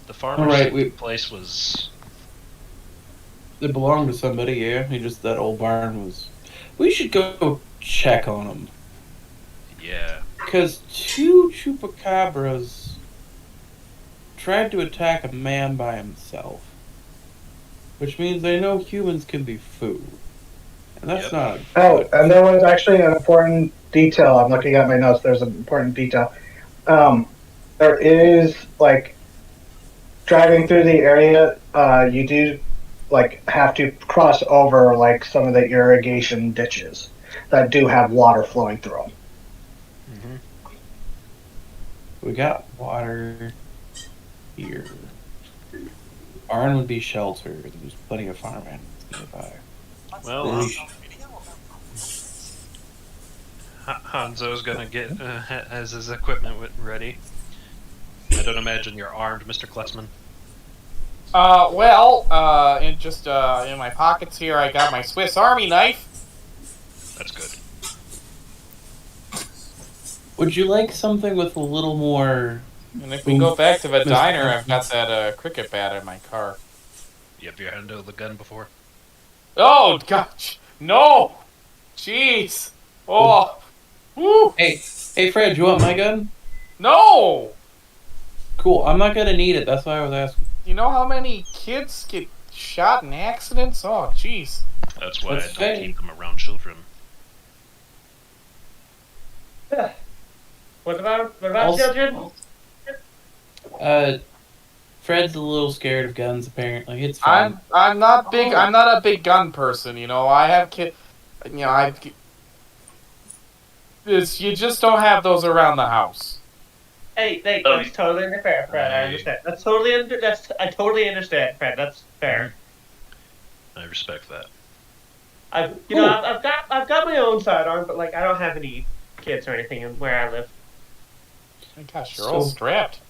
The farmer's Alright, place was. It belonged to somebody, yeah. That old barn was. We should go check on them. Yeah. Because 2 chupacabras tried to attack a man by himself. Which means they know humans can be food. And that's Yep. not. Oh, and there was actually an important detail. I'm looking at my notes. There's an important detail. There is like driving through the area. You do like have to cross over like some of the irrigation ditches that do have water flowing through them. Mm-hmm. We got water here. Barn would be shelter. There's plenty of farmland nearby. Well, Hanzo's gonna get has his equipment ready. I don't imagine you're armed, Mr. Kletzman. In my pockets here, I got my Swiss Army knife. That's good. Would you like something with a little more? And if we go back to the diner, I've got that cricket bat in my car. You have your handled the gun before? Oh, gosh. No! Jeez. Oh. Woo. Hey, Fred, you want my gun? No! Cool. I'm not gonna need it. That's why I was asking. You know how many kids get shot in accidents? Oh, jeez. That's why That's I don't fair. keep them around children. What about Also- children? Fred's a little scared of guns. Apparently, it's fine. I'm not big. I'm not a big gun person. You know, I have kid. You know, you just don't have those around the house. Hey, that's totally fair, Fred. I understand. I totally understand, Fred. That's fair. I respect that. I've got my own sidearm, but like I don't have any kids or anything where I live. Oh, gosh, you're all strapped.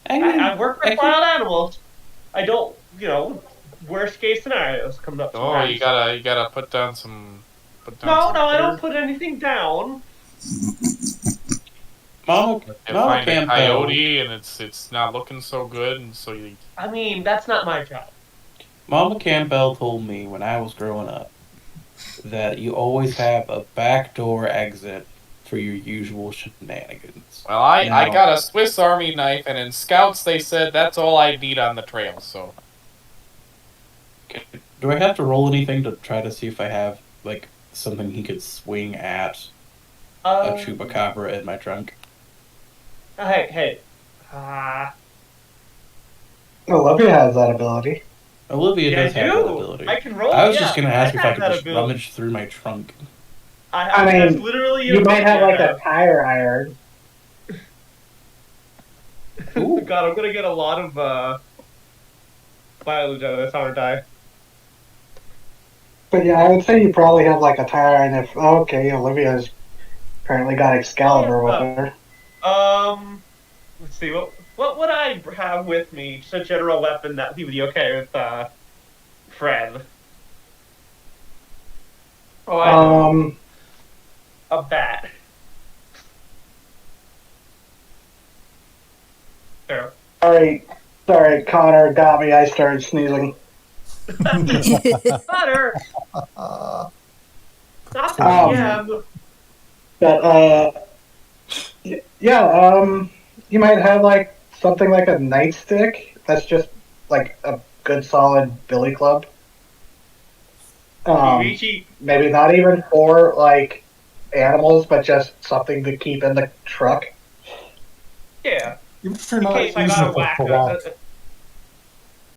I work with wild animals. I don't, worst case scenarios come up. Oh, sometimes. you gotta put down some. No, I don't put anything down. Mama You find a Campo. coyote and it's not looking so good, and so you. I mean, that's not my job. Mama Campbell told me when I was growing up that you always have a backdoor exit for your usual shenanigans. Well, I Now- got a Swiss Army knife, and in Scouts they said that's all I need on the trail. So Do I have to roll anything to try to see if I have like something he could swing at a chupacabra in my trunk? Hey. Olivia has that ability. Olivia Yeah, I does have that do. ability. I can roll. I was yeah, just gonna ask if I have could that just ability. rummage through my trunk. I mean, that's literally You might have ability like I a tire iron. Ooh. God, I'm gonna get a lot of mileage out of this, aren't I? But yeah, I would say you probably have like a tire iron if okay, Olivia's apparently got Excalibur with her. Let's see, what would I have with me? Just a general weapon that he would be okay with, Fred. Oh, I know. A bat. There. Sorry, Connor got me. I started sneezing. Butter! Not the DM. But you might have like something like a nightstick. That's just like a good solid billy club. Maybe not even for like animals, but just something to keep in the truck. Yeah. Even if you're In not case I using gotta it to whack provoke.